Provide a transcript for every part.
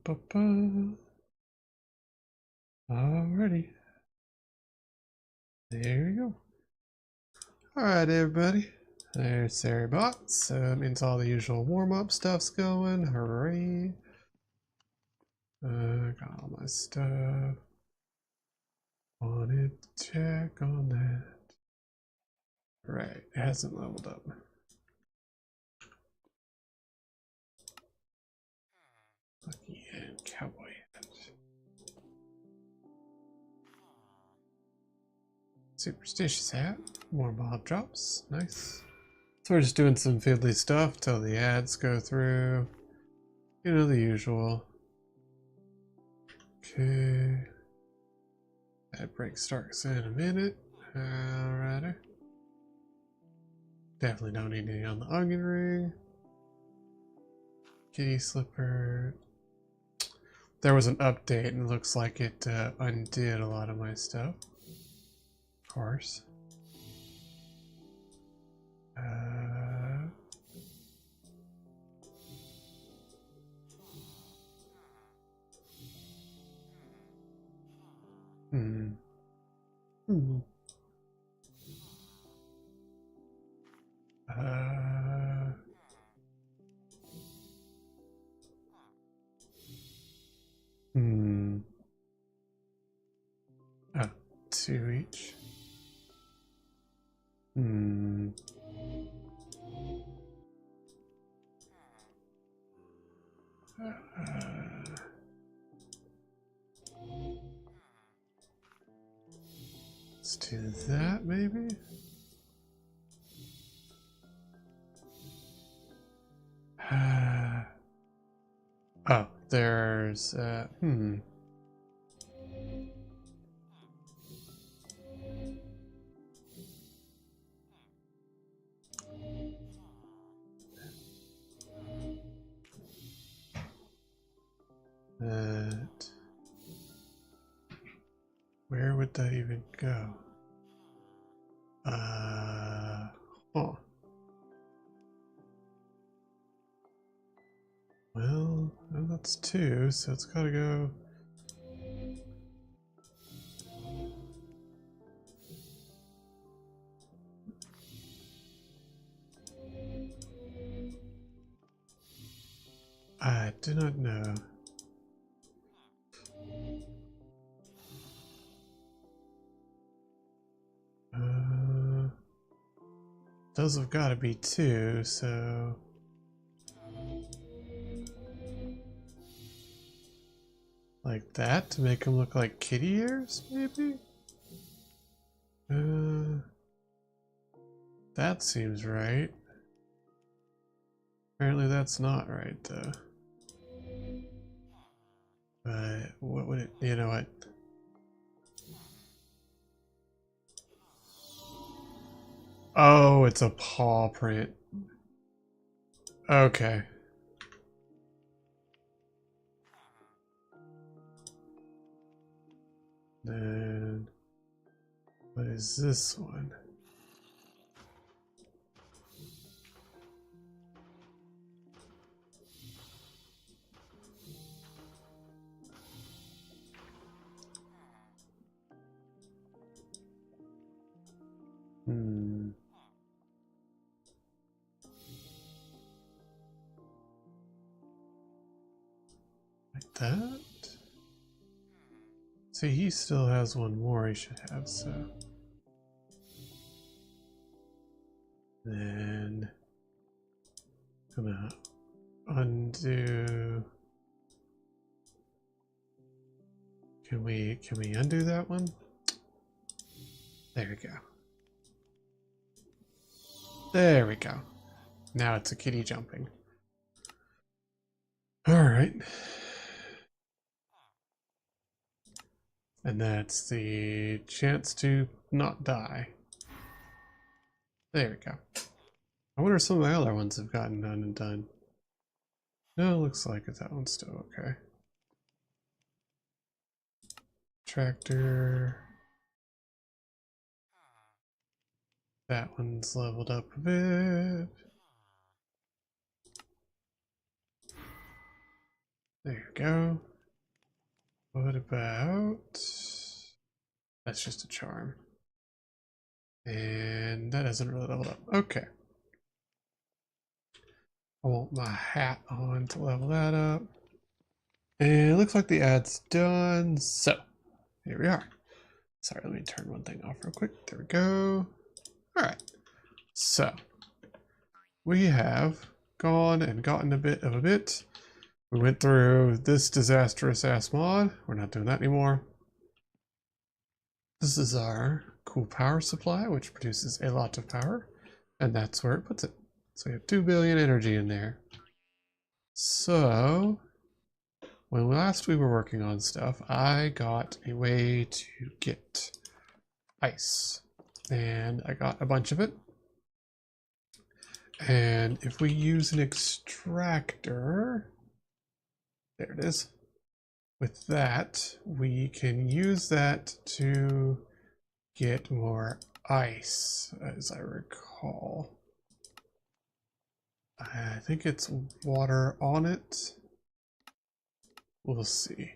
Ba-ba-ba. Alrighty. There we go. Alright, everybody. There's Saribot. So it means all the usual warm-up stuff's going. Hooray. Got all my stuff. Wanted to check on that. Right, it hasn't leveled up. Lucky and cowboy hat. Superstitious hat. More mob drops. Nice. So we're just doing some fiddly stuff till the ads go through. You know, the usual. Okay. That break starts in a minute. Alrighty. Definitely don't need any on the onion ring. Kitty slipper. There was an update and it looks like it undid a lot of my stuff. Of course. Hmm. Hmm. Hmm. Oh, 2 each. Hmm. Let's do that, maybe? Oh, there's, that. Where would that even go? Huh. Well, that's 2, so it's gotta go. I do not know. Those have got to be 2, so like that to make them look like kitty ears, maybe? That seems right. Apparently that's not right though. But what would it, you know what? Oh, it's a paw print. Okay. Then what is this one? Hmm. Like that? See, he still has one more he should have, so. Then gonna undo. Can we undo that one? There we go. There we go. Now it's a kitty jumping. Alright. And that's the chance to not die. There we go. I wonder if some of my other ones have gotten done and done. No, it looks like that one's still okay. Tractor. That one's leveled up a bit. There you go. What about... That's just a charm. And that hasn't really leveled up. Okay. I want my hat on to level that up. And it looks like the ad's done. So, here we are. Sorry, let me turn one thing off real quick. There we go. All right. So, we have gone and gotten a bit of a bit. We went through this disastrous ass mod. We're not doing that anymore. This is our cool power supply, which produces a lot of power. And that's where it puts it. So we have 2 billion energy in there. So, when last we were working on stuff, I got a way to get ice. And I got a bunch of it. And if we use an extractor, there it is. With that, we can use that to get more ice, as I recall. I think it's water on it. We'll see.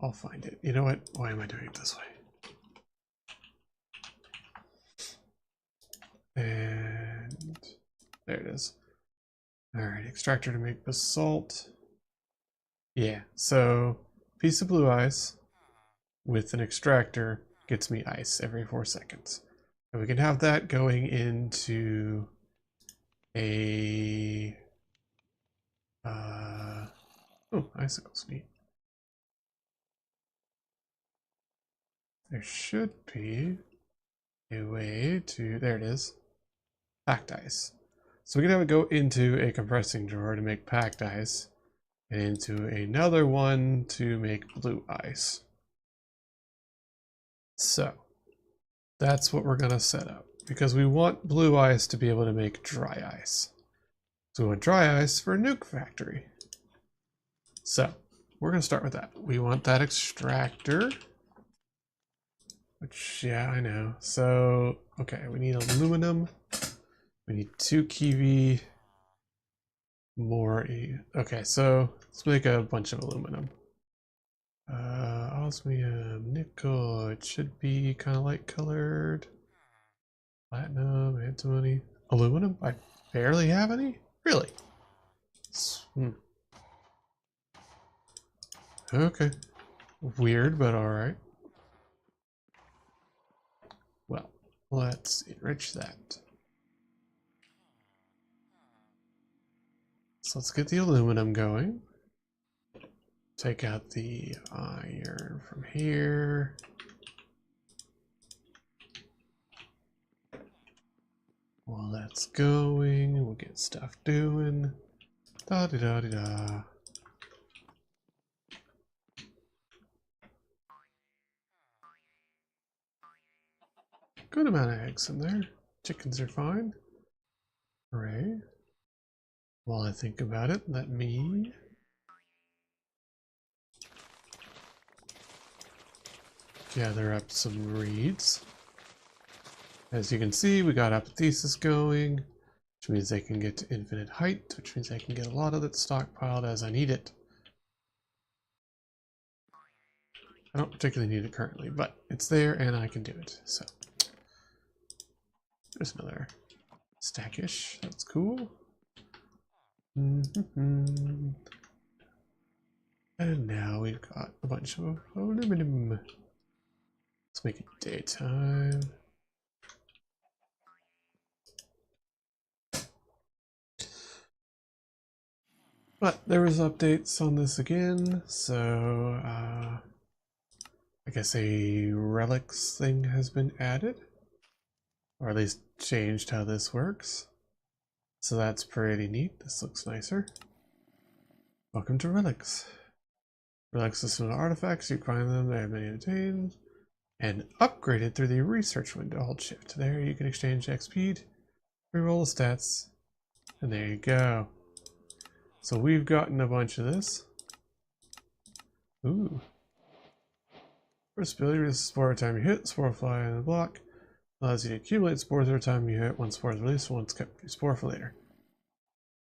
I'll find it. You know what? Why am I doing it this way? And there it is. All right, extractor to make basalt. Yeah, so piece of blue ice with an extractor gets me ice every 4 seconds. And we can have that going into a... oh, icicles, neat. There should be a way to... There it is. Packed ice. So we can have it go into a compressing drawer to make packed ice. And into another one to make blue ice. So that's what we're going to set up because we want blue ice to be able to make dry ice. So we want dry ice for a nuke factory. So we're going to start with that. We want that extractor, which, yeah, I know. So, okay, we need aluminum. We need 2 kiwi. More. Okay, so let's make a bunch of aluminum. Osmium, nickel, it should be kind of light colored. Platinum, antimony. Aluminum? I barely have any? Really? Okay. Weird, but alright. Well, let's enrich that. So let's get the aluminum going. Take out the iron from here. While that's going, we'll get stuff doing. Da da da da da. Good amount of eggs in there. Chickens are fine. Hooray. While I think about it, let me gather up some reeds. As you can see, we got apotheosis going, which means they can get to infinite height, which means I can get a lot of it stockpiled as I need it. I don't particularly need it currently, but it's there and I can do it. So there's another stackish. That's cool. And now we've got a bunch of aluminum. Let's make it daytime. But there was updates on this again, so I guess a relics thing has been added, or at least changed how this works. So that's pretty neat. This looks nicer. Welcome to relics. Relics list of artifacts. You find them. They have many obtained and upgraded through the research window. Hold shift. There you can exchange XP, reroll the stats, and there you go. So we've gotten a bunch of this. Ooh. First ability is spore every time you hit. Spore fly on the block. Allows you to accumulate spores every time you hit. One spore is released, one's kept spore for later.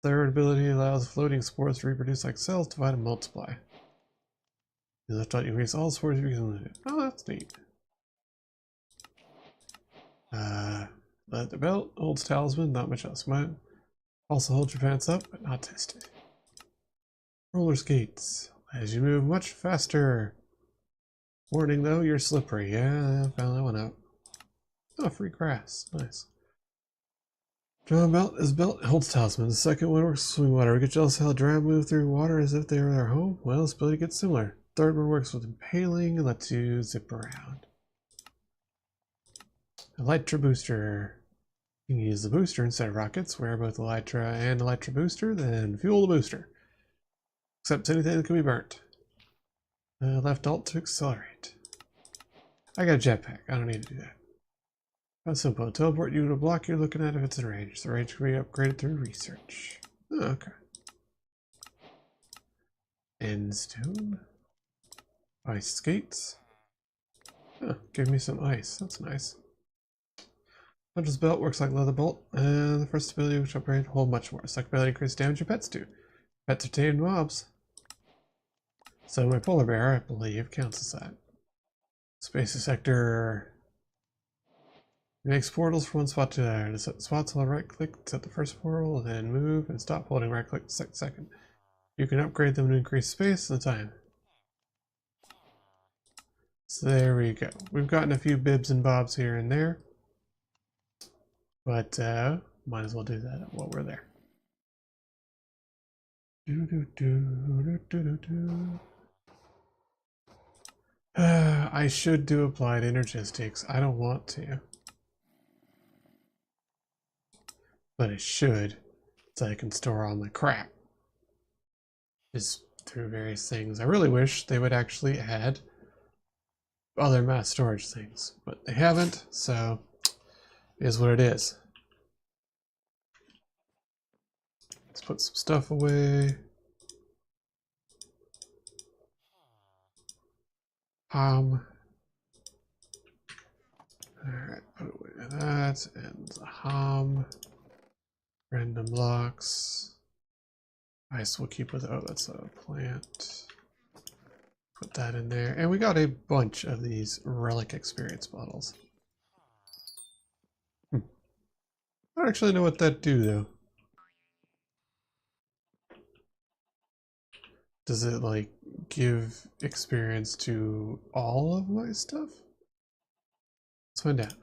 Third ability allows floating spores to reproduce like cells, divide and multiply. You left out, you increase all spores you can. Oh, that's neat. Leather belt, holds talisman, not much else. Might also hold your pants up, but not tested. Roller skates. As you move much faster. Warning though, you're slippery. Yeah, I found that one out. Oh, free grass. Nice. Drum belt is belt, holds talisman. The second one works with swimming water. We get jealous how drow move through water as if they were their home. Well, this ability gets similar. Third one works with impaling and lets you zip around. Elytra booster. You can use the booster instead of rockets. Wear both Elytra and Elytra booster, then fuel the booster. Except anything that can be burnt. Left alt to accelerate. I got a jetpack. I don't need to do that. That's simple. Teleport you to a block you're looking at if it's in range. The range can be upgraded through research. Oh, okay. Endstone. Ice skates. Oh, give me some ice. That's nice. Hunter's belt works like leather bolt. And the first ability which upgrade hold much more. Second ability increases damage your pets do. Pets are tamed mobs. So my polar bear, I believe, counts as that. Space sector. It makes portals from one spot to another. To set spots, I'll right click, set the first portal, then move and stop holding right click the second. You can upgrade them to increase space and time. So there we go. We've gotten a few bibs and bobs here and there. But might as well do that while we're there. I should do applied energistics. I don't want to. But I should, so I can store all my crap. Just through various things. I really wish they would actually add other mass storage things, but they haven't, so it is what it is. Let's put some stuff away. Alright, put away that, and the random blocks. Ice we'll keep with, oh, that's a plant. Put that in there. And we got a bunch of these relic experience bottles. I don't actually know what that do though. Does it like give experience to all of my stuff? Let's find out.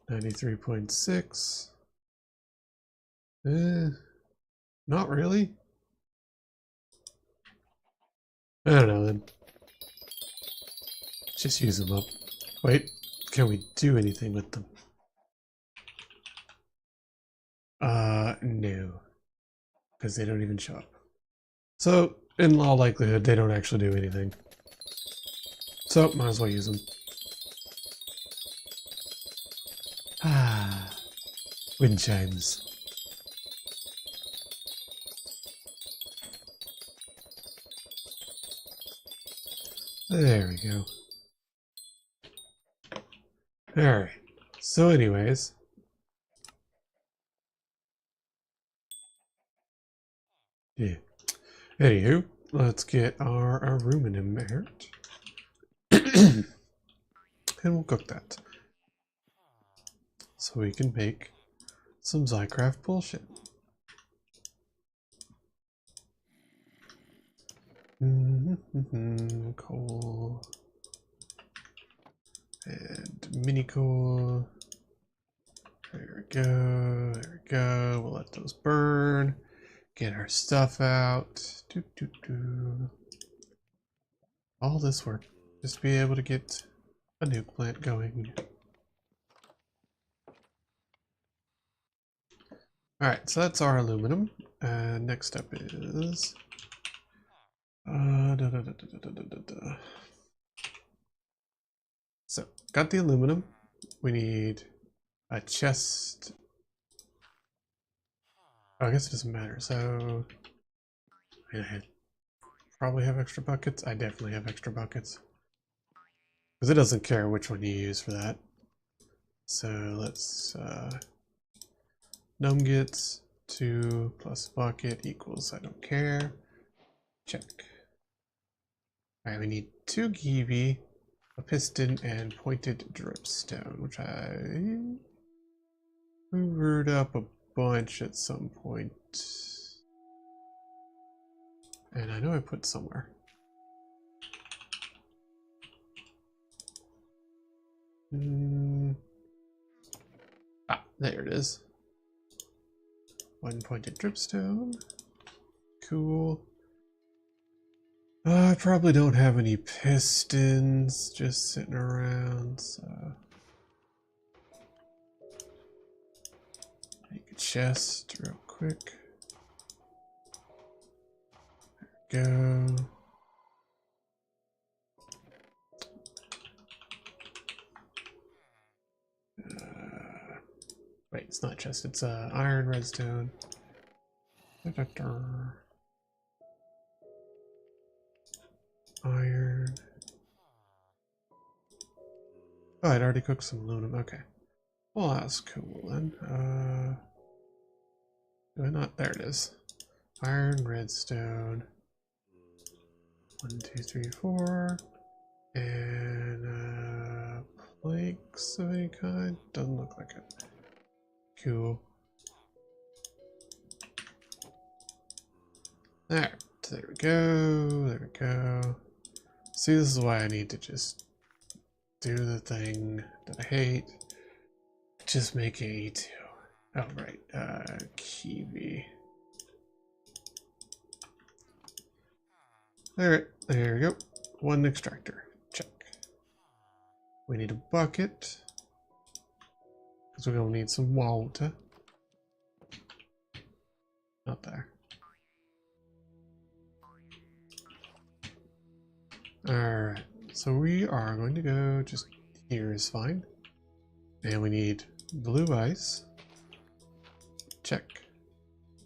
$93.6. Not really. I don't know then. Just use them up. Wait, can we do anything with them? No. Because they don't even show up. So, in all likelihood, they don't actually do anything. So, might as well use them. Ah, wind chimes. There we go. Alright, so anyways. Yeah. Anywho, let's get our aluminum merit. And we'll cook that. So we can make some Zycraft bullshit. Coal. And mini coal. There we go. There we go. We'll let those burn. Get our stuff out. All this work just to be able to get a nuke plant going. Alright, so that's our aluminum. Next up is so got the aluminum. We need a chest. Oh, I guess it doesn't matter. So I probably have extra buckets. I definitely have extra buckets because it doesn't care which one you use for that. So let's num gets 2 plus bucket equals I don't care. Check. Alright, we need 2 Givi, a piston, and pointed dripstone, which I hoovered up a bunch at some point. And I know I put somewhere. Ah, there it is. 1 pointed dripstone. Cool. I probably don't have any pistons just sitting around, so make a chest real quick. There we go. Wait, it's not chest, it's iron redstone. Iron. Oh, I'd already cooked some aluminum. Okay. Well, that's cool then. Do I not? There it is. Iron, redstone. 1, 2, 3, 4. And planks of any kind. Doesn't look like it. Cool. There we go. There we go. See, this is why I need to just do the thing that I hate. Just make A2. Oh, right. Kiwi. Alright, there we go. 1 extractor. Check. We need a bucket. Because we're going to need some water. Not there. Alright, so we are going to go just here is fine. And we need blue ice. Check.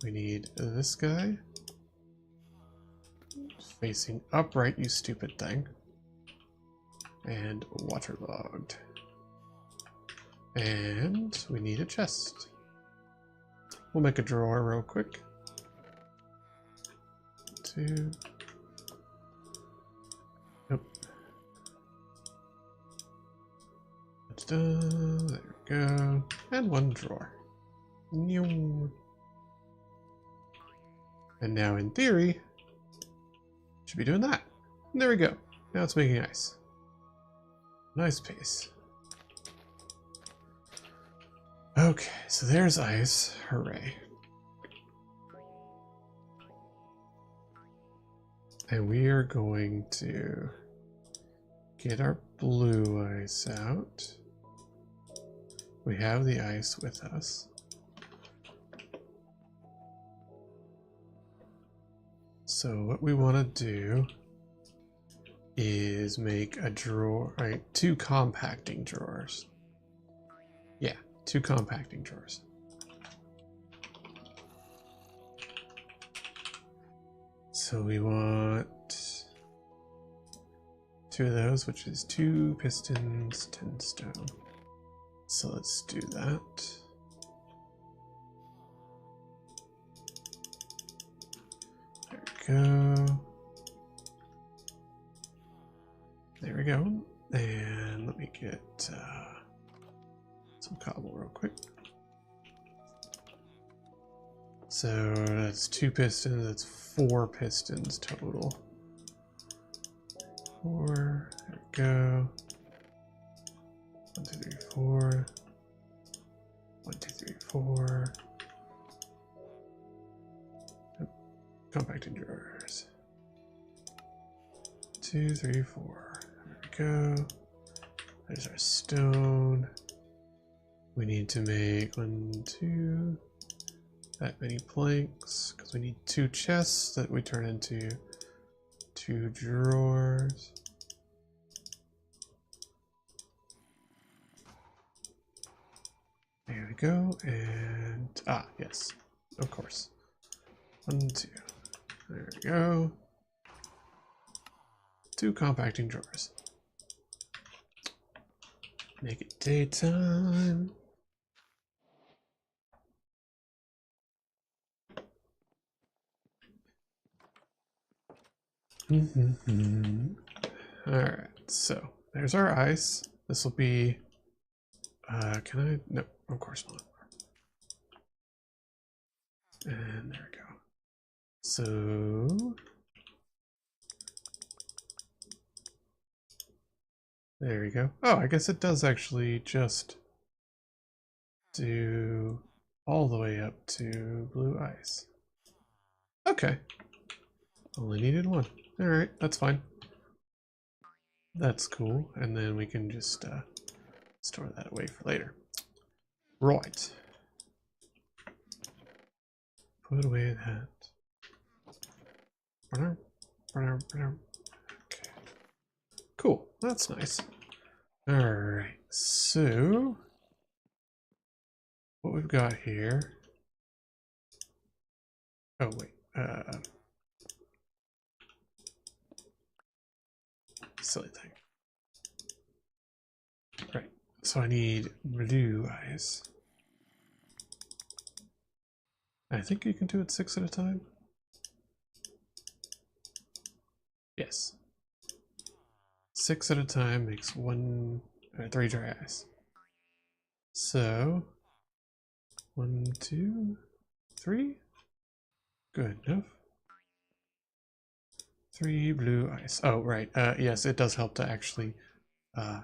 We need this guy. Facing upright, you stupid thing. And waterlogged. And we need a chest. We'll make a drawer real quick. 2. Nope. That's done. There we go. And 1 drawer. And now in theory, should be doing that. And there we go. Now it's making ice. Nice pace. Okay, so there's ice. Hooray. And we are going to get our blue ice out. We have the ice with us. So what we want to do is make a drawer, right? 2 compacting drawers. Yeah, 2 compacting drawers. So we want 2 of those, which is 2 pistons, 10 stone. So let's do that. There we go. There we go. And let me get some cobble real quick. So that's 2 pistons, that's 4 pistons total. 4, there we go. 1, 2, 3, 4. 1, 2, 3, 4. Compacting drawers. 2, 3, 4. There we go. There's our stone. We need to make 1, 2, that many planks, because we need 2 chests that we turn into 2 drawers. There we go, and yes, of course. 1, 2. There we go. 2 compacting drawers. Make it daytime. Alright, so there's our ice. This will be can I? No, of course not. And there we go. So there we go. Oh, I guess it does actually just do all the way up to blue ice. Okay. Only needed one. Alright, that's fine. That's cool. And then we can just store that away for later. Right. Put away that. Okay. Cool. That's nice. Alright, so what we've got here. Oh wait. Silly thing. Right. So I need blue eyes. I think you can do it 6 at a time. Yes. 6 at a time makes 3 dry eyes. So 1, 2, 3. Good enough. 3 blue eyes. Oh, right. Yes, it does help to actually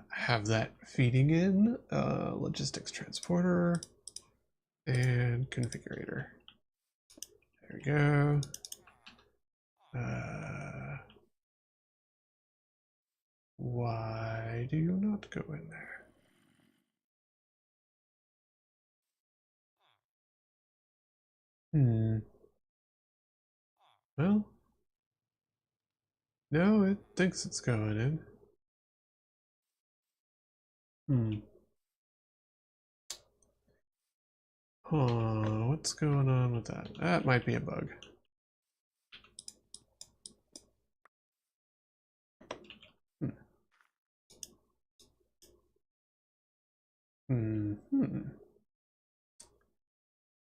have that feeding in. Logistics transporter and configurator. There we go. Why do you not go in there? Well, no, it thinks it's going in. Huh, what's going on with that? That might be a bug.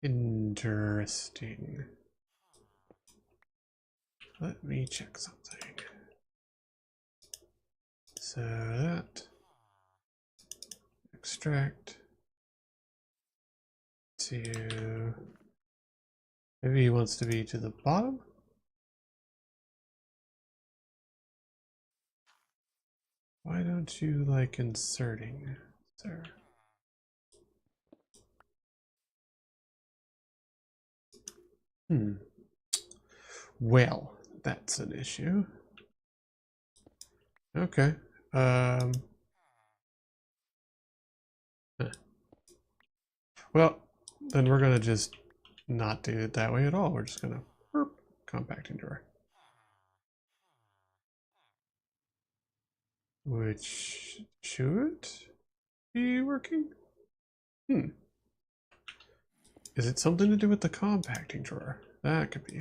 Interesting. Let me check something. So that extract to maybe he wants to be to the bottom. Why don't you like inserting, sir? Well, that's an issue. Okay. Well, then we're gonna just not do it that way at all. We're just gonna compacting drawer. Which should be working. Is it something to do with the compacting drawer? That could be.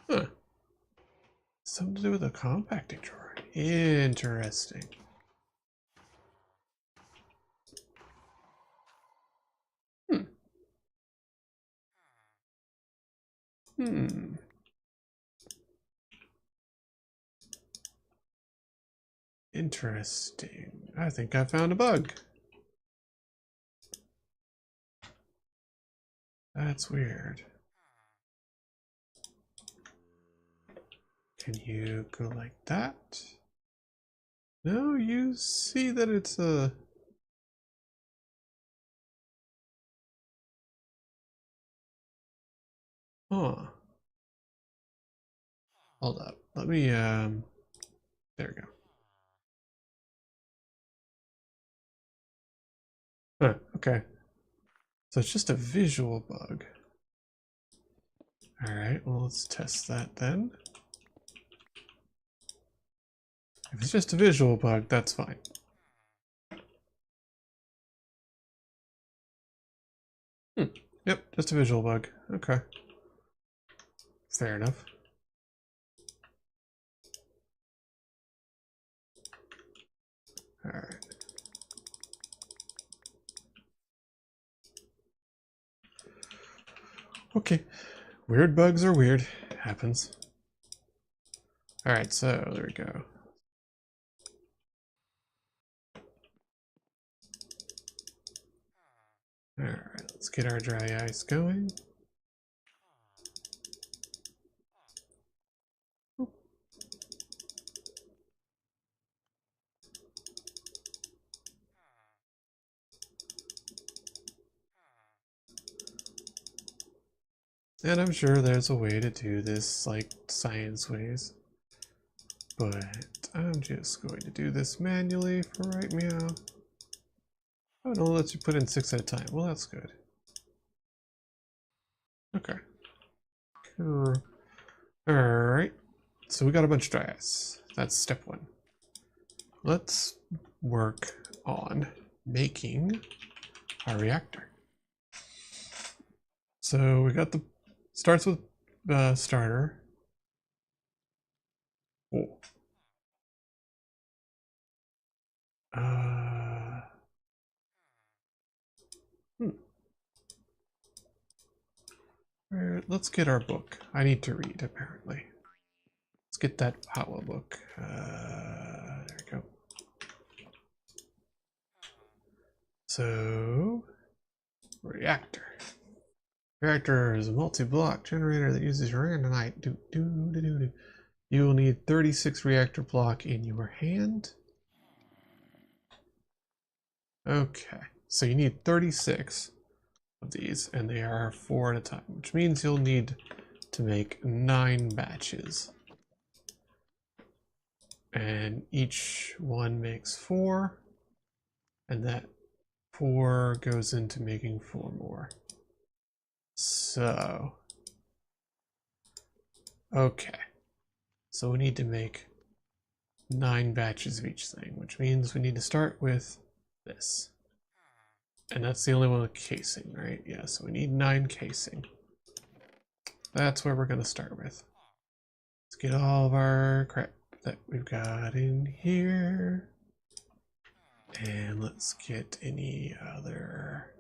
Huh. Something to do with the compacting drawer. Interesting. Interesting. I think I found a bug. That's weird. Can you go like that? No, you see that it's a... Huh. Hold up. Let me, there we go. Huh, okay. So it's just a visual bug. Alright, well, let's test that then. If it's just a visual bug, that's fine. Yep, just a visual bug. Okay. Fair enough. Alright. Okay. Weird bugs are weird. It happens. Alright, so there we go. Alright, let's get our dry ice going. And I'm sure there's a way to do this like science ways. But I'm just going to do this manually for right meow. Oh, no, lets you put in 6 at a time. Well, that's good. Okay. Cool. Alright. So we got a bunch of dry ice. That's step 1. Let's work on making our reactor. So we got the starts with starter. Oh. Let's get our book. I need to read, apparently. Let's get that power book. There we go. So, reactor. Reactor is a multi-block generator that uses uraninite. You will need 36 reactor block in your hand. Okay, so you need 36 of these, and they are 4 at a time, which means you'll need to make 9 batches. And each one makes 4, and that 4 goes into making 4 more. So, okay. So we need to make 9 batches of each thing, which means we need to start with this. And that's the only one with casing, right? Yeah, so we need 9 casing. That's where we're going to start with. Let's get all of our crap that we've got in here. And let's get any other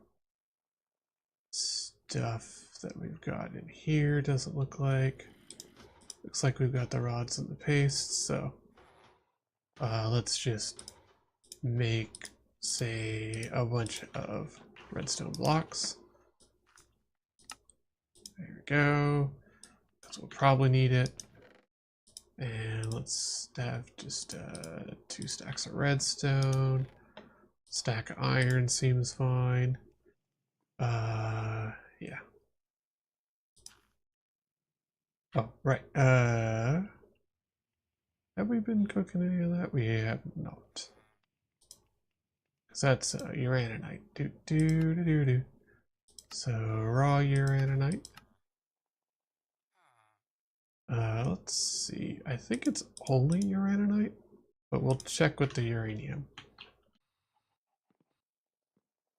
stuff that we've got in here. Doesn't look like. Looks like we've got the rods and the paste, so let's just make, say, a bunch of redstone blocks. There we go. Because we'll probably need it. And let's have just 2 stacks of redstone. Stack of iron seems fine. Yeah. Oh, right. Have we been cooking any of that? We have not. Because that's uraninite. Do. So, raw uraninite. Let's see. I think it's only uraninite, but we'll check with the uranium.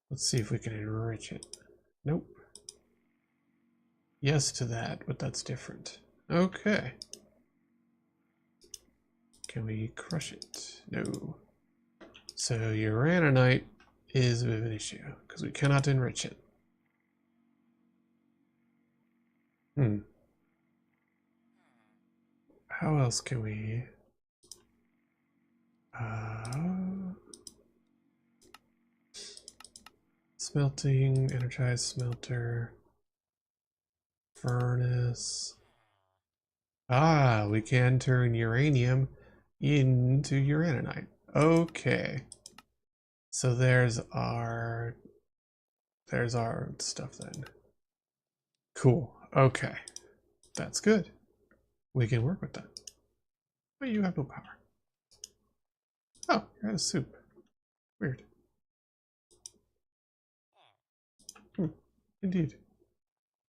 Let's see if we can enrich it. Nope. Yes to that, but that's different. Okay. Can we crush it? No. So uraninite is a bit of an issue because we cannot enrich it. How else can we? Smelting, energized smelter, furnace. Ah, we can turn uranium into uraninite. Okay. So there's our stuff then. Cool. Okay. That's good. We can work with that. But you have no power. Oh, you're out of soup. Weird. Indeed.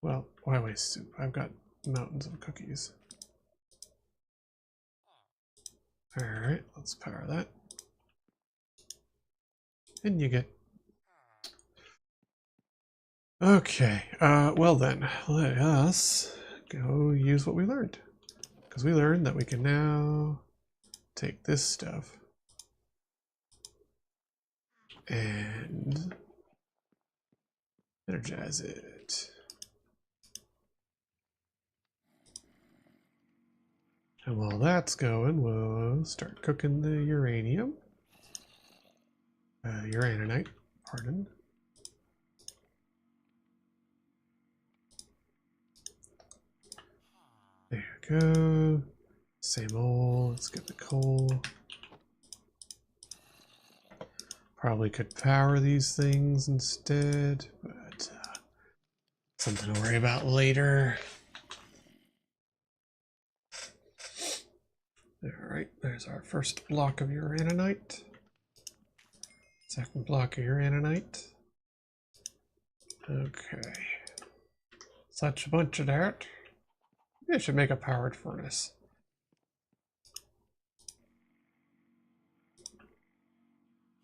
Well, why waste soup? I've got mountains of cookies. Alright, let's power that. And you get... Okay, well then, let us go use what we learned. Because we learned that we can now take this stuff and energize it. And while that's going, we'll start cooking the uranium. Uraninite, pardon. There you go. Same old. Let's get the coal. Probably could power these things instead, but something to worry about later. Alright, there's our first block of uraninite. Second block of uraninite. Okay. Such a bunch of that. Maybe I should make a powered furnace.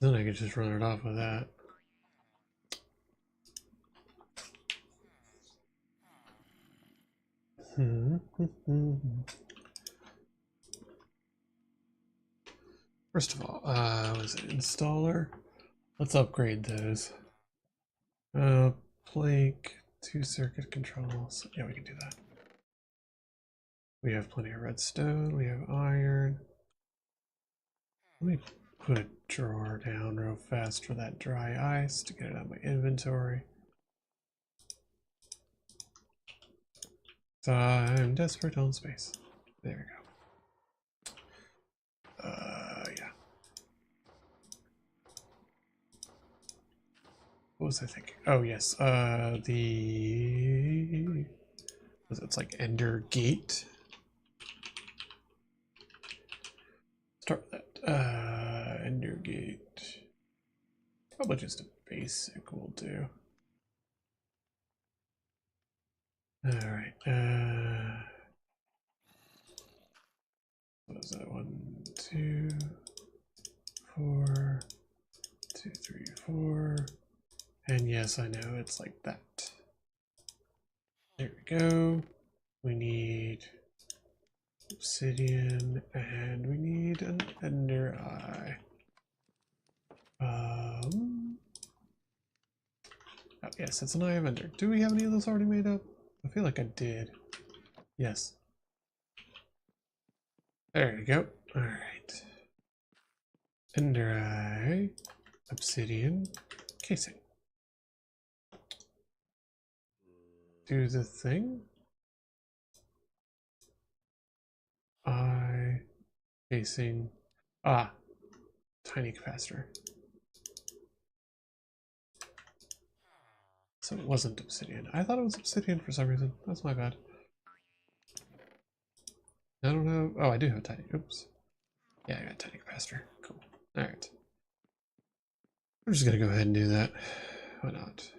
Then I could just run it off with that. First of all, was it installer? Let's upgrade those. Plank, 2 circuit controls. Yeah, we can do that. We have plenty of redstone. We have iron. Let me put a drawer down real fast for that dry ice to get it out of my inventory. So I'm desperate on space. There we go. Yeah. What was I thinking? Oh yes, it's like Ender Gate. Start with that. Ender Gate. Probably just a basic will do. Alright, what was that? 1, 2, 4, 2, 3, 4. And yes, I know it's like that. There we go. We need obsidian and we need an ender eye. Oh yes, it's an eye of ender. Do we have any of those already made up? I feel like I did. Yes. There you go. Alright. Ender eye, obsidian, casing. Do the thing. Eye, casing. Ah, tiny capacitor. So it wasn't obsidian. I thought it was obsidian for some reason. That's my bad. I don't know. Oh, I do have a tiny. Oops. Yeah, I got a tiny capacitor. Cool. Alright. I'm just gonna go ahead and do that. Why not?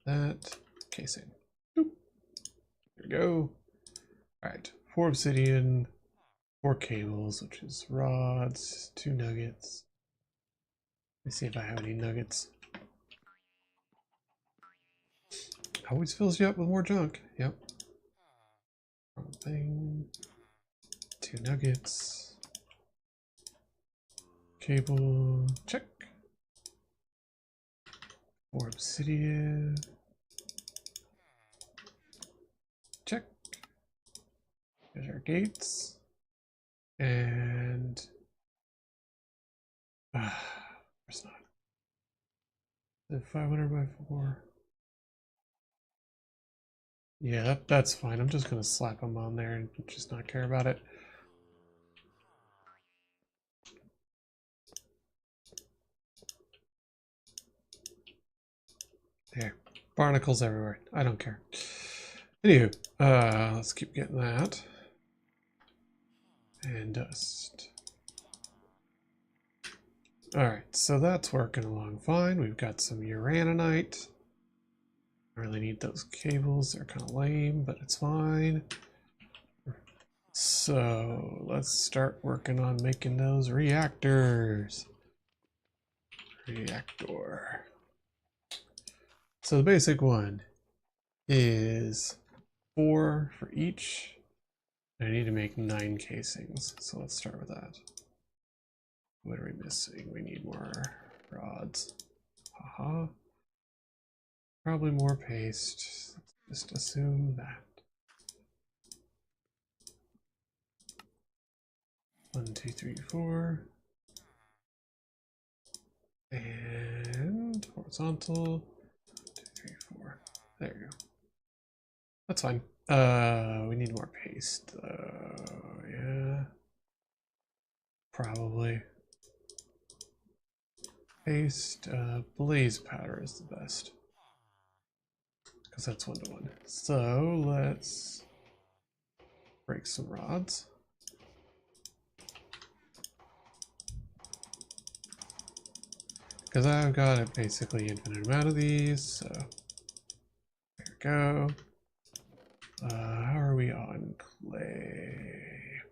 That casing. Boop. There we go. Alright. 4 obsidian, 4 cables, which is rods, 2 nuggets. Let me see if I have any nuggets. Always fills you up with more junk. Yep. Wrong thing. 2 nuggets. Cable. Check. 4 obsidian. Check. There's our gates. And where's not? Is it 500 by 4? Yeah, that's fine. I'm just gonna slap them on there and just not care about it. There, barnacles everywhere. I don't care. Anywho, let's keep getting that. And dust. Alright, so that's working along fine. We've got some uraninite. I really need those cables. They're kind of lame, but it's fine. So let's start working on making those reactors. Reactor. So the basic one is 4 for each. I need to make 9 casings, so let's start with that. What are we missing? We need more rods. Haha. Probably more paste. Let's just assume that. 1, 2, 3, 4. And horizontal. 2, 3, 4. There you go. That's fine. We need more paste. Yeah. Probably. Paste. Blaze powder is the best. Because that's 1-to-1. So let's break some rods. Because I've got a basically infinite amount of these, so there we go. How are we on clay?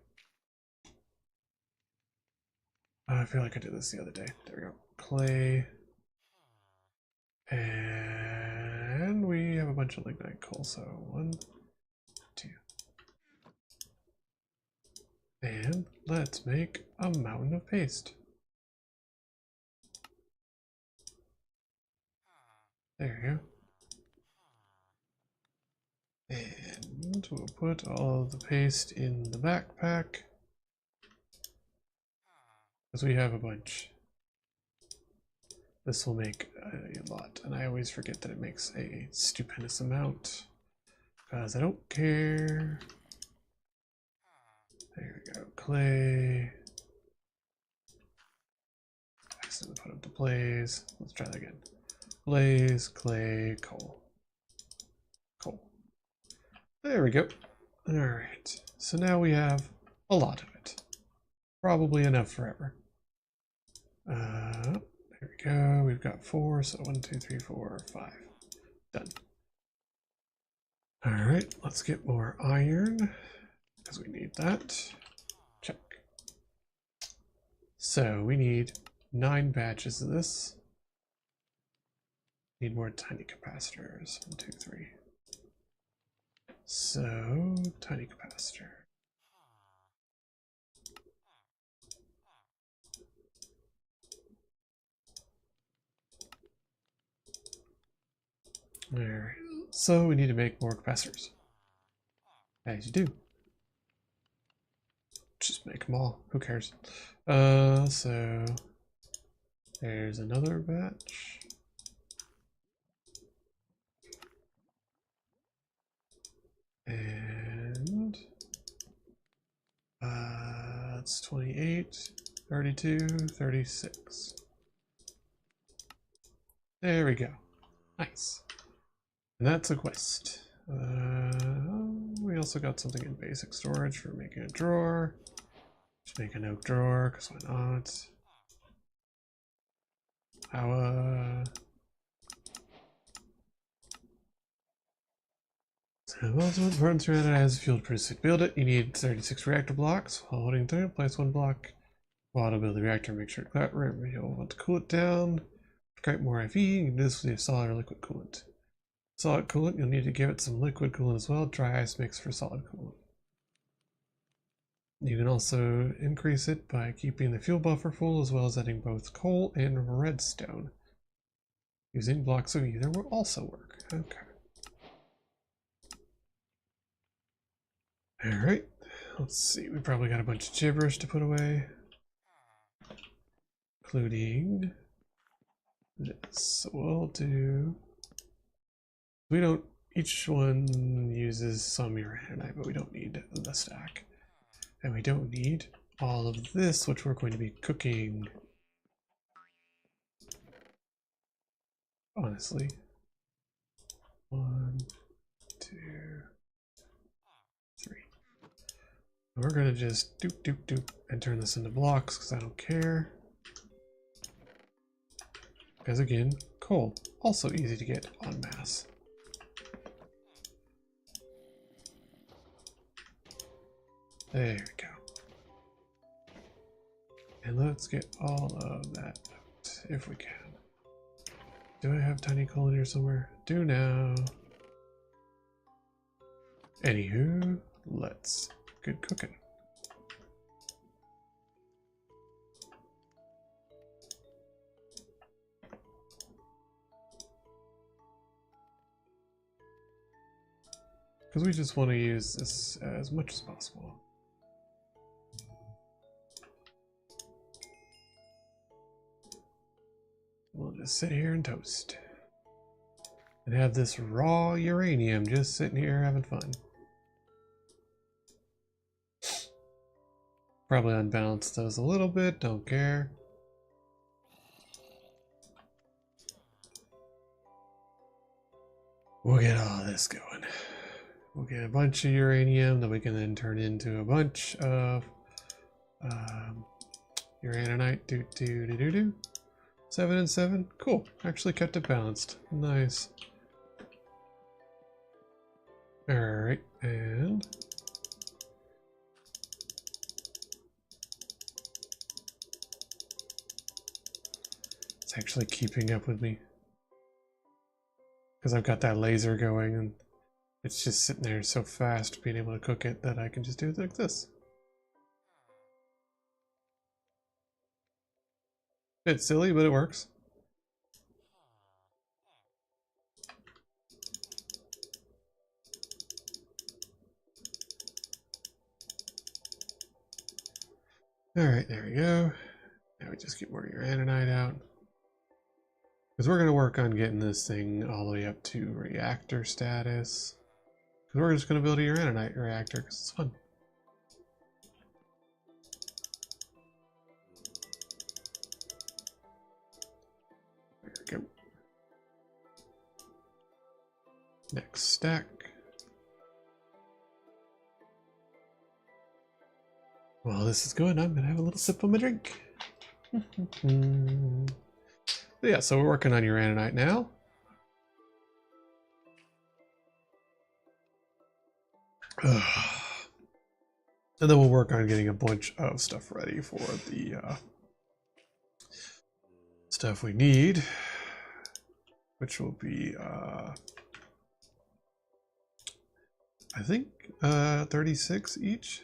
I feel like I did this the other day. There we go. Clay. And we have a bunch of lignite coal, so 1, 2. And let's make a mountain of paste. There you go. And we'll put all of the paste in the backpack. Because we have a bunch. This will make a lot, and I always forget that it makes a stupendous amount. Because I don't care. There we go. Clay. Accidentally put up the blaze. Let's try that again. Blaze, clay, coal. Coal. There we go. Alright. So now we have a lot of it. Probably enough forever. There we go. We've got 4, so 1, 2, 3, 4, 5. Done. Alright, let's get more iron. Because we need that. Check. So we need 9 batches of this. Need more tiny capacitors. 1, 2, 3. So, tiny capacitor. Alright. So we need to make more capacitors. As you do. Just make them all. Who cares? So there's another batch. And it's 28, 32, 36. There we go. Nice. And that's a quest. We also got something in basic storage for making a drawer. Just make an oak drawer, because why not? How, so also important to run it as fuel proof. To build it, you need 36 reactor blocks. While holding through, place 1 block. While to build the reactor, make sure to cloud room. You'll want to cool it down. Create more IV. You can do this with your solid or liquid coolant. Solid coolant, you'll need to give it some liquid coolant as well. Dry ice mix for solid coolant. You can also increase it by keeping the fuel buffer full, as well as adding both coal and redstone. Using blocks of either will also work. Okay. Alright, let's see. We probably got a bunch of gibberish to put away. Including this. So we'll do... We don't... Each one uses some uraninite, but we don't need the stack. And we don't need all of this, which we're going to be cooking. Honestly. 1, 2, 3. We're gonna just doop doop doop and turn this into blocks because I don't care. Because again, coal, also easy to get en masse. There we go. And let's get all of that out, if we can. Do I have tiny coal in here somewhere? Do now. Anywho, let's get cooking. Because we just want to use this as much as possible. We'll just sit here and toast. And have this raw uranium just sitting here having fun. Probably unbalance those a little bit, don't care. We'll get all this going. We'll get a bunch of uranium that we can then turn into a bunch of uraninite. Do. 7 and 7. Cool. Actually kept it balanced. Nice. Alright, and it's actually keeping up with me. Because I've got that laser going and it's just sitting there so fast being able to cook it that I can just do it like this. It's silly, but it works. Alright, there we go. Now we just get more uraninite out. Because we're going to work on getting this thing all the way up to reactor status. Because we're just going to build a uraninite reactor because it's fun. There we go. Next stack. While this is going, I'm going to have a little sip of my drink. But yeah, so we're working on uraninite now. And then we'll work on getting a bunch of stuff ready for the stuff we need, which will be I think 36 each.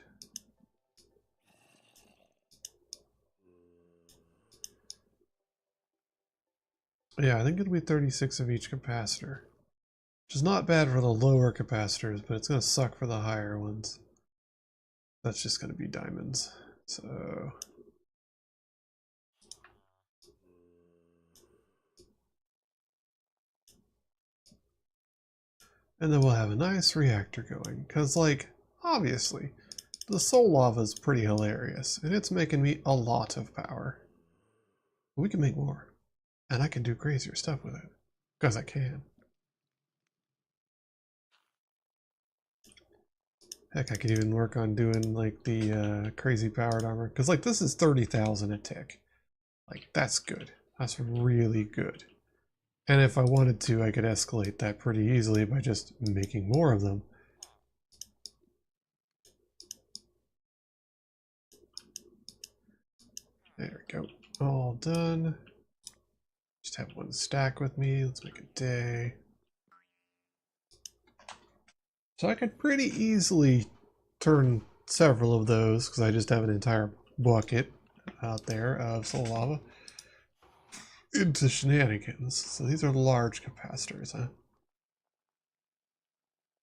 Yeah, I think it'll be 36 of each capacitor. Which is not bad for the lower capacitors, but it's going to suck for the higher ones. That's just going to be diamonds. So... and then we'll have a nice reactor going. Because, like, obviously, the soul lava is pretty hilarious. And it's making me a lot of power. But we can make more. And I can do crazier stuff with it. Because I can. Heck, I could even work on doing, like, the crazy powered armor. Because, like, this is 30,000 a tick. Like, that's good. That's really good. And if I wanted to, I could escalate that pretty easily by just making more of them. There we go. All done. Just have one stack with me. Let's make a day. So I could pretty easily turn several of those, because I just have an entire bucket out there of soul lava, into shenanigans. So these are large capacitors, huh?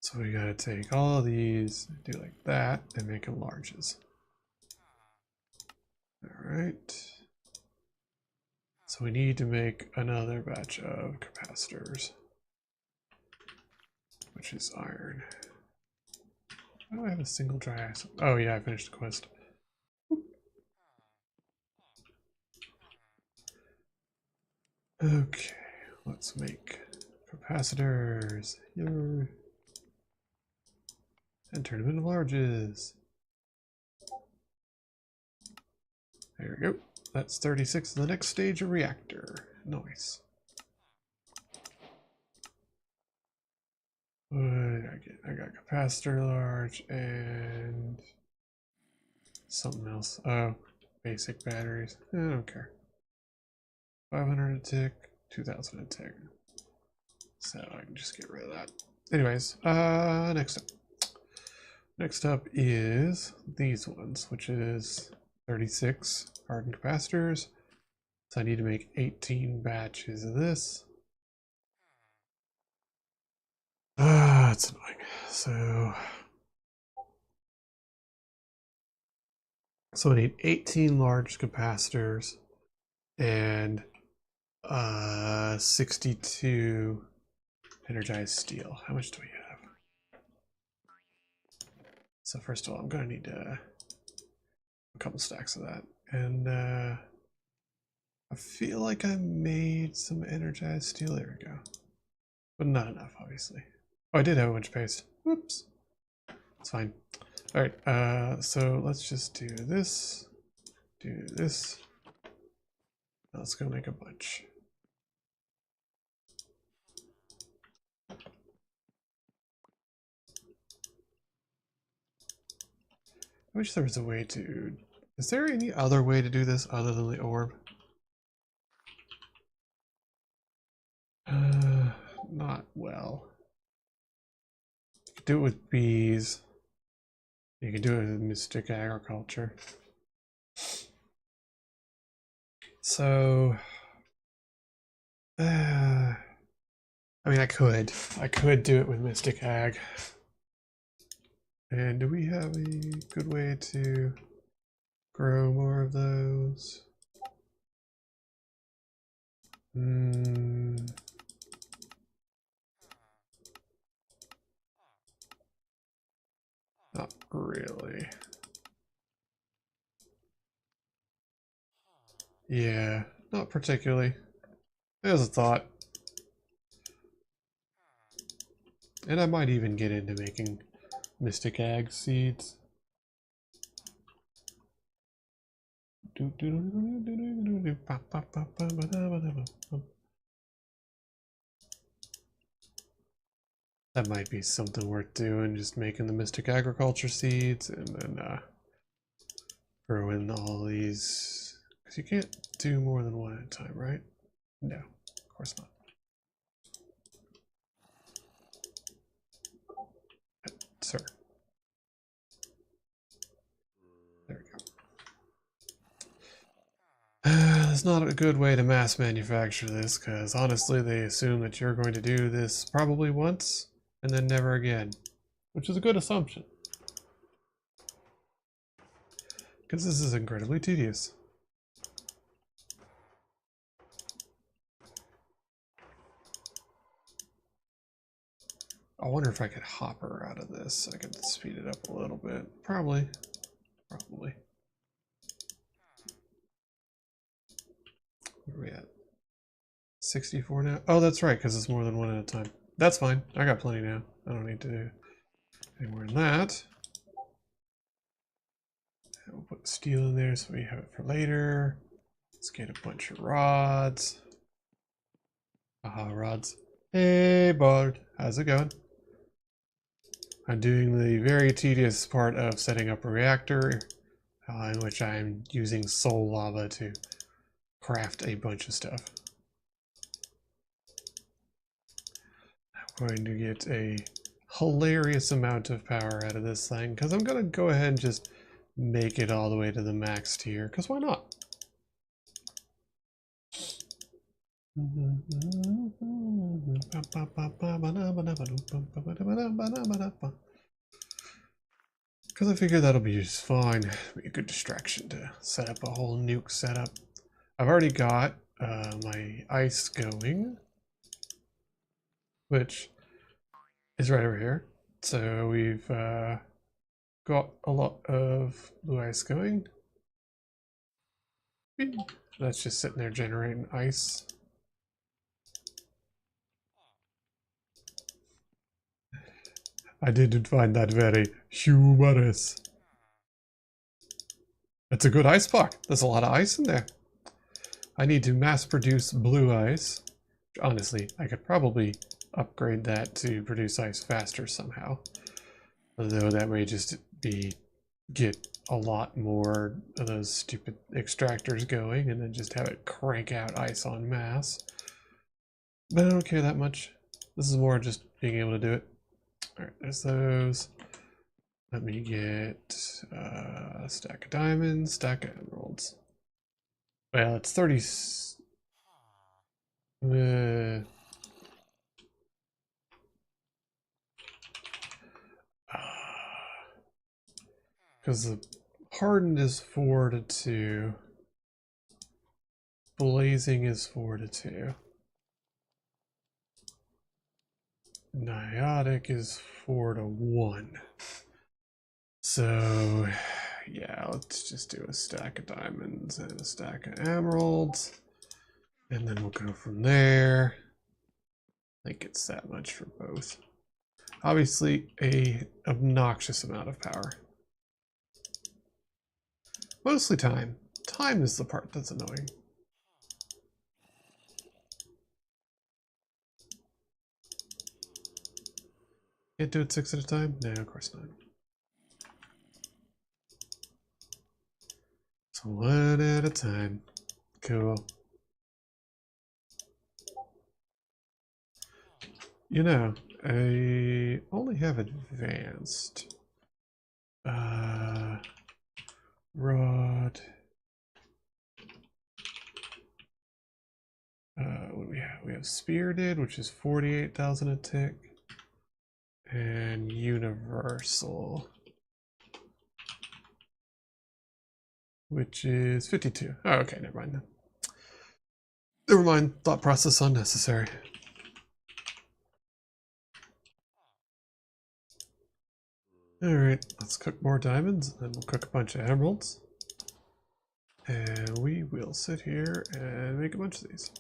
So we gotta take all of these, do like that, and make them larges. Alright. So we need to make another batch of capacitors, which is iron. Why do I have a single dry ice? Oh yeah, I finished the quest. Okay, let's make capacitors here and turn them into larges. There we go. That's 36 in the next stage of reactor. Nice. What did I get? I got capacitor large and something else. Oh, basic batteries. I don't care. 500 a tick, 2000 a tick. So I can just get rid of that. Anyways, next up. Next up is these ones, which is 36 hardened capacitors. So I need to make 18 batches of this. Ah, it's annoying. So I need 18 large capacitors and 62 energized steel. How much do we have? So first of all, I'm gonna need a couple stacks of that. And I feel like I made some energized steel. There we go. But not enough, obviously. Oh, I did have a bunch of paste. Whoops. It's fine. All right, so let's just do this. Do this. Let's go make a bunch. I wish there was a way to... Is there any other way to do this other than the orb? Not well. You could do it with bees. You can do it with mystic agriculture. So... I mean, I could do it with mystic ag. And do we have a good way to grow more of those? Not really. Yeah, not particularly. There's a thought. And I might even get into making mystic ag seeds. That might be something worth doing, just making the mystic agriculture seeds and then throw in all these, because you can't do more than one at a time, right? No, of course not. Sir. There we go. It's not a good way to mass manufacture this, because honestly they assume that you're going to do this probably once and then never again, which is a good assumption. Because this is incredibly tedious. I wonder if I could hopper out of this so I could speed it up a little bit. Probably. Probably. Where are we at? 64 now? Oh, that's right, because it's more than one at a time. That's fine. I got plenty now. I don't need to do any more than that. And we'll put steel in there so we have it for later. Let's get a bunch of rods. Aha, rods. Hey, Bard. How's it going? I'm doing the very tedious part of setting up a reactor, in which I'm using soul lava to craft a bunch of stuff. I'm going to get a hilarious amount of power out of this thing, because I'm going to go ahead and just make it all the way to the max tier, because why not? Because I figure that'll be just fine. Be a good distraction to set up a whole nuke setup. I've already got my ice going, which is right over here. So we've got a lot of blue ice going. That's just sitting there generating ice. I didn't find that very humorous. It's a good ice block. There's a lot of ice in there. I need to mass produce blue ice. Honestly, I could probably upgrade that to produce ice faster somehow. Although that may just get a lot more of those stupid extractors going and then just have it crank out ice en masse. But I don't care that much. This is more just being able to do it. Alright, there's those. Let me get a stack of diamonds, stack of emeralds. Well, it's 30. Because the hardened is 4 to 2. Blazing is 4 to 2. Niotic is 4 to 1. So, yeah, let's just do a stack of diamonds and a stack of emeralds. And then we'll go from there. I think it's that much for both. Obviously, a obnoxious amount of power. Mostly time. Time is the part that's annoying. Can't do it 6 at a time? No, of course not. So 1 at a time. Cool. You know, I only have advanced. Rod. What do we have? We have Spirited, which is 48,000 a tick. And Universal, which is 52. Oh, okay, never mind then. Never mind, thought process unnecessary. Alright, let's cook more diamonds, and then we'll cook a bunch of emeralds. And we will sit here and make a bunch of these.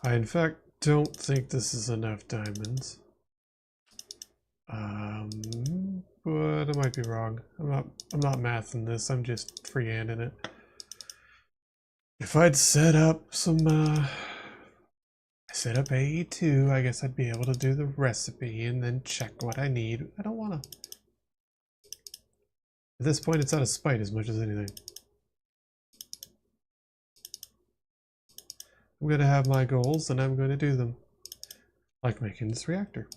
I, in fact, don't think this is enough diamonds. But I might be wrong. I'm not mathing this, I'm just freehanding it. If I'd set up some set up AE2, I guess I'd be able to do the recipe and then check what I need. I don't wanna. At this point it's out of spite as much as anything. I'm gonna have my goals and I'm gonna do them. Like making this reactor.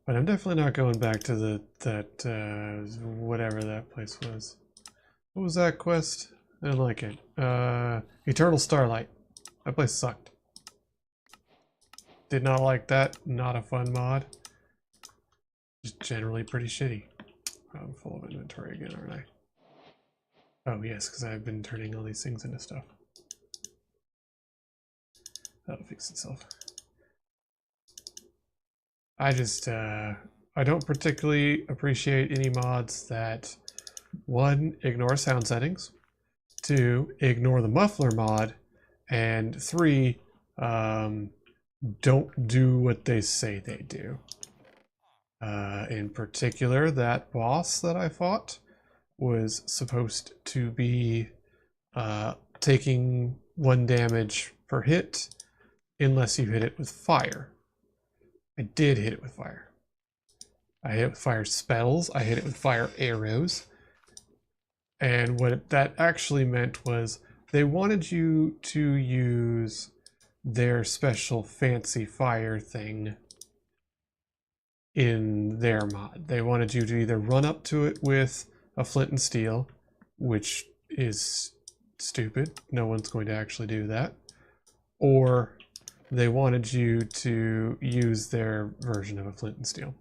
But I'm definitely not going back to that whatever that place was. What was that quest? I didn't like it. Eternal Starlight. That place sucked. Did not like that. Not a fun mod. Just generally pretty shitty. I'm full of inventory again, aren't I? Oh yes, because I've been turning all these things into stuff. That'll fix itself. I just, I don't particularly appreciate any mods that, 1, ignore sound settings, 2, ignore the muffler mod, and 3, don't do what they say they do. In particular, that boss that I fought was supposed to be taking 1 damage per hit unless you hit it with fire. I did hit it with fire. I hit it with fire spells. I hit it with fire arrows. And what that actually meant was they wanted you to use their special fancy fire thing in their mod. They wanted you to either run up to it with a flint and steel, which is stupid. No one's going to actually do that. Or they wanted you to use their version of a flint and steel.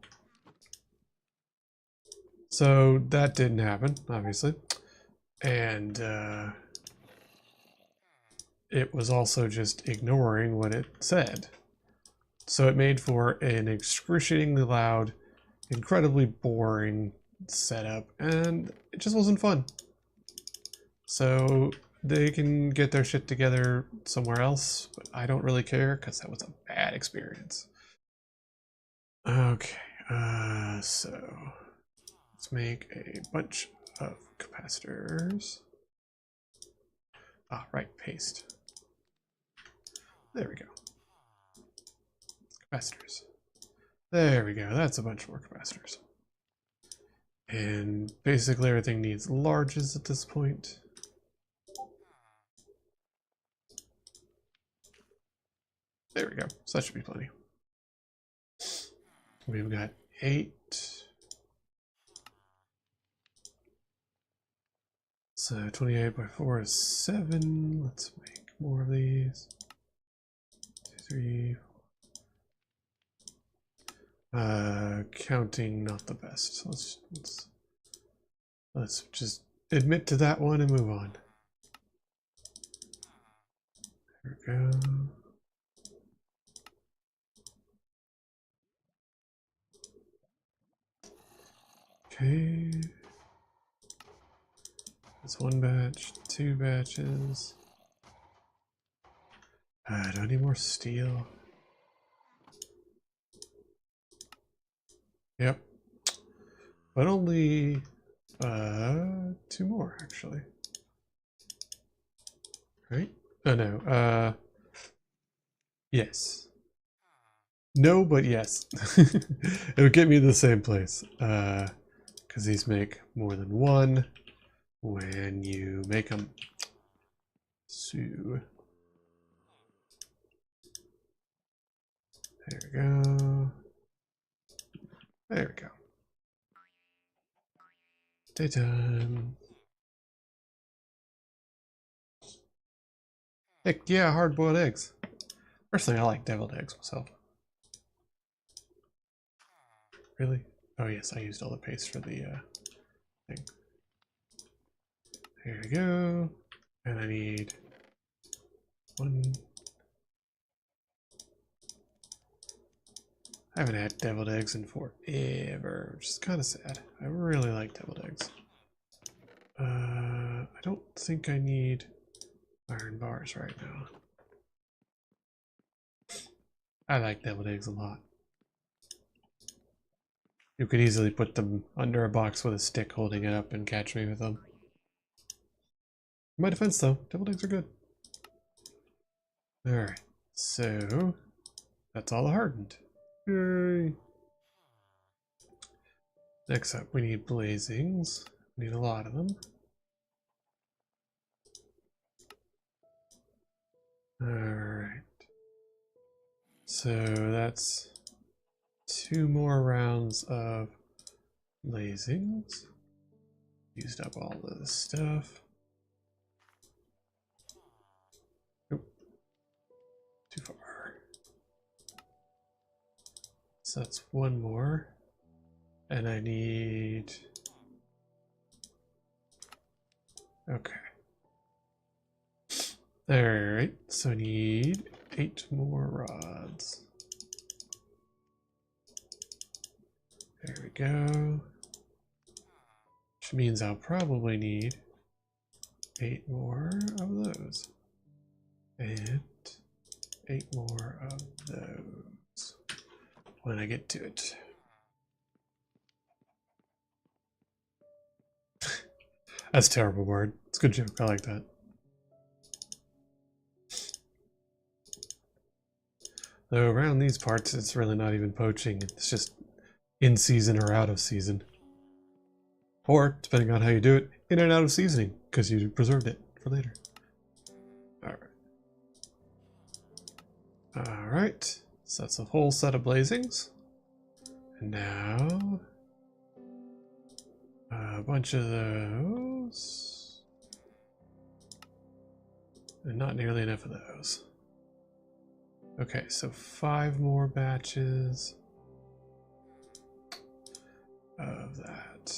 So that didn't happen, obviously. And it was also just ignoring what it said. So it made for an excruciatingly loud, incredibly boring setup, and it just wasn't fun. So they can get their shit together somewhere else, but I don't really care because that was a bad experience. Okay, so let's make a bunch of capacitors. Ah, right, paste. There we go. Capacitors. There we go, that's a bunch more capacitors. And basically everything needs larges at this point. There we go. So that should be plenty. We've got 8. So 28 by 4 is 7. Let's make more of these. 2, 3. Counting not the best. Let's just admit to that one and move on. There we go. Okay. That's 1 batch, 2 batches. Do I need more steel? Yep. But only 2 more actually. Right? Oh no. Yes. No, but yes. It would get me to the same place. Because these make more than 1 when you make them. So there we go. There we go. Daytime. Heck yeah, hard-boiled eggs. Personally, I like deviled eggs myself. Really? Oh yes, I used all the paste for the thing. Here we go. And I need 1. I haven't had deviled eggs in forever, which is kind of sad. I really like deviled eggs. I don't think I need iron bars right now. I like deviled eggs a lot. You could easily put them under a box with a stick holding it up and catch me with them. In my defense though, deviled eggs are good. Alright, so that's all hardened. Yay! Next up, we need blazings. We need a lot of them. Alright. So that's 2 more rounds of blazings. Used up all of this stuff. Nope. Too far. So that's 1 more. And I need... Okay. Alright, so I need 8 more rods. There we go. Which means I'll probably need 8 more of those. And 8 more of those. When I get to it. That's a terrible word. It's a good joke. I like that. Though around these parts, it's really not even poaching. It's just in season or out of season. Or, depending on how you do it, in and out of seasoning, because you preserved it for later. Alright. Alright. So that's a whole set of blazings. And now... a bunch of those. And not nearly enough of those. Okay, so 5 more batches of that.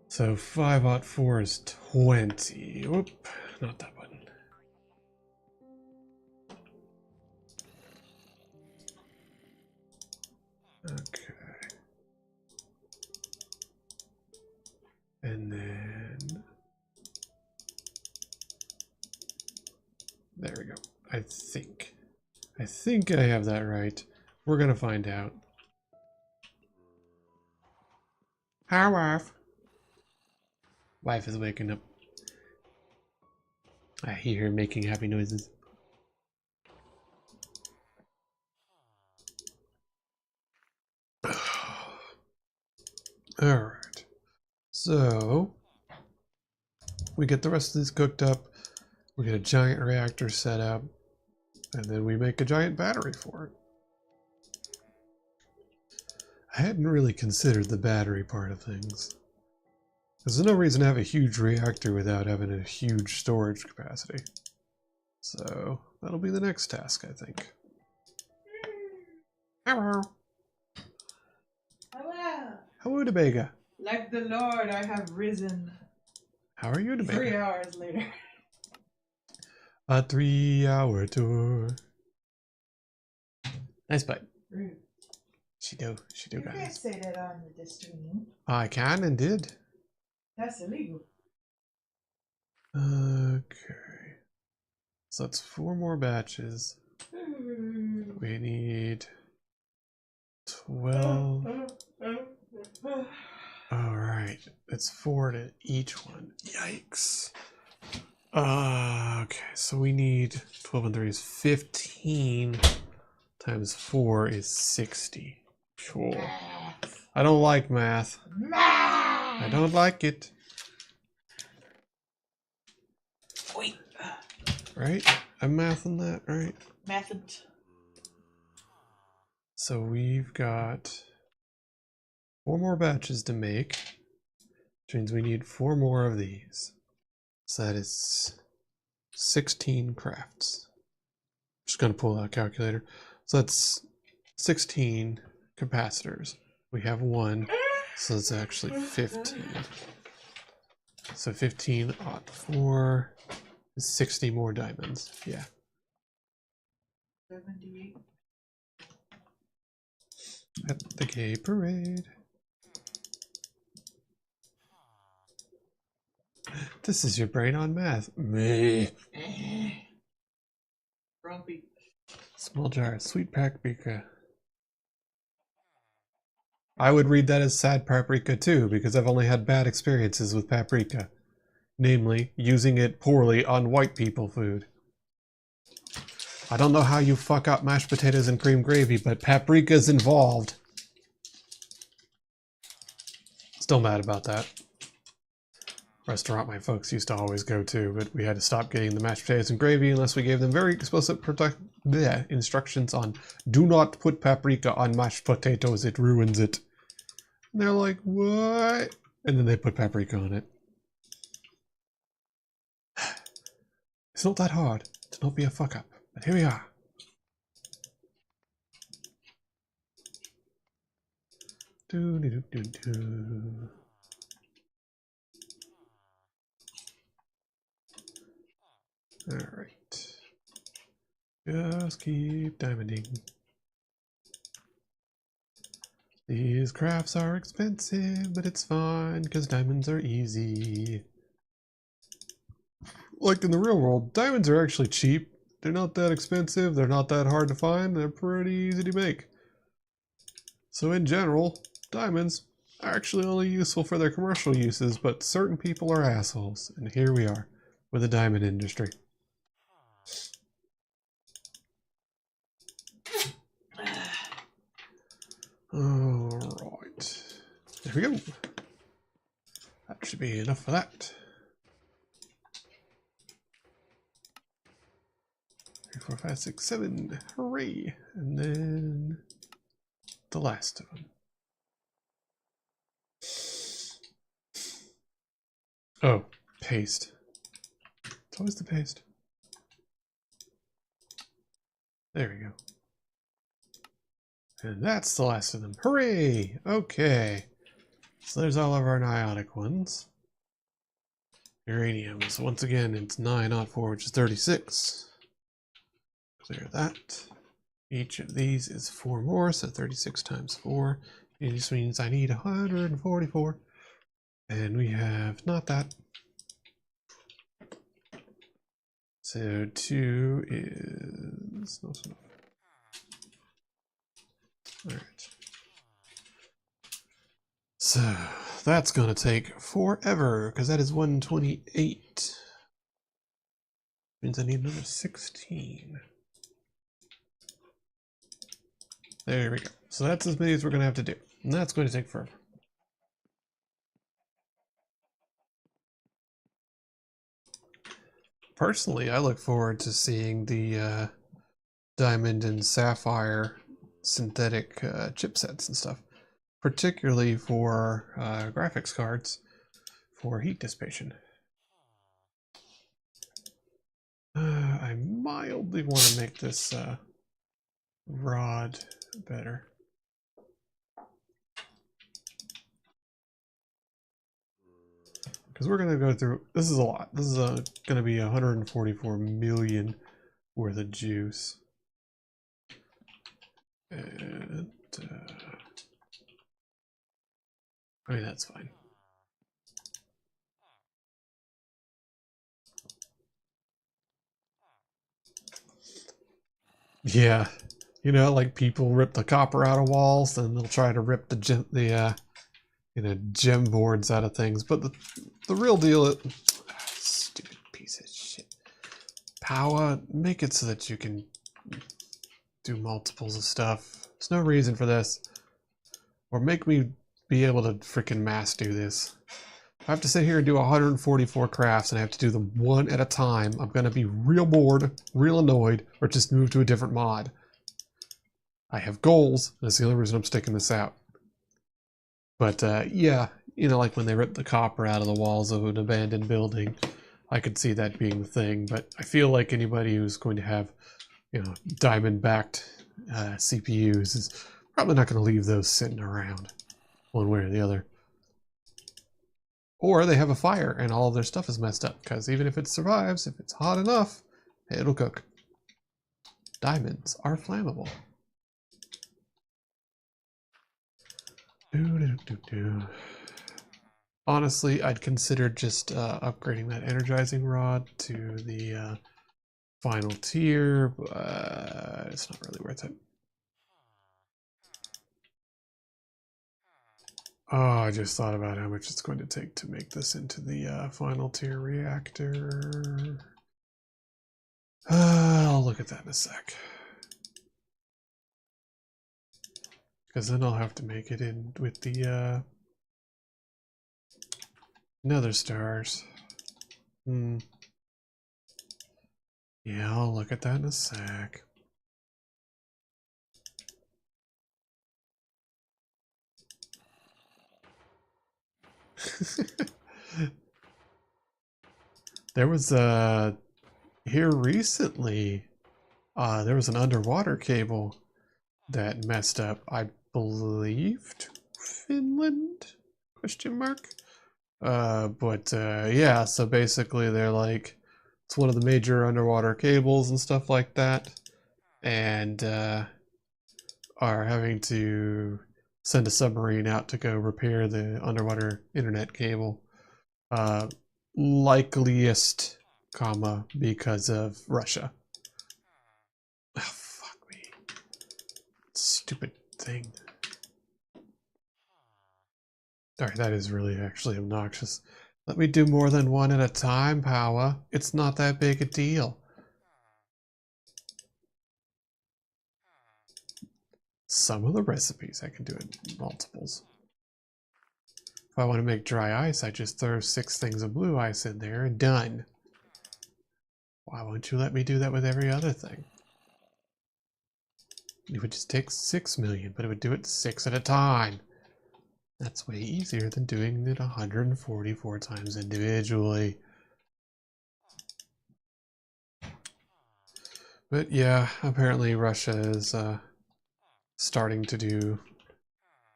So 5/4 is 20. Whoop, not that button. Okay. And then... there we go. I think I have that right. We're gonna find out. Hi, wife. Wife is waking up. I hear her making happy noises. Alright. So, we get the rest of these cooked up. We get a giant reactor set up. And then we make a giant battery for it. I hadn't really considered the battery part of things. There's no reason to have a huge reactor without having a huge storage capacity. So, that'll be the next task, I think. Hello. Hello. Hello, Debega. Like the Lord, I have risen. How are you, Debega? 3 hours later. A 3-hour tour. Nice bite. Rude. She do, You guys. can't say that on the stream. I can and did. That's illegal. Okay. So that's 4 more batches. We need 12. Alright, it's 4 to each one. Yikes. Okay, so we need 12 and 3 is 15 times 4 is 60. Sure. I don't like math. I don't like it. Wait. Right? I'm mathing that, right? Mathing. So we've got 4 more batches to make, which means we need 4 more of these. So that is 16 crafts. Just gonna pull out a calculator. So that's 16 capacitors. We have 1, so it's actually 15. So 15 odd 4 is 60 more diamonds. Yeah. 78. At the gay parade. This is your brain on math. Meh. Grumpy. Small jar, sweet paprika. I would read that as sad paprika too, because I've only had bad experiences with paprika. Namely, using it poorly on white people food. I don't know how you fuck up mashed potatoes and cream gravy, but paprika's involved. Still mad about that. Restaurant my folks used to always go to, but we had to stop getting the mashed potatoes and gravy unless we gave them very explicit instructions on do not put paprika on mashed potatoes, it ruins it. And they're like, what? And then they put paprika on it. It's not that hard to not be a fuck up, but here we are. Do. Alright. Just keep diamonding. These crafts are expensive, but it's fine because diamonds are easy. Like in the real world, diamonds are actually cheap. They're not that expensive, they're not that hard to find, they're pretty easy to make. So in general, diamonds are actually only useful for their commercial uses, but certain people are assholes, and here we are with the diamond industry. Alright. There we go. That should be enough for that. 3, 4, 5, 6, 7. Hooray! And then the last of them. Oh, paste. It's always the paste. There we go. And that's the last of them. Hooray! Okay. So there's all of our niotic ones. Uranium. So once again, it's 904, which is 36. Clear that. Each of these is 4 more, so 36 times 4. It just means I need 144. And we have not that. So 2 is not enough. Alright. So that's going to take forever, because that is 128. Means I need another 16. There we go. So that's as many as we're going to have to do. And that's going to take forever. personally, I look forward to seeing the diamond and sapphire synthetic chipsets and stuff, particularly for graphics cards for heat dissipation. I mildly want to make this rod better. Because we're going to go through, this is a lot. This is going to be 144 million worth of juice. And, I mean, that's fine. Yeah, you know, like people rip the copper out of walls, and they'll try to rip the gem boards out of things. But the real deal, stupid piece of shit. Power, make it so that you can do multiples of stuff. There's no reason for this, or make me be able to freaking mass do this. If I have to sit here and do 144 crafts and I have to do them one at a time, I'm going to be real bored, real annoyed, or just move to a different mod. I have goals, and that's the only reason I'm sticking this out. But yeah, you know, like when they rip the copper out of the walls of an abandoned building, I could see that being the thing. But I feel like anybody who's going to have, you know, diamond-backed CPUs is probably not going to leave those sitting around one way or the other. Or they have a fire and all of their stuff is messed up, because even if it survives, if it's hot enough, it'll cook. Diamonds are flammable. Honestly, I'd consider just upgrading that energizing rod to the final tier, but it's not really worth it. Oh, I just thought about how much it's going to take to make this into the final tier reactor. I'll look at that in a sec. Because then I'll have to make it in with the nether stars. Yeah, I'll look at that in a sec. There was here recently, there was an underwater cable that messed up, I believe, to Finland? Question mark. But yeah, so basically they're like, it's one of the major underwater cables and stuff like that, and are having to send a submarine out to go repair the underwater internet cable. Likeliest, comma, because of Russia. Oh, fuck me. Stupid thing. Alright, that is really actually obnoxious. Let me do more than one at a time, Power. It's not that big a deal. Some of the recipes I can do in multiples. If I want to make dry ice, I just throw 6 things of blue ice in there and done. Why won't you let me do that with every other thing? It would just take 6 million, but it would do it 6 at a time. That's way easier than doing it 144 times individually. But yeah, apparently Russia is starting to do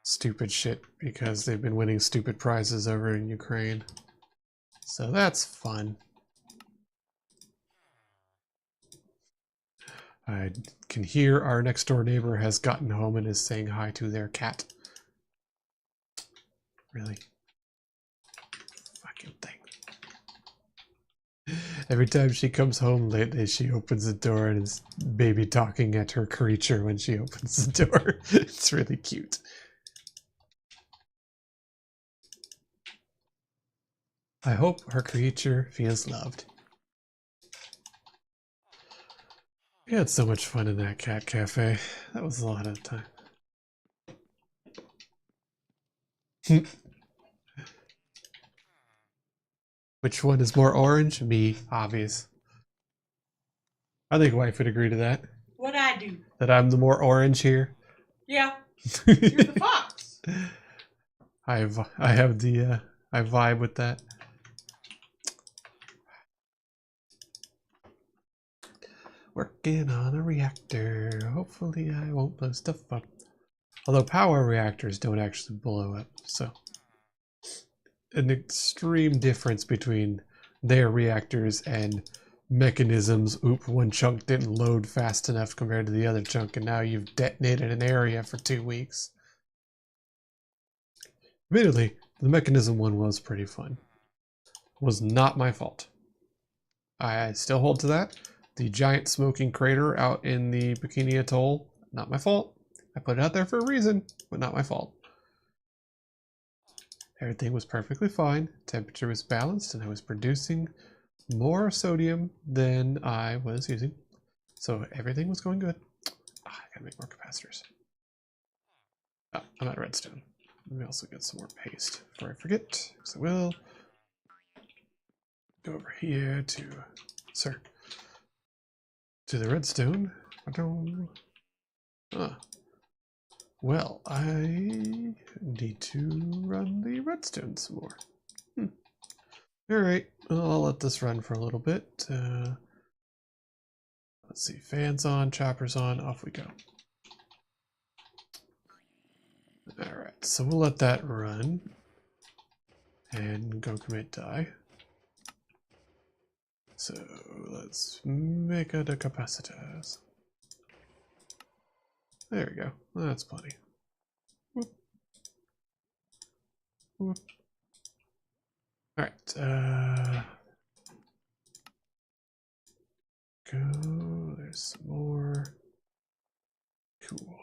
stupid shit because they've been winning stupid prizes over in Ukraine. So that's fun. I can hear our next door neighbor has gotten home and is saying hi to their cat. Really? Fucking thing. Every time she comes home lately, she opens the door and is baby talking at her creature when she opens the door. It's really cute. I hope her creature feels loved. We had so much fun in that cat cafe. That was a lot of time. Which one is more orange? Me, obvious. I think wife would agree to that. What'd I do? That I'm the more orange here. Yeah, you're the fox. I vibe with that. Working on a reactor. Hopefully I won't blow stuff up. Although power reactors don't actually blow up, so an extreme difference between their reactors and mechanisms. Oop, one chunk didn't load fast enough compared to the other chunk, and now you've detonated an area for 2 weeks. Admittedly, the mechanism one was pretty fun. Was not my fault. I still hold to that. The giant smoking crater out in the Bikini Atoll, not my fault. I put it out there for a reason, but not my fault. Everything was perfectly fine. Temperature was balanced, and I was producing more sodium than I was using. So everything was going good. I gotta make more capacitors. Oh, I'm out of redstone. Let me also get some more paste before I forget, because I will. Go over here to, sir, to the redstone. Ah. Well, I need to run the redstone some more. Alright, well, I'll let this run for a little bit. Let's see, fans on, choppers on, off we go. Alright, so we'll let that run. And go commit die. So let's make the capacitors. There we go. That's plenty. Whoop. Whoop. All right. Go. There's some more. Cool.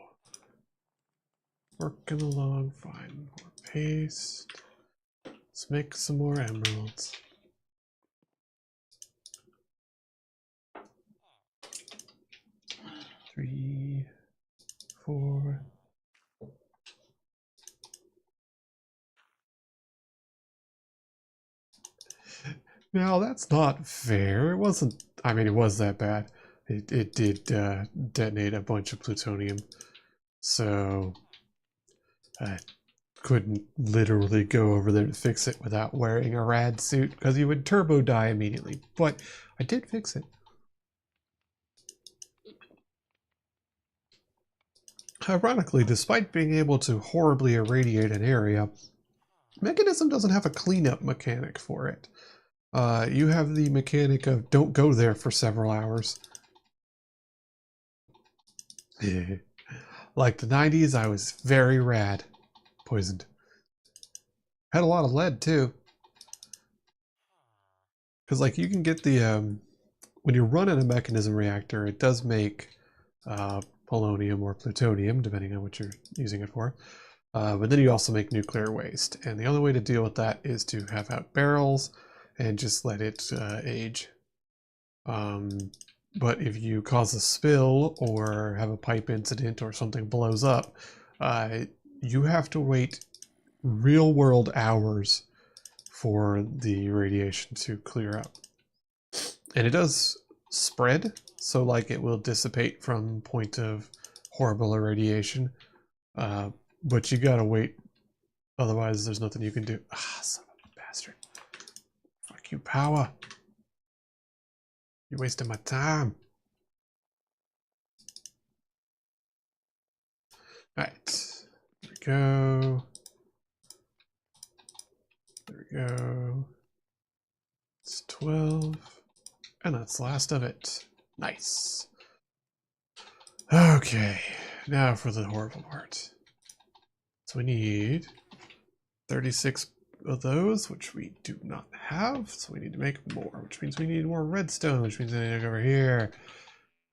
Working along fine. More paste. Let's make some more emeralds. Three, 4. Now that's not fair. It wasn't. I mean, it was that bad. It did detonate a bunch of plutonium, so I couldn't literally go over there to fix it without wearing a rad suit because you would turbo die immediately. But I did fix it. Ironically, despite being able to horribly irradiate an area, Mechanism doesn't have a cleanup mechanic for it. You have the mechanic of don't go there for several hours. Like the 90s, I was very rad. Poisoned. Had a lot of lead too. Because like you can get the, when you're running a mechanism reactor, it does make polonium or plutonium, depending on what you're using it for. But then you also make nuclear waste. And the only way to deal with that is to have out barrels and just let it age. But if you cause a spill or have a pipe incident or something blows up, you have to wait real world hours for the radiation to clear up. And it does spread, so like it will dissipate from point of horrible irradiation. But you gotta wait, otherwise there's nothing you can do. Ah, son of a bastard. Fuck you, power. You're wasting my time. Alright. There we go. There we go. It's 12. And that's the last of it. Nice. Okay. Now for the horrible part. So we need 36 of those, which we do not have. So we need to make more, which means we need more redstone, which means I need to go over here.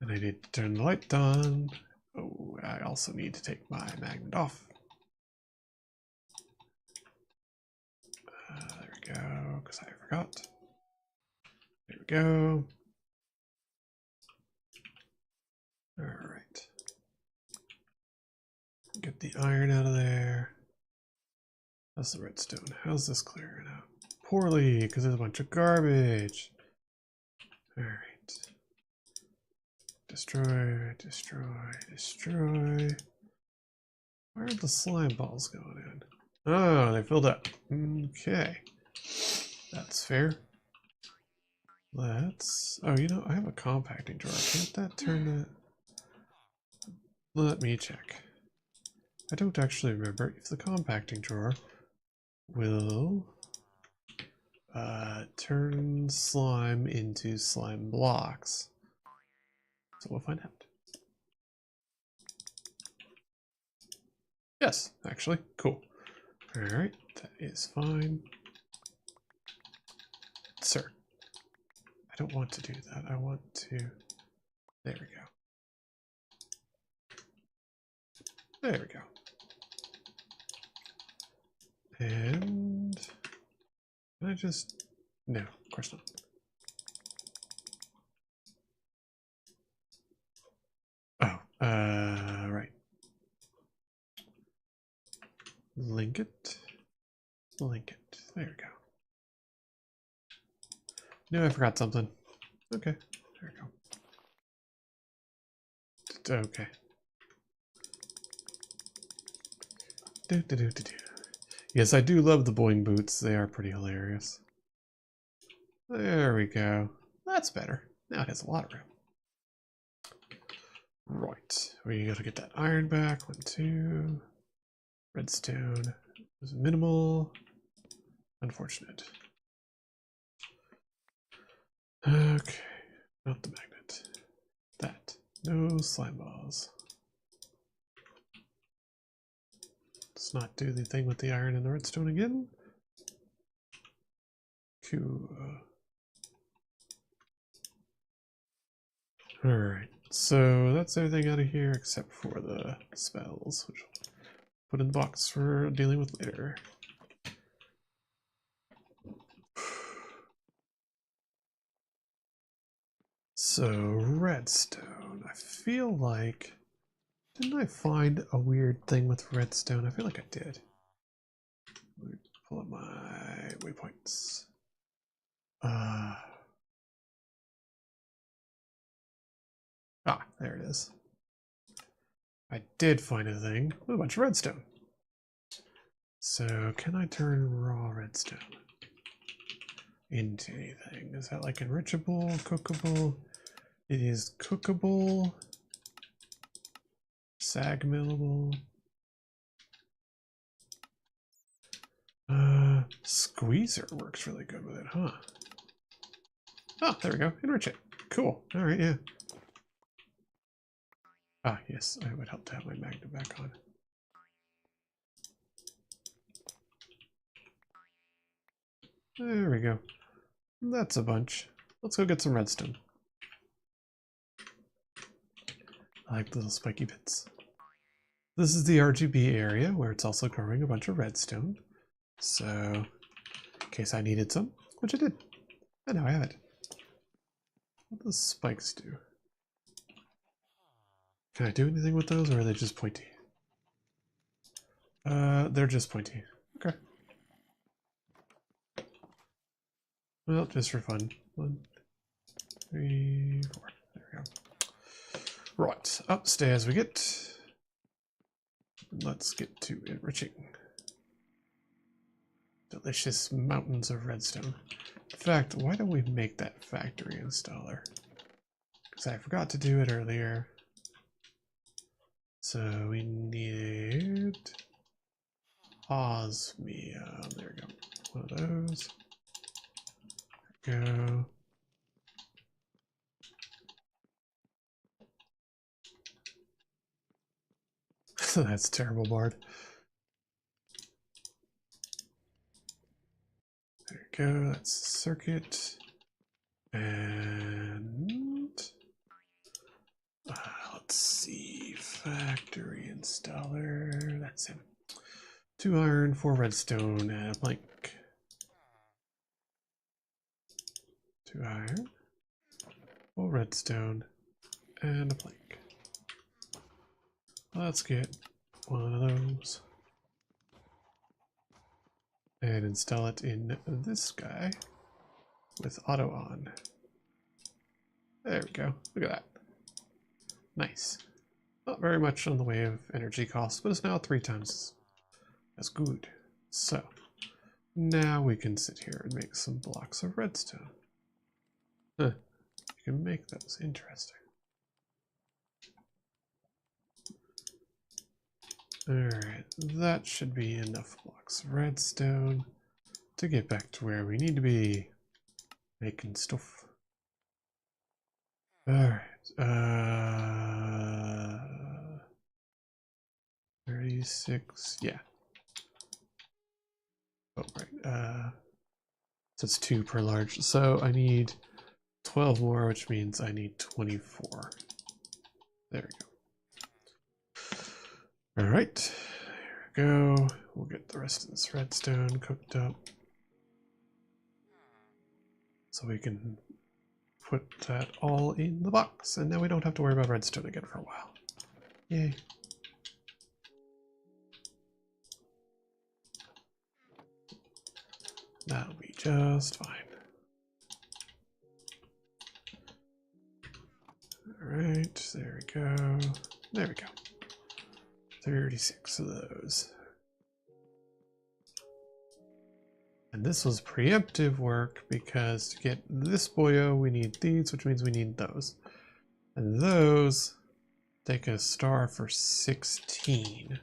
And I need to turn the light on. Oh, I also need to take my magnet off. There we go, because I forgot. There we go. All right. Get the iron out of there. How's the redstone? How's this clearing out? Poorly, because there's a bunch of garbage. All right. Destroy, destroy, destroy. Where are the slime balls going in? Oh, they filled up. Okay. That's fair. Let's... Oh, you know, I have a compacting drawer. Can't that turn that... Let me check. I don't actually remember if the compacting drawer will turn slime into slime blocks. So we'll find out. Yes, actually. Cool. Alright, that is fine. Sir, I don't want to do that. I want to... There we go. There we go. And... Can I just... No, of course not. Oh, right. Link it. Link it. There we go. No, I forgot something. Okay, there we go. Okay. Do. Yes, I do love the boing boots. They are pretty hilarious. There we go. That's better. Now it has a lot of room. Right. We gotta get that iron back. 1, 2. Redstone is minimal. Unfortunate. Okay. Not the magnet. That. No slime balls. Let's not do the thing with the iron and the redstone again. Cool. Alright, so that's everything out of here except for the spells, which I'll put in the box for dealing with later. So, redstone. I feel like... Didn't I find a weird thing with redstone? I feel like I did. Let me pull up my waypoints. There it is. I did find a thing with a bunch of redstone. So, can I turn raw redstone into anything? Is that like enrichable, cookable? It is cookable, sag millable. Squeezer works really good with it, huh? Oh, there we go. Enrich it. Cool. All right, yeah. Ah, yes, it would help to have my magnet back on. There we go. That's a bunch. Let's go get some redstone. I like the little spiky bits. This is the RGB area where it's also growing a bunch of redstone. So, in case I needed some, which I did. And now I have it. What do the spikes do? Can I do anything with those, or are they just pointy? They're just pointy. Okay. Well, just for fun. 1, 3, 4. There we go. Right, upstairs we get. Let's get to enriching. Delicious mountains of redstone. In fact, why don't we make that factory installer? Because I forgot to do it earlier. So we need osmium. There we go. One of those. There we go. That's terrible, Bard. There we go. That's circuit. And let's see. Factory installer. That's him. 2 iron, 4 redstone, and a plank. 2 iron, 4 redstone, and a plank. Let's get one of those and install it in this guy with auto on. There we go. Look at that. Nice. Not very much on the way of energy costs, but it's now 3 times as good. So, now we can sit here and make some blocks of redstone. Huh. You can make those. Interesting. Alright, that should be enough blocks of redstone to get back to where we need to be making stuff. Alright, 36, yeah. Oh, right, so it's 2 per large, so I need 12 more, which means I need 24. There we go. Alright, here we go. We'll get the rest of this redstone cooked up. So we can put that all in the box, and now we don't have to worry about redstone again for a while. Yay. That'll be just fine. Alright, there we go. There we go. 36 of those. And this was preemptive work because to get this boyo we need these, which means we need those. And those take a star for 16.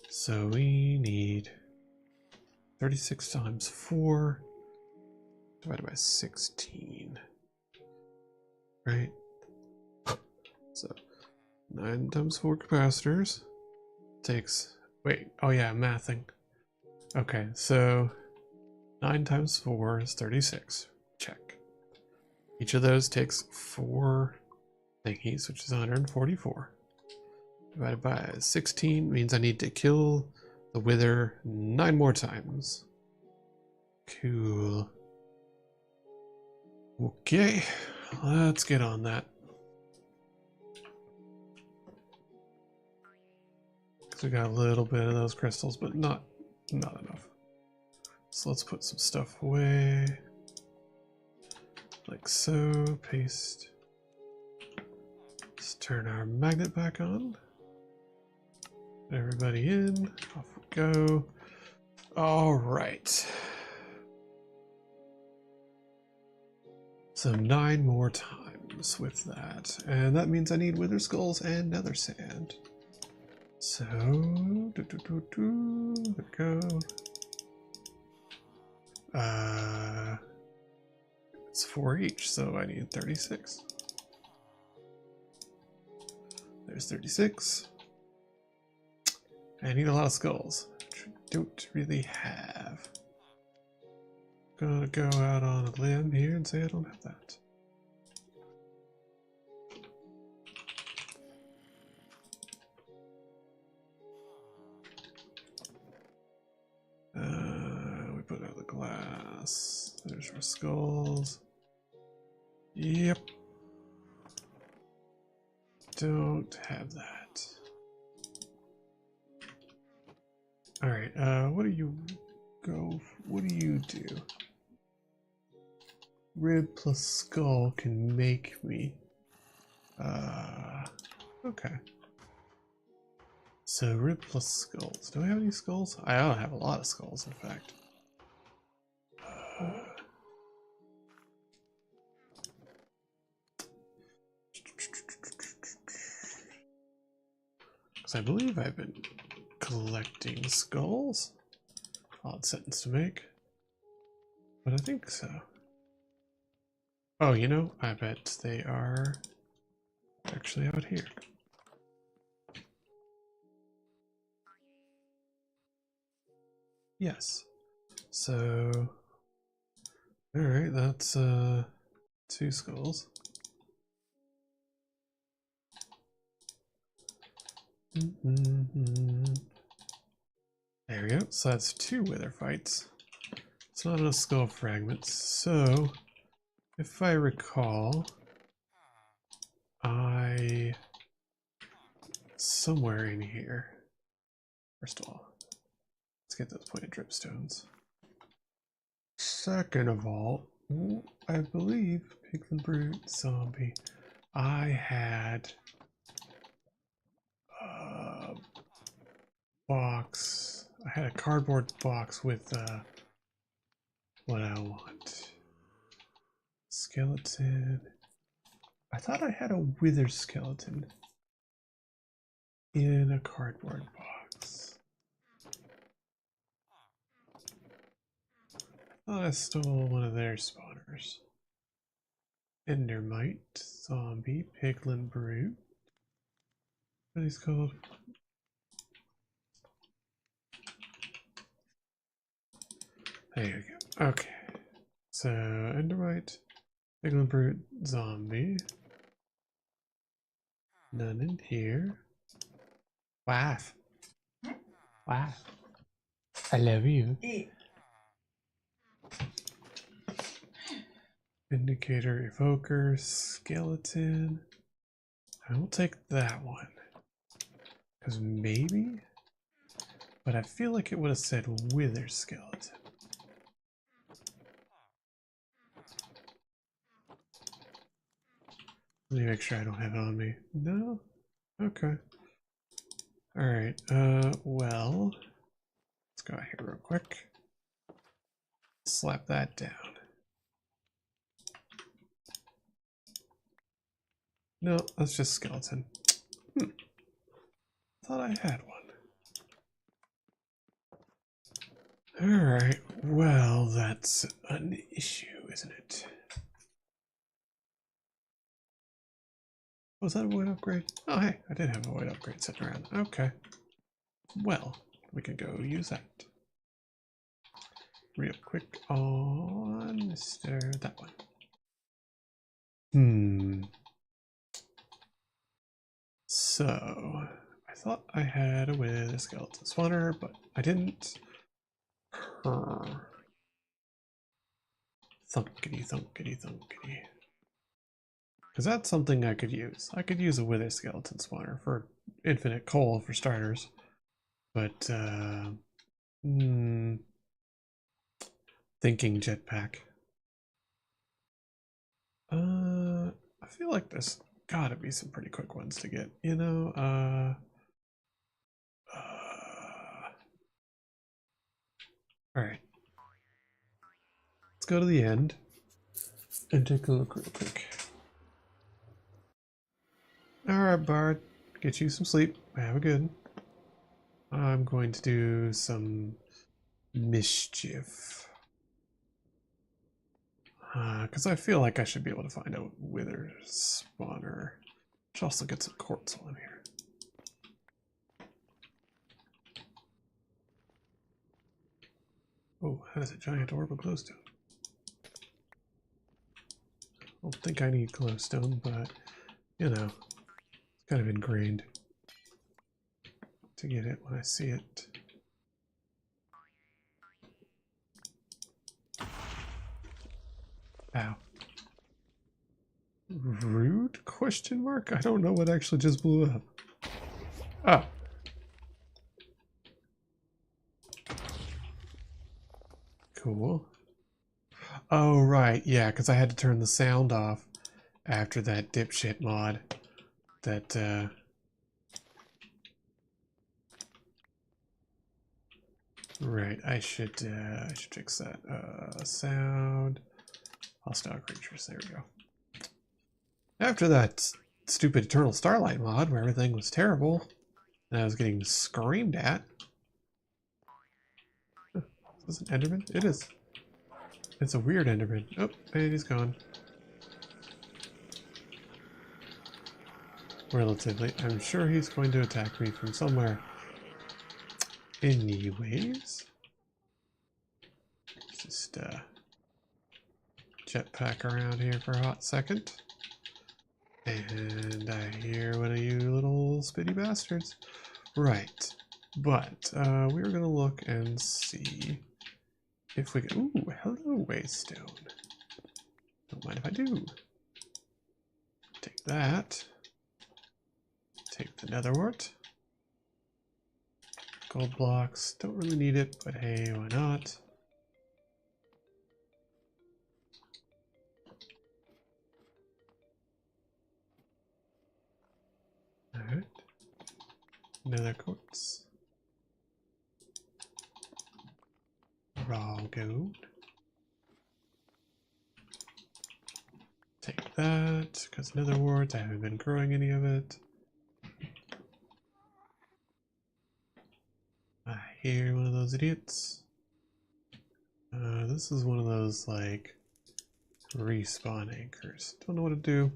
So we need 36 times 4 divided by 16. Right? So 9 times 4 capacitors takes, wait, oh yeah, I'm mathing. Okay, so 9 times 4 is 36. Check. Each of those takes 4 thingies, which is 144. Divided by 16 means I need to kill the wither 9 more times. Cool. Okay, let's get on that. So we got a little bit of those crystals, but not enough. So let's put some stuff away. Like so, paste. Let's turn our magnet back on. Put everybody in, off we go. All right. So 9 more times with that. And that means I need wither skulls and nether sand. So, there we go. It's 4 each, so I need 36. There's 36. I need a lot of skulls, which I don't really have. Gonna go out on a limb here and say I don't have that. We put out the glass. There's our skulls. Yep. Don't have that. Alright, what do you go? What do you do? Rib plus skull can make me. Okay. So rib plus skulls. Do I have any skulls? I don't have a lot of skulls, in fact. Because I believe I've been collecting skulls. Odd sentence to make. But I think so. Oh, you know, I bet they are actually out here. Yes. So, alright, that's 2 skulls. There we go. So that's 2 wither fights. It's not enough skull fragments. So, if I recall, somewhere in here. First of all, let's get those pointed dripstones. Second of all, I believe Pigman Brute Zombie. I had a box. I had a cardboard box with what I want. Skeleton. I thought I had a wither skeleton in a cardboard box. I thought I stole one of their spawners. Endermite, zombie, piglin brute. What are these called? There you go. Okay. So, Endermite, piglin brute, zombie. None in here. Wife. Wife. I love you. Indicator, evoker, skeleton. I will take that one. Because maybe? But I feel like it would have said wither skeleton. Let me make sure I don't have it on me. No? Okay. Alright, well. Let's go out here real quick. Slap that down. No, that's just skeleton. Thought I had one. Alright, well, that's an issue, isn't it? Was that a void upgrade? Oh, hey, I did have a void upgrade sitting around. Okay. Well, we could go use that. Real quick on Mr. That one. So, I thought I had a wither skeleton spawner, but I didn't. Thunkity, thunkity, thunkity. Because that's something I could use. I could use a wither skeleton spawner for infinite coal for starters. But, thinking jetpack. I feel like there's gotta be some pretty quick ones to get, you know? Alright. Let's go to the end and take a look real quick. Alright, Bard. Get you some sleep. Have a good. I'm going to do some mischief. Because I feel like I should be able to find a wither spawner. Should also get some quartz while I'm here. Oh, that is a giant orb of glowstone. I don't think I need glowstone, but, you know, it's kind of ingrained to get it when I see it. Ow. Rude? Question mark? I don't know what actually just blew up. Oh. Cool. Oh, right. Yeah, because I had to turn the sound off after that dipshit mod. That, Right, I should fix that. Sound. Hostile creatures. There we go. After that stupid Eternal Starlight mod where everything was terrible and I was getting screamed at. Huh, is this an Enderman? It is. It's a weird Enderman. Oh, and he's gone. Relatively. I'm sure he's going to attack me from somewhere. Anyways. Just jetpack around here for a hot second. And I hear one of you little spitty bastards. Right. But we're going to look and see if we can... Ooh, hello, waystone. Don't mind if I do. Take that. Take the netherwort. Gold blocks. Don't really need it, but hey, why not? Nether quartz. Raw gold. Take that, because nether warts, I haven't been growing any of it. I hear one of those idiots. This is one of those, like, respawn anchors. Don't know what to do.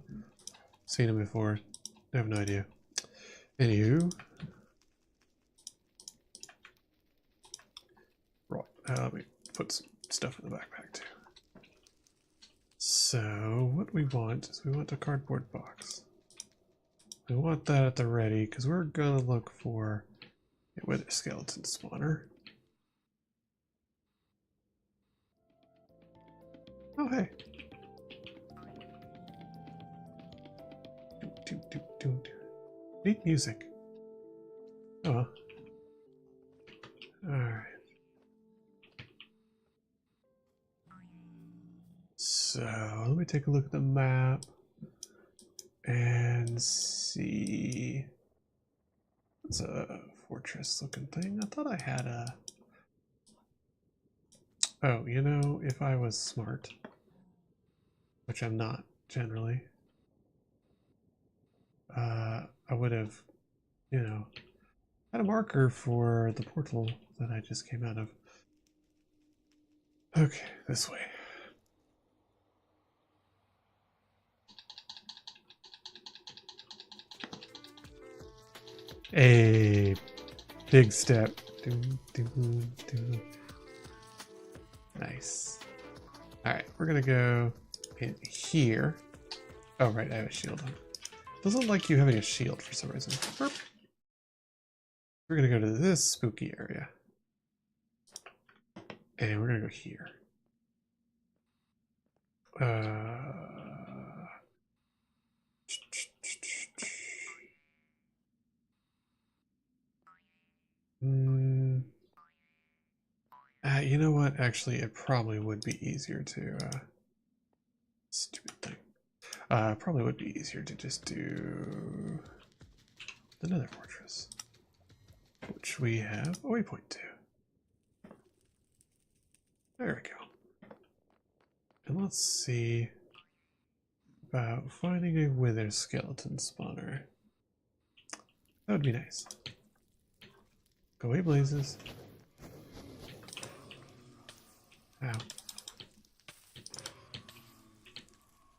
Seen them before. I have no idea. Anywho. Right, let me put some stuff in the backpack too. So, what we want is we want a cardboard box. We want that at the ready because we're gonna look for a wither skeleton spawner. Oh, hey. Neat music. Oh. Alright. So, let me take a look at the map and see. It's a fortress looking thing. I thought I had a. Oh, you know, if I was smart, which I'm not generally, I would have, you know, had a marker for the portal that I just came out of. Okay, this way. A big step. Nice. Alright, we're gonna go in here. Oh, right, I have a shield on. Doesn't like you having a shield for some reason. Burp. We're gonna go to this spooky area. And we're gonna go here. You know what? Actually, it probably would be easier to... stupid thing. Probably would be easier to just do the Nether Fortress, which we have a waypoint to. There we go. And let's see about finding a wither skeleton spawner. That would be nice. Go away, blazes. Ow.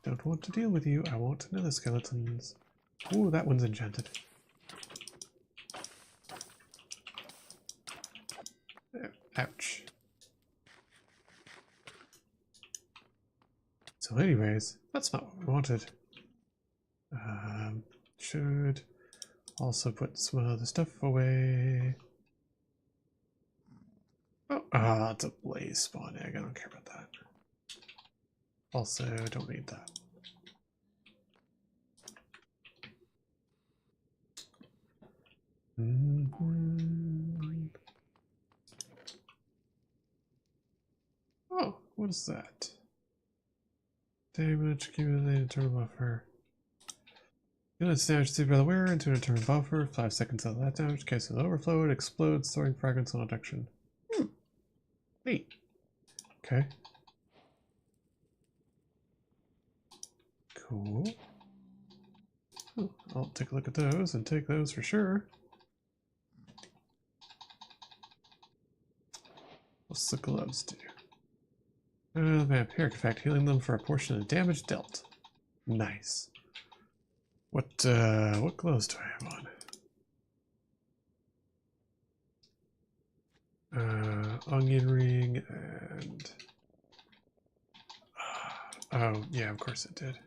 Don't want to deal with you. I want nether skeletons. Ooh, that one's enchanted. Ouch. So anyways, that's not what we wanted. Should also put some other stuff away. Oh, it's a blaze spawn egg. I don't care about that. Also, don't need that. Oh, what is that? Damage accumulated internal buffer. Units damage received by the wearer into an internal buffer. 5 seconds of that damage. In case of overflow, it explodes, throwing fragments on detection. Neat. Okay. Cool. Oh, I'll take a look at those and take those for sure. What's the gloves do? Vampiric effect, healing them for a portion of the damage dealt. Nice. What gloves do I have on? Onion ring and... oh, yeah, of course it did.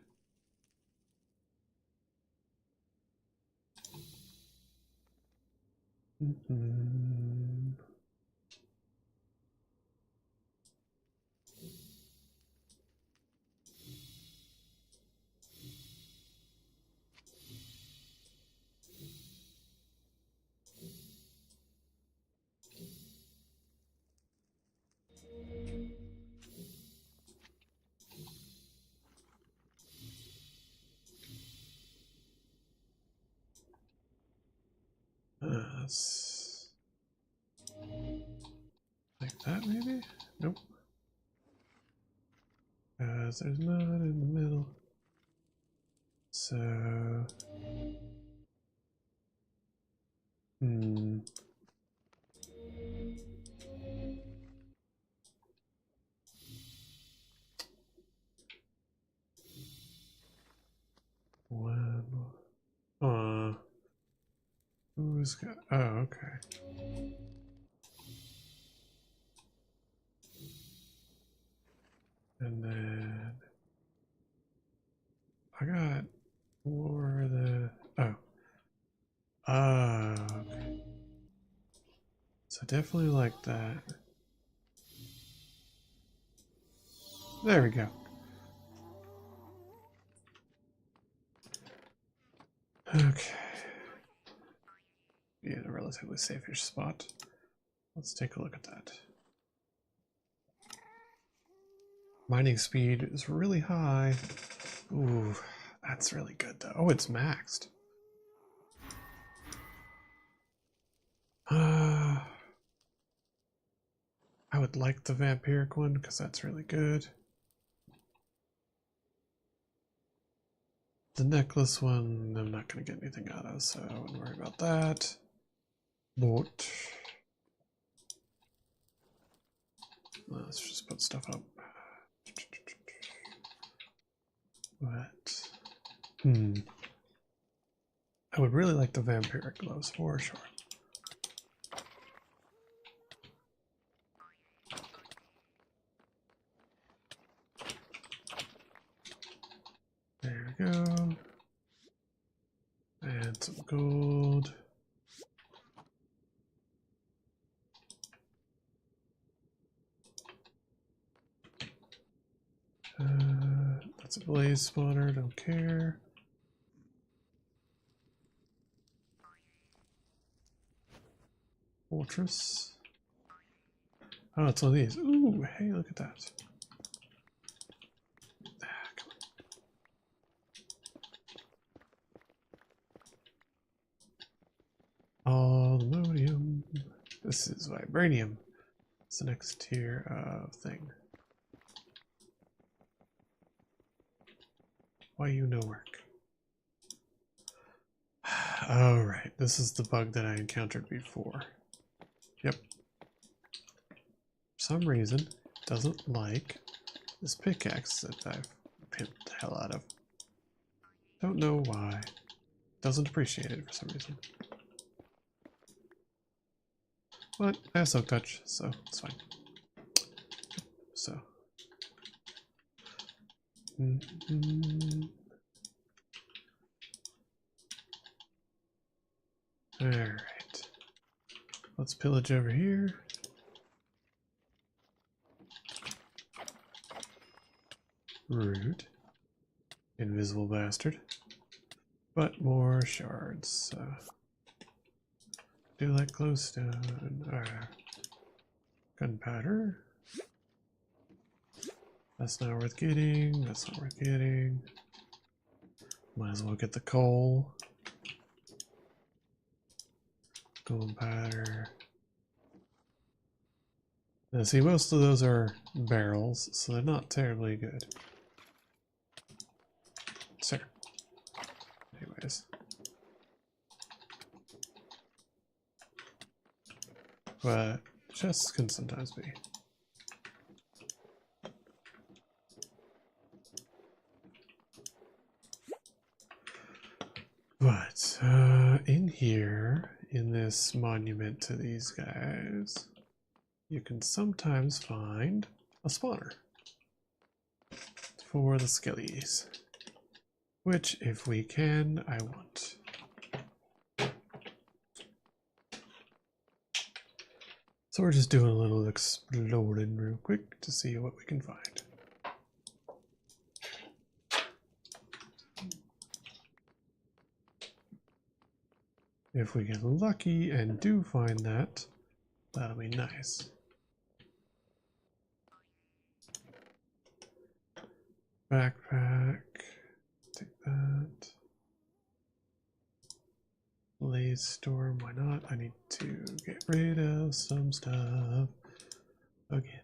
Like that, maybe? Nope. Because there's none in the middle. So... One... Who's got... Oh, okay. And then... I got more the... Oh. Okay. So definitely like that. There we go. Okay. Be in a relatively safe-ish spot. Let's take a look at that. Mining speed is really high. Ooh, that's really good though. Oh, it's maxed. I would like the vampiric one because that's really good. The necklace one, I'm not going to get anything out of, so I wouldn't worry about that. But let's just put stuff up. What? I would really like the vampiric gloves for sure. There we go. And some gold. That's a blaze spawner, don't care. Fortress. Oh, it's one of these. Ooh, hey, look at that. Come on. Aluminum. This is vibranium. It's the next tier of thing. Why you no work? Alright, this is the bug that I encountered before. Yep. For some reason, it doesn't like this pickaxe that I've pimped the hell out of. Don't know why. Doesn't appreciate it for some reason. But I have soak touch, so it's fine. So. Alright. Let's pillage over here. Rude. Invisible bastard. But more shards. Do like glowstone. Gunpowder. That's not worth getting. That's not worth getting. Might as well get the coal. Gunpowder. Now see, most of those are barrels, so they're not terribly good. Sir. Anyways. But chests can sometimes be. But in here, in this monument to these guys, you can sometimes find a spawner for the skellies, which, if we can, I want. So we're just doing a little exploring real quick to see what we can find. If we get lucky and do find that, that'll be nice. Backpack, take that. storm, why not? I need to get rid of some stuff again.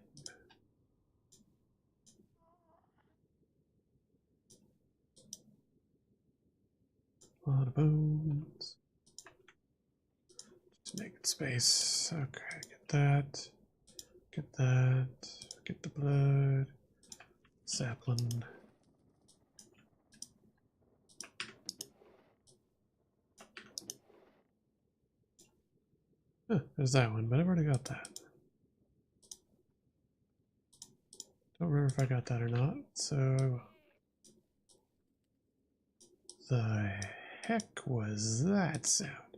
A lot of bones. Just making space. Okay, get that. Get that. Get the blood. Sapling. Huh, there's that one, but I've already got that. Don't remember if I got that or not, so I will. The heck was that sound?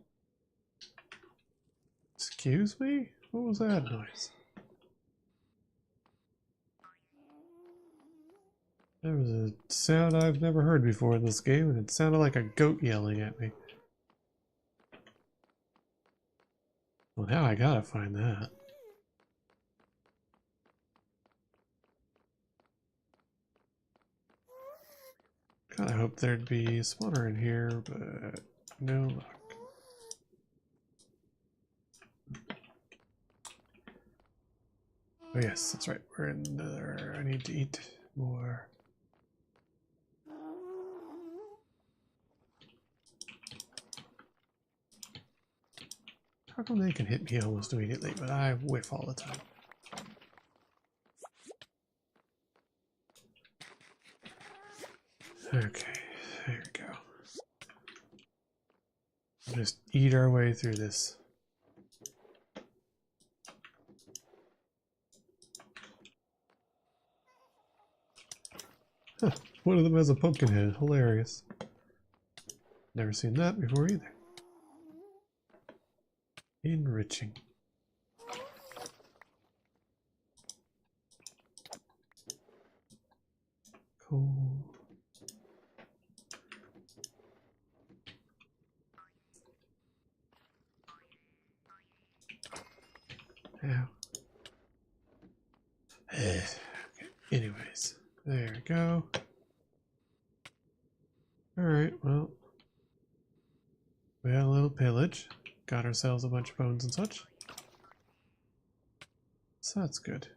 Excuse me? What was that noise? There was a sound I've never heard before in this game, and it sounded like a goat yelling at me. Well, now I gotta find that. Kinda hope there'd be a spawner in here, but no luck. Oh yes, that's right. We're in there. I need to eat more. How come they can hit me almost immediately, but I whiff all the time? Okay, there we go. Just eat our way through this. Huh, one of them has a pumpkin head. Hilarious. Never seen that before either. Enriching. Cool. Ow. Okay. Anyways, there we go. Alright, well. We had a little pillage. Got ourselves a bunch of bones and such. So that's good.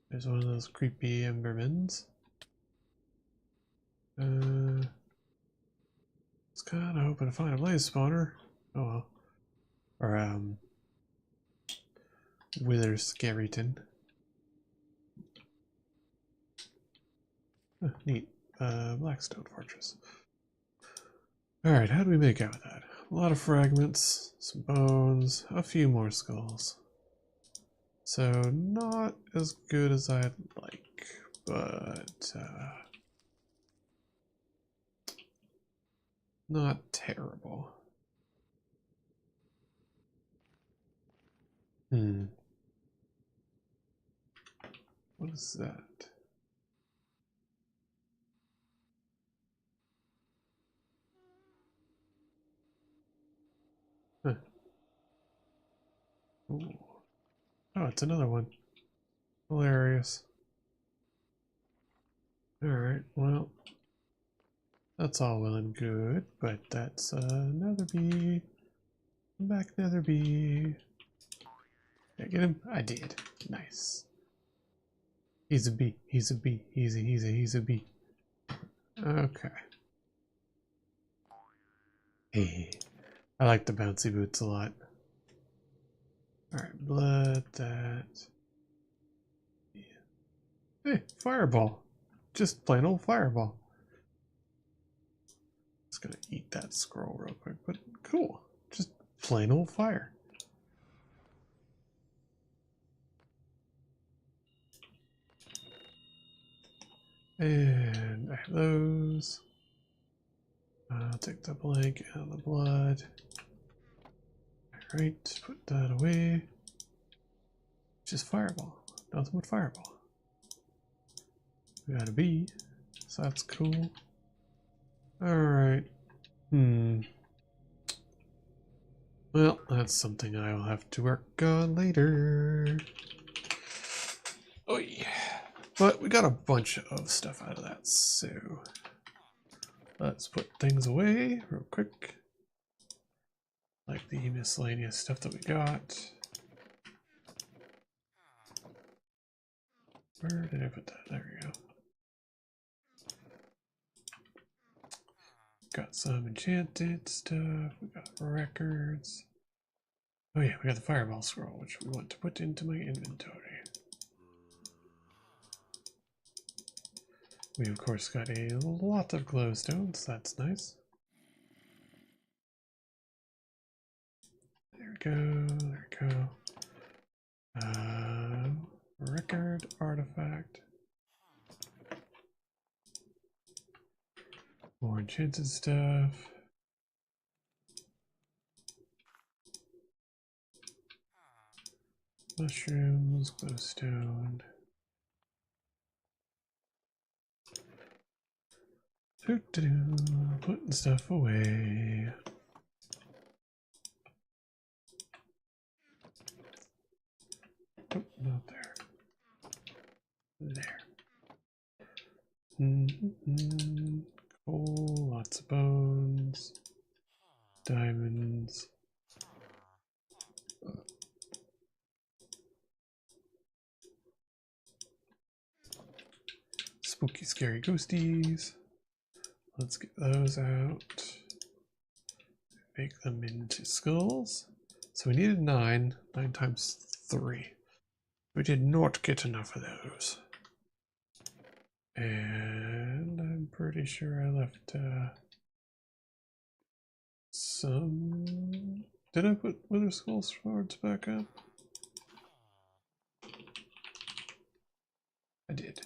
There's one of those creepy embermans. Was kinda hoping to find a blaze spawner. Oh well. Or Wither Skerryton. Oh, neat. Blackstone Fortress. Alright, how do we make out with that? A lot of fragments, some bones, a few more skulls. So, not as good as I'd like, but not terrible. What is that? Huh. Ooh. Oh, it's another one. Hilarious. Alright, well, that's all well and good, but that's another bee. Come back, nether bee. Did I get him? I did. Nice. He's a bee. He's a bee. He's a bee. Okay. Hey. I like the bouncy boots a lot. Alright, blood, that. Yeah. Hey, fireball. Just plain old fireball. Just gonna eat that scroll real quick, but cool. Just plain old fire. And I have those. I'll take the blank out of the blood. Alright, put that away. Just fireball. Nothing but fireball. We got a bee, so that's cool. Alright. Well, that's something I will have to work on later. Oh yeah. But we got a bunch of stuff out of that, so let's put things away real quick. Like the miscellaneous stuff that we got. Where did I put that? There we go. Got some enchanted stuff. We got records. Oh yeah, we got the fireball scroll, which we want to put into my inventory. We of course got a lot of glowstones. That's nice. There we go. There we go. Record artifact. More enchanted stuff. Mushrooms, glowstone. Putting stuff away. Oh, not there. There. Coal, lots of bones, diamonds. Spooky, scary ghosties. Let's get those out. Make them into skulls. So we needed 9. 9 times 3. We did not get enough of those. And I'm pretty sure I left some... Did I put Wither Skull swords back up? I did.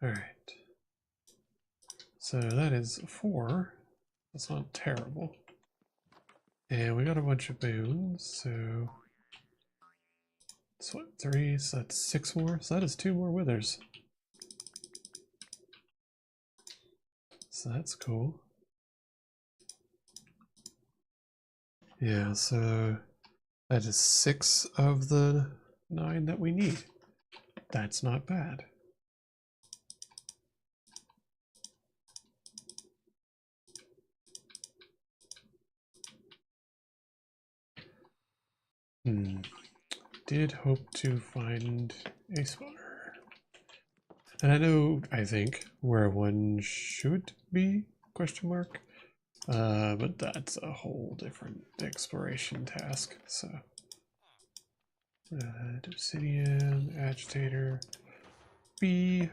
Alright. So that is 4. That's not terrible. And we got a bunch of boons, so... That's what, 3, so that's 6 more. So that is 2 more withers. So that's cool. Yeah, so that is 6 of the 9 that we need. That's not bad. Did hope to find a spawner. And I know, I think, where one should be, question mark. But that's a whole different exploration task, so. Obsidian, agitator, B.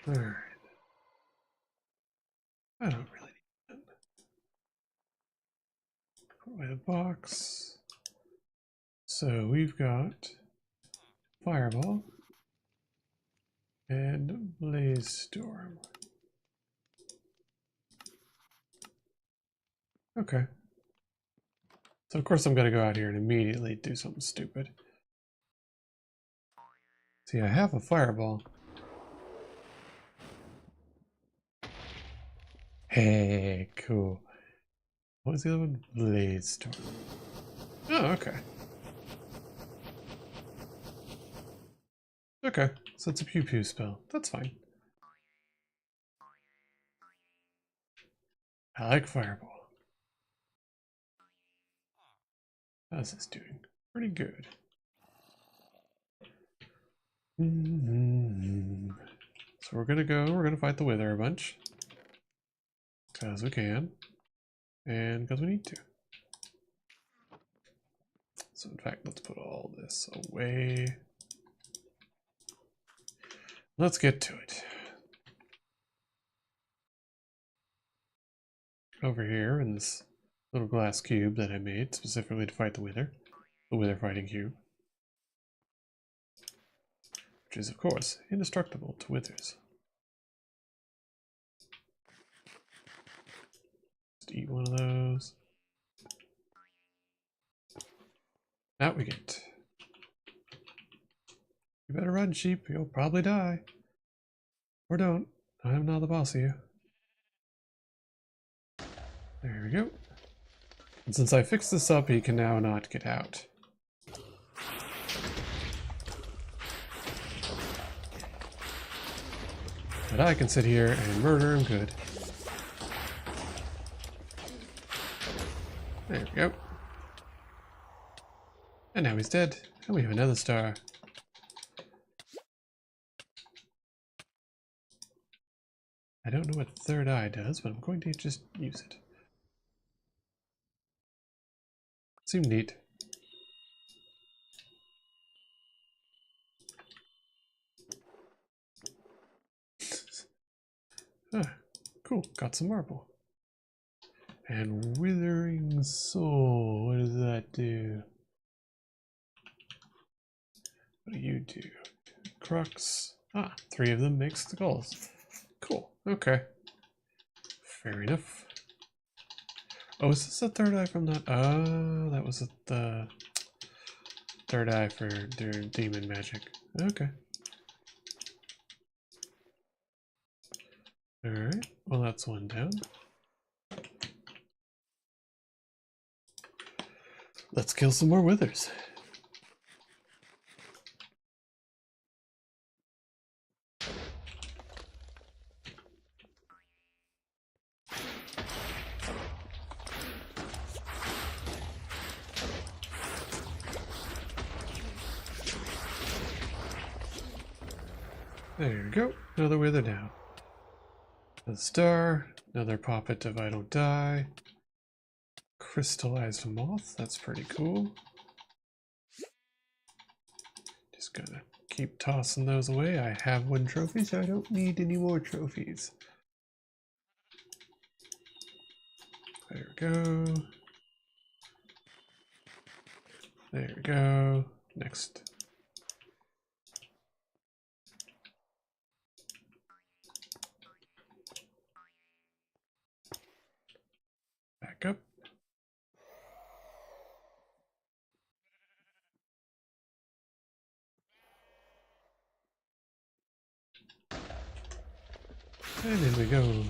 Alright. I don't really need that. Put away the box. So we've got Fireball and Blaze Storm. Okay. So of course I'm gonna go out here and immediately do something stupid. See, I have a Fireball. Hey, cool. What was the other one? Blaze Storm. Oh, okay. Okay, so it's a pew pew spell. That's fine. I like Fireball. How's this doing? Pretty good. So we're gonna fight the Wither a bunch. Because we can. And because we need to. So in fact, let's put all this away. Let's get to it. Over here in this little glass cube that I made specifically to fight the Wither fighting cube. Which is, of course, indestructible to Withers. Just eat one of those. Out we get. You better run, sheep. You'll probably die. Or don't. I'm not the boss of you. There we go. And since I fixed this up, he can now not get out. But I can sit here and murder him good. There we go. And now he's dead. And we have another star. I don't know what third eye does, but I'm going to just use it. Seemed neat. Ah, cool. Got some marble. And withering soul. What does that do? What do you do? Crux. Ah, 3 of them make skulls. Cool. Okay. Fair enough. Oh, is this the third eye from that? Oh, that was the third eye for demon magic. Okay. Alright. Well, that's one down. Let's kill some more withers. There we go. Another wither down. A star. Another poppet if I don't die. Crystallized moth. That's pretty cool. Just gonna keep tossing those away. I have 1 trophy, so I don't need any more trophies. There we go. There we go. Next. Back up. And in we go.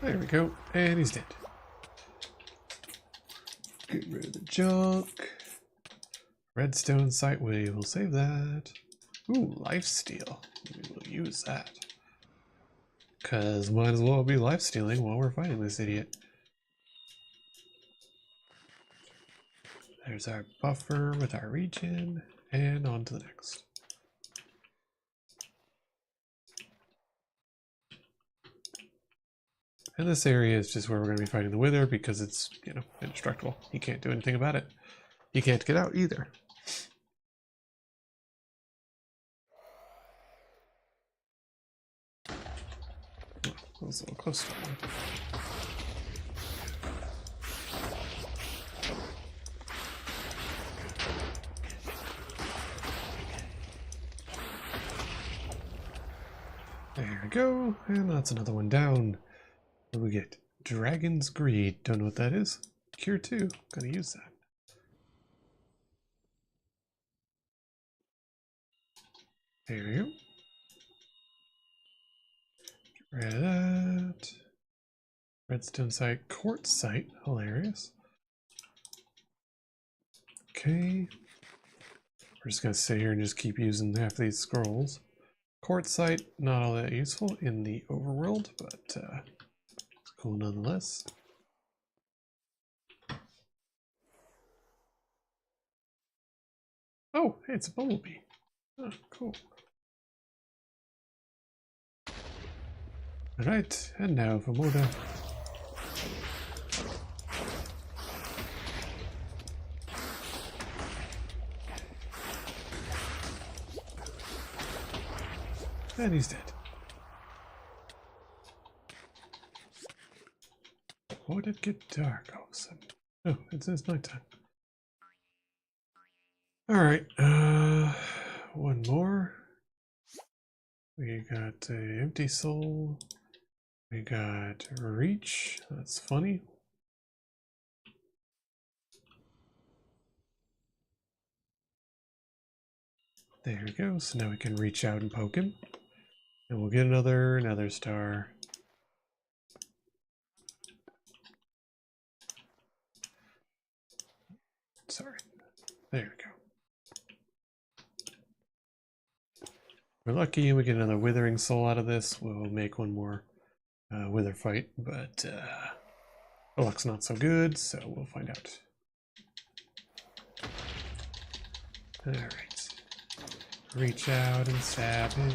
There we go. And he's dead. Get rid of the junk. Redstone sight, we will save that. Ooh, lifesteal. We will use that. Because might as well be lifestealing while we're fighting this idiot. There's our buffer with our regen. And on to the next. And this area is just where we're going to be fighting the wither because it's, you know, indestructible. You can't do anything about it. You can't get out either. Oh, that was a little close to one. There we go. And that's another one down. What do we get? Dragon's Greed. Don't know what that is. Cure 2. Gotta use that. There we go. Get rid of that. Redstone site. Quartz site. Hilarious. Okay. We're just gonna sit here and just keep using half these scrolls. Quartz site, not all that useful in the overworld, but it's cool nonetheless. Oh, hey, it's a bumblebee. Oh, cool. Alright, and now for more. And he's dead. Why did it get dark all of a sudden? Oh, it's nighttime. Alright, one more. We got a empty soul. We got reach. That's funny. There we go. So now we can reach out and poke him. And we'll get another star. sorry. There we go. We're lucky and we get another withering soul out of this. We'll make one more wither fight, but the luck's not so good, so we'll find out. Alright. Reach out and stab him.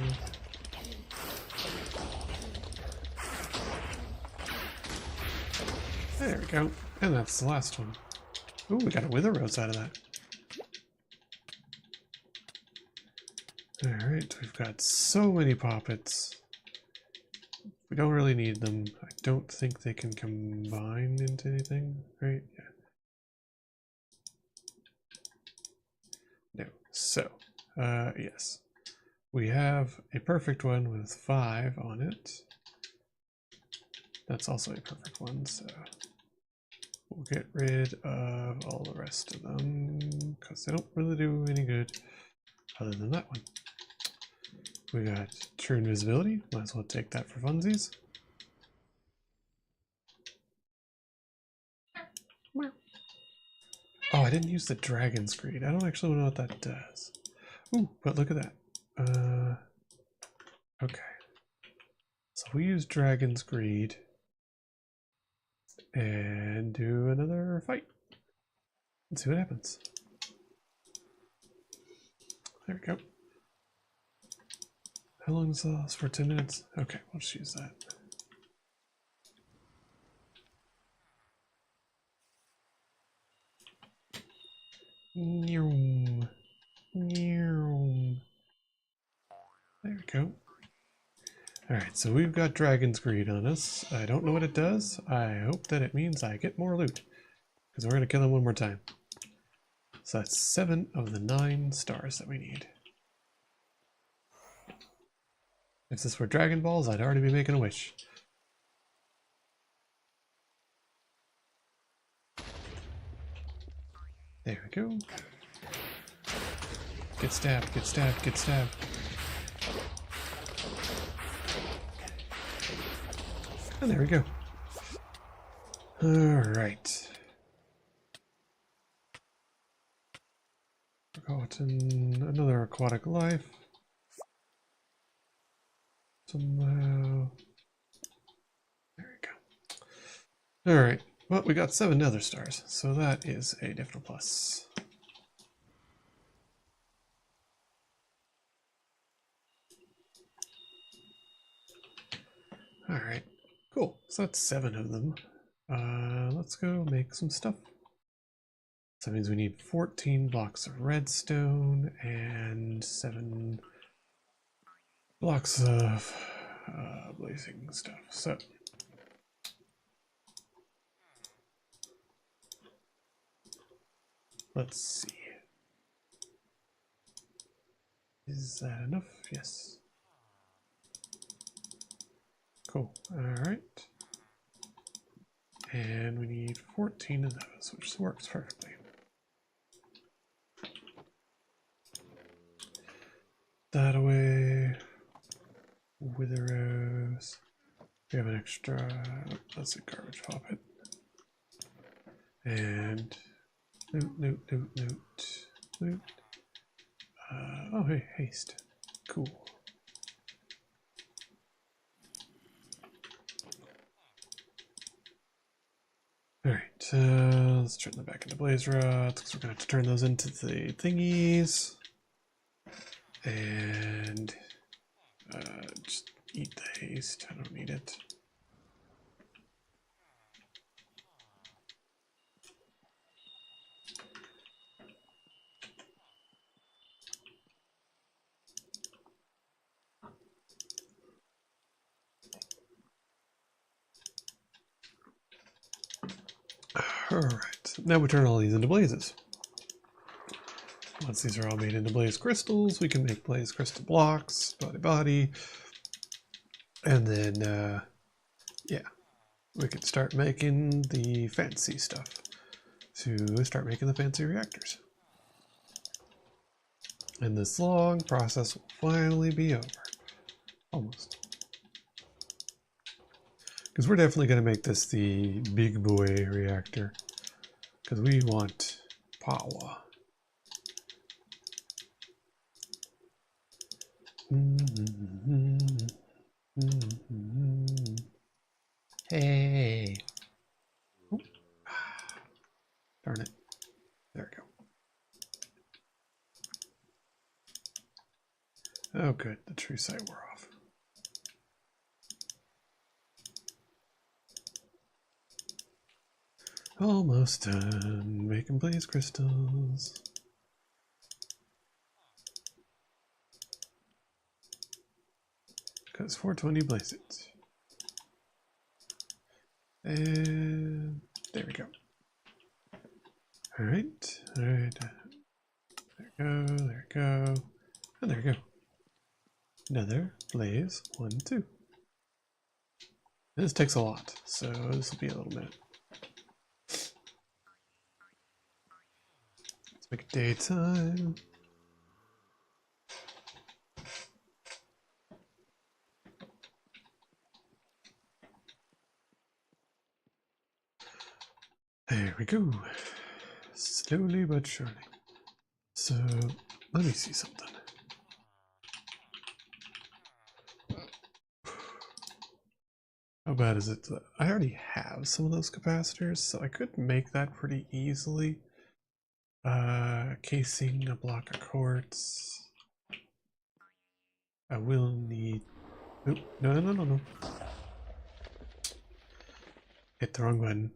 There we go. And that's the last one. Ooh, we got a wither rose out of that. Alright, we've got so many poppets. We don't really need them. I don't think they can combine into anything, right? Yeah. No. So, yes. We have a perfect one with 5 on it. That's also a perfect one, so we'll get rid of all the rest of them because they don't really do any good other than that one. We got true invisibility. Might as well take that for funsies. Oh, I didn't use the dragon's greed. I don't actually know what that does. Ooh, but look at that. Okay. So we use dragon's greed and do another fight. Let's see what happens. There we go. How long does that last for? 10 minutes? Okay, we'll just use that. There we go. Alright, so we've got Dragon's Greed on us. I don't know what it does. I hope that it means I get more loot. Because we're going to kill him one more time. So that's 7 of the 9 stars that we need. If this were Dragon Balls, I'd already be making a wish. There we go. Get stabbed, get stabbed, get stabbed. And there we go. Alright. Forgotten another aquatic life. Somehow. There we go. Alright. Well, we got 7 nether stars, so that is a definite plus. Alright. Cool. So that's 7 of them. Let's go make some stuff. So that means we need 14 blocks of redstone and 7 blocks of blazing stuff. So let's see. Is that enough? Yes. Cool. All right. And we need 14 of those, which works perfectly. That away. Wither rose. We have an extra. That's a garbage poppet. And loot, loot, loot, loot, loot. Oh, hey, haste. Cool. Alright, let's turn them back into blaze rods because we're going to have to turn those into the thingies. And just eat the haste. I don't need it. Alright, now we turn all these into blazes. Once these are all made into blaze crystals, we can make blaze crystal blocks, body. And then, yeah, we can start making the fancy stuff to start making the fancy reactors. And this long process will finally be over. Almost. Because we're definitely going to make this the big boy reactor. Because we want power. Hey. Oh. Darn it. There we go. Oh, good. The true sight wore off. Almost done making blaze crystals. Because 420 blaze it. And there we go. Alright, alright. There we go, there we go. And there we go. Another blaze, 1, 2. This takes a lot, so this will be a little minute. Let's make it daytime. There we go. Slowly but surely. So, let me see something. How bad is it? I already have some of those capacitors, so I could make that pretty easily. Casing, a block of quartz. I will need... Oop, no. Hit the wrong button.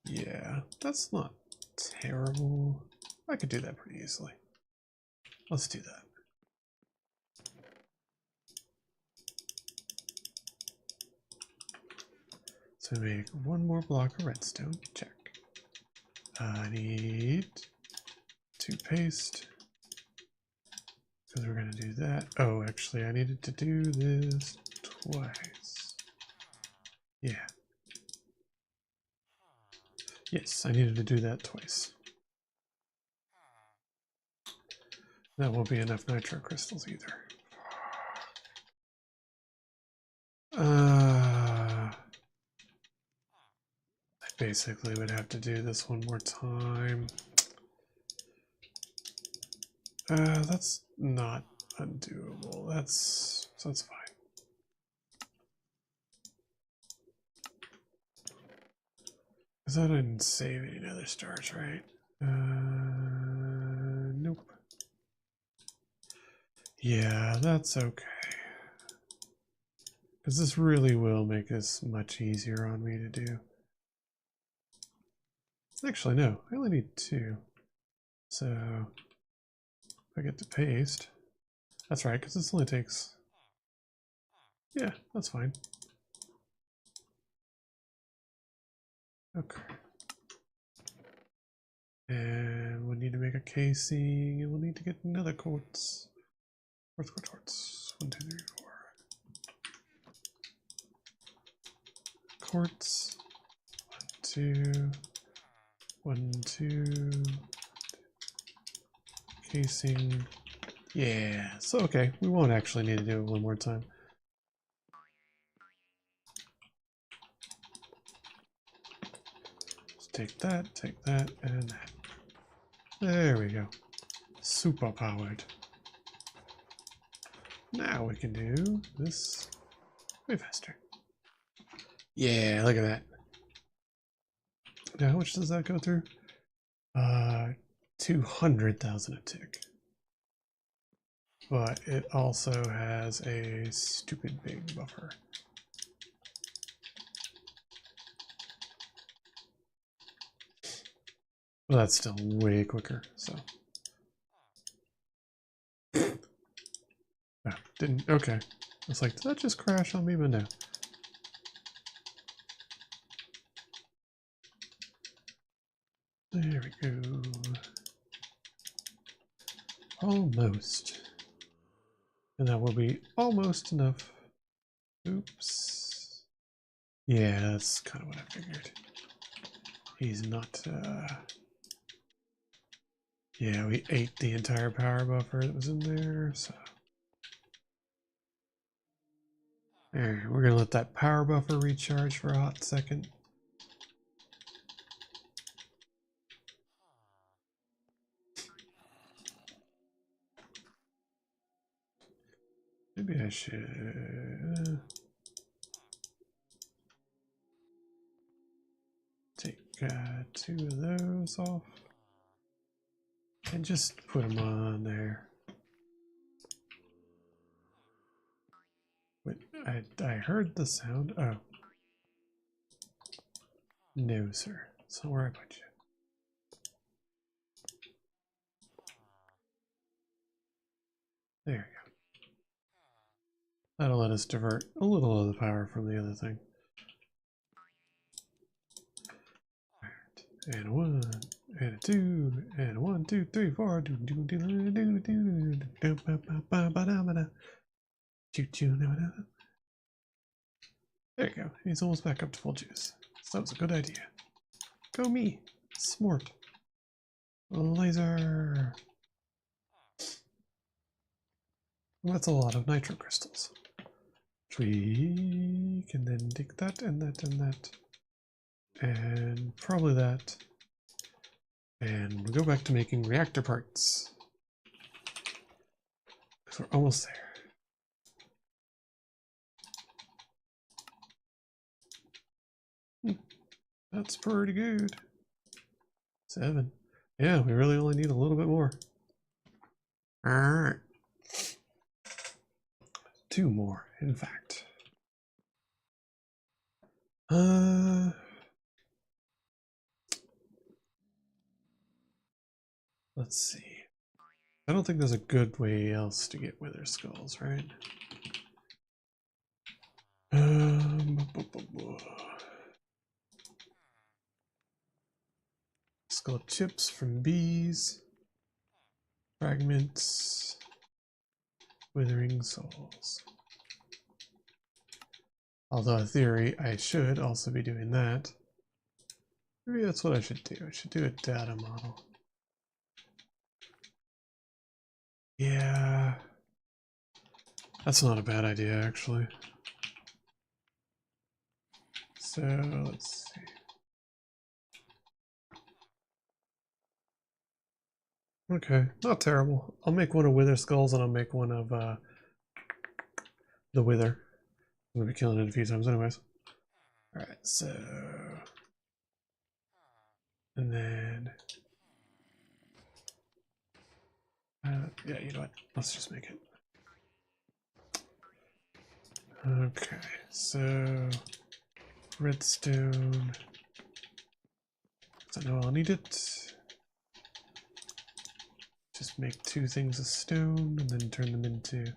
Yeah, that's not terrible. I could do that pretty easily. Let's do that. So make one more block of redstone. Check. I need to paste. Because we're going to do that. Oh, actually, I needed to do this twice. Yeah. Yes, I needed to do that twice. That won't be enough nitro crystals either. I basically would have to do this one more time. That's not undoable. That's fine. Because I didn't save any other stars, right? Nope. Yeah, that's okay. Because this really will make this much easier on me to do. Actually, no. I only need 2. So, if I get to paste... That's right, because this only takes... Yeah, that's fine. Okay. And we'll need to make a casing, and we'll need to get another quartz. Quartz. 1, 2, 3, 4. Quartz. 1, 2. 1, 2. Casing. Yeah, so okay, we won't actually need to do it one more time. Just take that, and that. There we go. Super powered. Now we can do this way faster. Yeah, look at that. Now, how much does that go through? 200,000 a tick. But it also has a stupid big buffer. Well, that's still way quicker, so. Oh, didn't, okay. I was like, did that just crash on me? But no. There we go. Almost. And that will be almost enough. Oops. Yeah, that's kind of what I figured. He's not, yeah, we ate the entire power buffer that was in there, so. There, we're gonna let that power buffer recharge for a hot second. Maybe I should take 2 of those off and just put them on there. Wait, I heard the sound. Oh. No, sir. That's not where I put you. There you go. That'll let us divert a little of the power from the other thing. And a 1, and a 2, and a 1, 2, 3, 4. There you go. He's almost back up to full juice. So that was a good idea. Go me. Smart. Laser. Well, that's a lot of nitro crystals. We can then take that and that and that. And probably that. And we'll go back to making reactor parts. Because we're almost there. That's pretty good. 7. Yeah, we really only need a little bit more. Alright. 2 more, in fact. Let's see. I don't think there's a good way else to get wither skulls, right? Skull chips from bees. Fragments. Withering souls. Although in theory, I should also be doing that. Maybe that's what I should do. I should do a data model. Yeah. That's not a bad idea, actually. So, let's see. Okay, not terrible. I'll make one of Wither Skulls and I'll make one of the Wither. I'm going to be killing it a few times anyways. Alright, so... And then... yeah, you know what? Let's just make it. Okay, so... Redstone... I know I'll need it. Just make 2 things of stone and then turn them into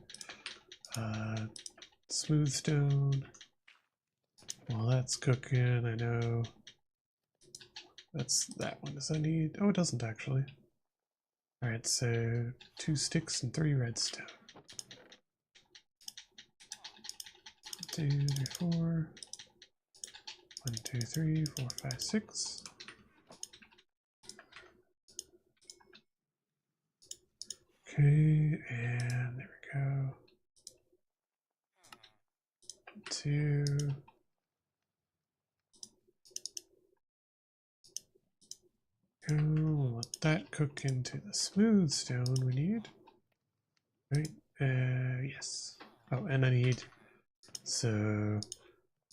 smooth stone. While that's cooking, I know that's that one. Does that need? Oh, it doesn't actually. Alright, so 2 sticks and 3 redstone. 2, 3, 4. 1, 2, 3, 4, 5, 6. Okay, and there we go. 2. Go, we'll let that cook into the smooth stone we need. Right, yes. Oh, and I need, so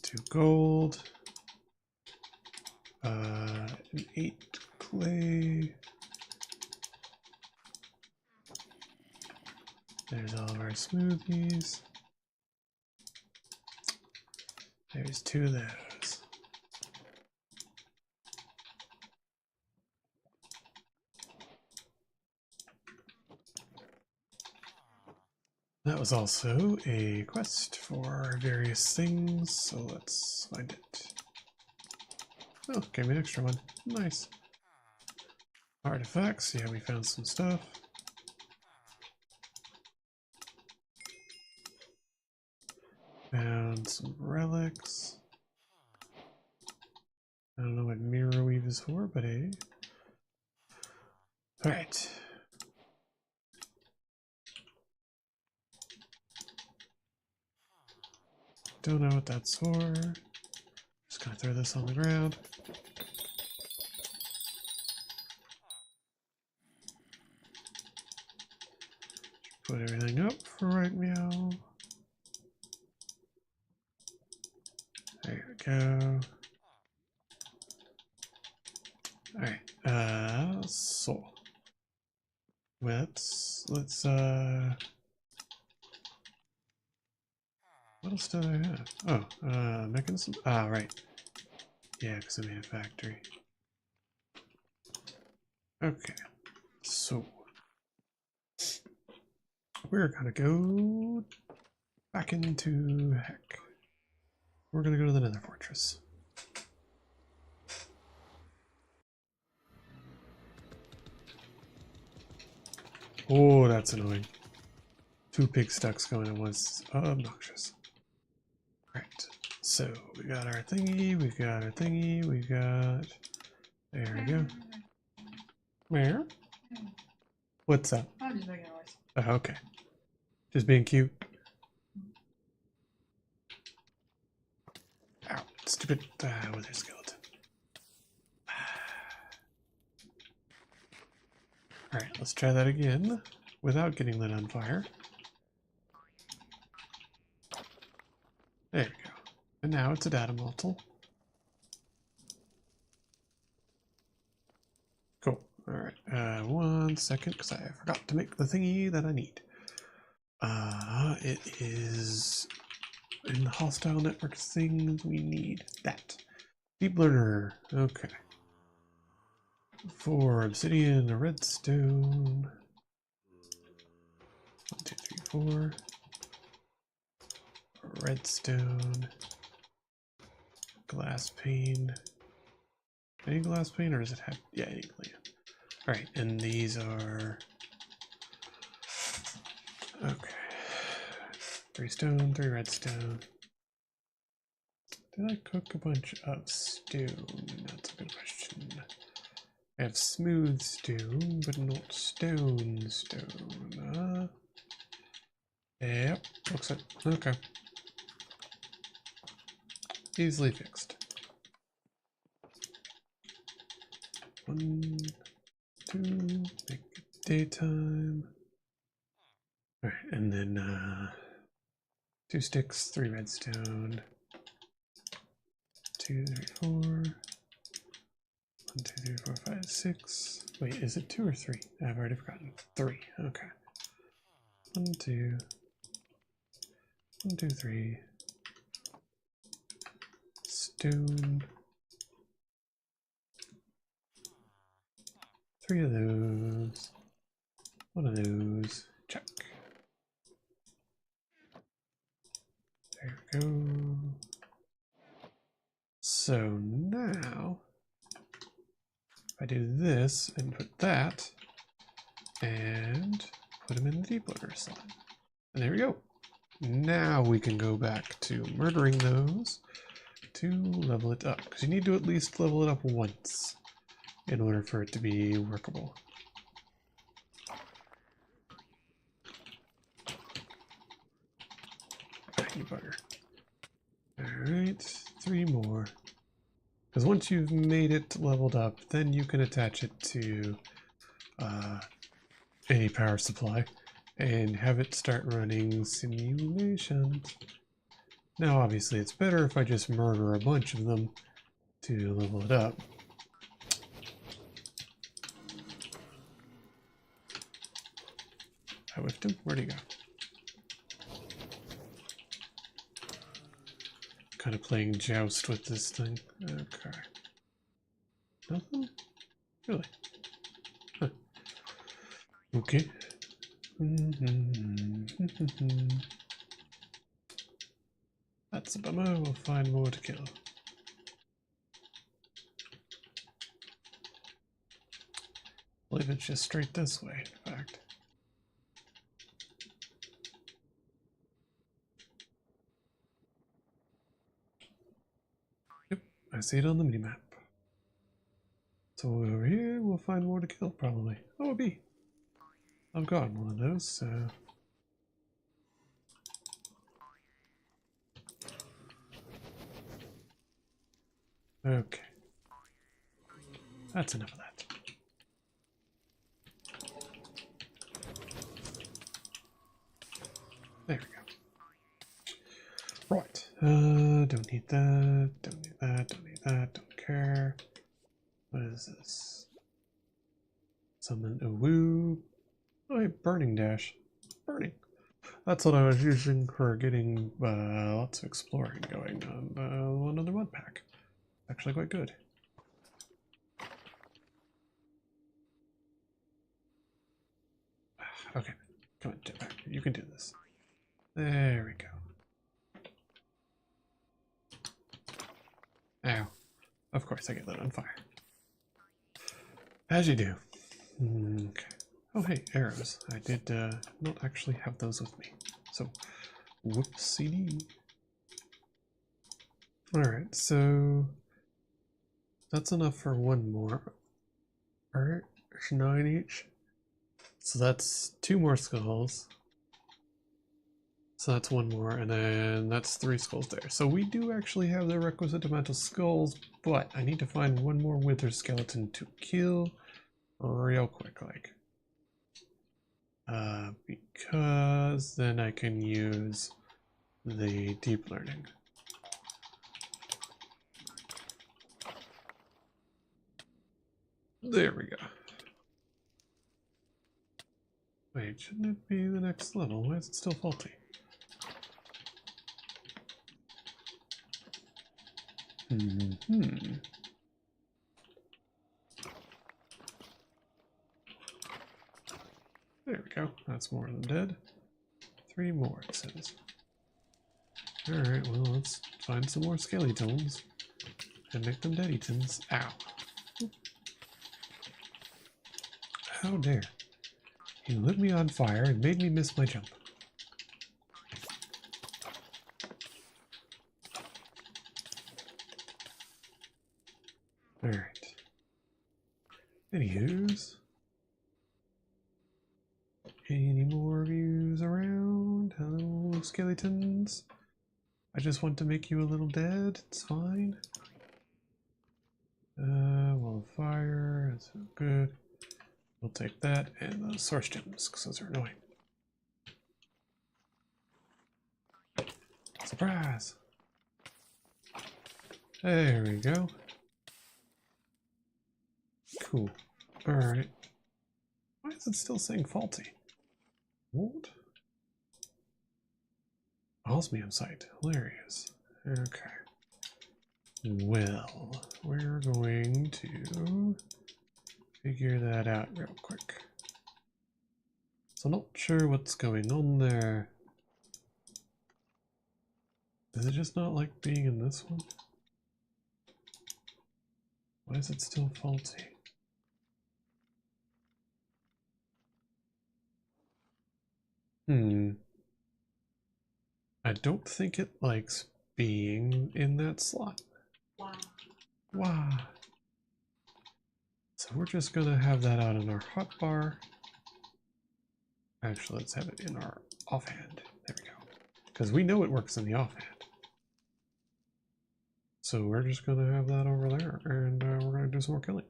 2 gold, and 8 clay. There's all of our smoothies. There's 2 of those. That was also a quest for various things, so let's find it. Oh, gave me an extra one. Nice. Artifacts, yeah, we found some stuff. Found some relics. I don't know what mirror weave is for, but hey. Alright. Don't know what that's for. Just gonna throw this on the ground. Put everything up for right meow. There we go. Alright, so let's what else do I have? Oh, mechanism. Ah, right. Yeah, because I made a factory. Okay, so we're gonna go back into heck. We're gonna go to the Nether Fortress. Oh, that's annoying. Two pig stucks going at once. Obnoxious. Right. So we got our thingy, we got our thingy, we got. There we go. Where? What's up? I'm just making noise. Oh, okay. Just being cute. Ow, stupid wither skeleton. Alright, let's try that again without getting lit on fire. There we go. And now it's a data model. Cool. Alright, 1 second, because I forgot to make the thingy that I need. It is in the hostile network things we need that. Deep learner. Okay. 4 obsidian, a redstone. 1, 2, 3, 4. Redstone. Glass pane. Any glass pane, or does it have? Yeah, any glass. All right, and these are okay. 3 stone, 3 redstone. Did I cook a bunch of stone? That's a good question. I have smooth stone, but not stone. Yep, looks like okay. Easily fixed. 1, 2, make it daytime. Alright, and then 2 sticks, 3 redstone. 2, 3, 4. 1, 2, 3, 4, 5, 6. Wait, is it 2 or 3? I've already forgotten. 3. Okay. 1, 2. 1, 2, 3. Stone. 3 of those. 1 of those. Check. There we go. So now, if I do this and put that, and put them in the debugger slot. And there we go. Now we can go back to murdering those to level it up. Because you need to at least level it up once in order for it to be workable. You bugger. Alright, 3 more. Because once you've made it leveled up, then you can attach it to a power supply and have it start running simulations. Now obviously it's better if I just murder a bunch of them to level it up. I whiffed him. Where'd he go? Kind of playing joust with this thing. Okay. Nothing? Really? Huh. Okay. That's a bummer. We'll find more to kill. I believe it's just straight this way, in fact. Yep, I see it on the minimap. So over here, we'll find more to kill, probably. Oh, a bee. I've gotten one of those, so... Okay. That's enough of that. There we go. Right. Don't need that, don't need that, don't need that, don't care. What is this? Summon a woo. Oh, hey, burning dash. Burning. That's what I was using for getting lots of exploring going on another mud pack. Actually quite good. Okay, come on, jetpack. You can do this. There we go. Ow. Of course I get lit on fire. As you do. Okay. Oh hey, arrows. I did not actually have those with me. So, whoopsie. Alright, so that's enough for one more. Alright, there's 9 each. So that's 2 more skulls. So that's 1 more, and then that's 3 skulls there. So we do actually have the requisite amount of skulls, but I need to find 1 more wither skeleton to kill real quick, like. Because then I can use the deep learning. There we go. Wait, shouldn't it be the next level? Why is it still faulty? There we go. That's more than dead. 3 more, it says. Alright, well, let's find some more skeletons and make them deadytons. Ow. How dare. He lit me on fire and made me miss my jump. Alright. Anywho's. Any more views around? Hello, skeletons. I just want to make you a little dead. It's fine. Wall of fire. That's good. We'll take that and the source gems because those are annoying. Surprise! There we go. Cool. Alright. Why is it still saying faulty? What? Osmium site. Hilarious. Okay. Well, we're going to figure that out real quick. So I'm not sure what's going on there. Does it just not like being in this one? Why is it still faulty? I don't think it likes being in that slot. Wow. Wow. So we're just gonna have that out in our hotbar. Actually, let's have it in our offhand. There we go. Because we know it works in the offhand. So we're just gonna have that over there, and we're gonna do some more killing.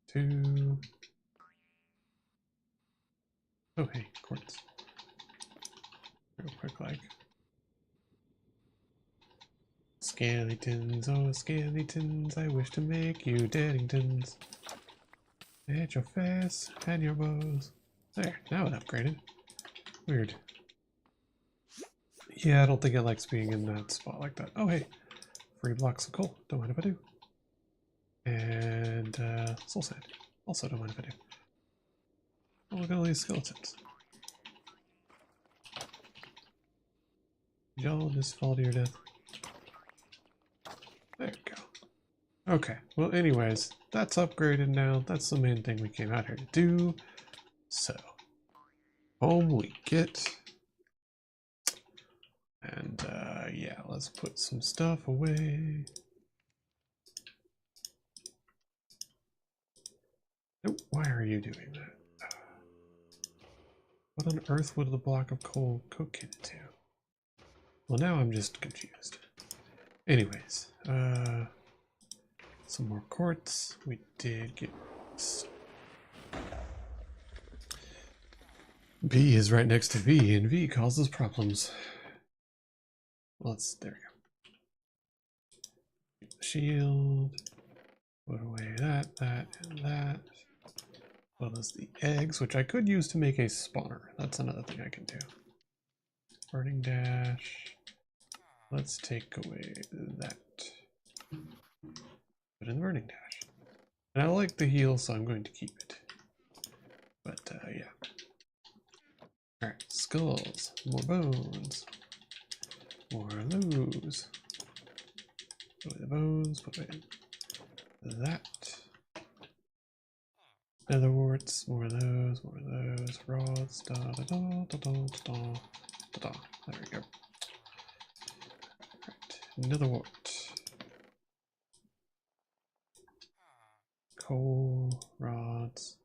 2. Oh hey, quartz. Real quick, like. Skeletons, oh skeletons, I wish to make you deadingtons. At your face and your bows. There, now it upgraded. Weird. Yeah, I don't think it likes being in that spot like that. Oh hey, free blocks of coal. Don't mind if I do. And soul sand. Also don't mind if I do. Oh, look at all these skeletons. Y'all just fall to your death. There we go. Okay, well anyways, that's upgraded now. That's the main thing we came out here to do. So, home we get. And yeah, let's put some stuff away. Oh, why are you doing that? What on earth would the block of coal cook into? Well, now I'm just confused. Anyways, some more quartz. We did get... B is right next to V, and V causes problems. There we go. Shield. Put away that, and that. Well, there's the eggs, which I could use to make a spawner. That's another thing I can do. Burning dash. Let's take away that. Put in the burning dash. And I like the heal, so I'm going to keep it. But, yeah. Alright, skulls. More bones. More of those. Put away the bones. Put away that. Nether warts. More of those. More of those. Rods. Da da da da da da da da. There we go. Alright, nether wart. Coal. Rods.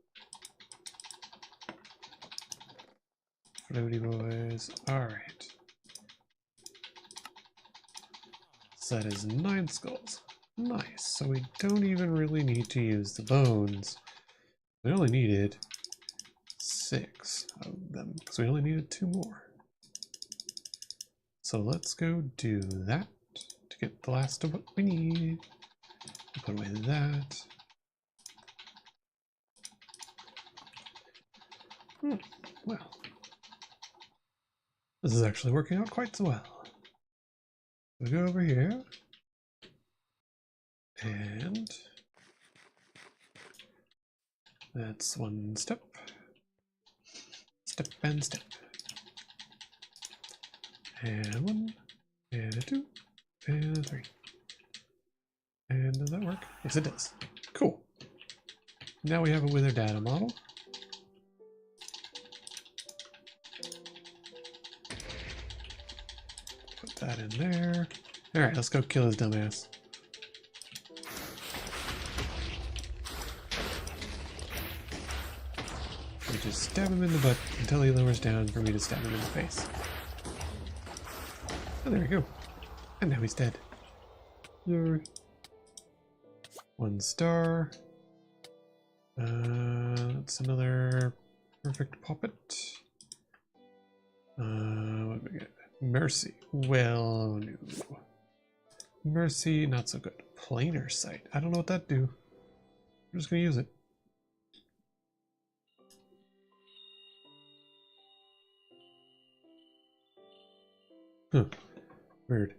Floaty boys. Alright. So that is 9 skulls. Nice. So we don't even really need to use the bones. We only needed 6 of them because we only needed 2 more. So let's go do that to get the last of what we need. Put away that. Well, this is actually working out quite so well. We go over here and that's 1 step. Step and step. And 1, and a 2, and a 3. And does that work? Yes, it does. Cool. Now we have a wither data model. Put that in there. Alright, let's go kill his dumbass. We just stab him in the butt until he lowers down for me to stab him in the face. Oh, there we go. And now he's dead. Yay. 1 star. That's another perfect poppet. What do we get? Mercy. Well, no. Mercy, not so good. Planar sight. I don't know what that do. I'm just gonna use it. Huh. Weird.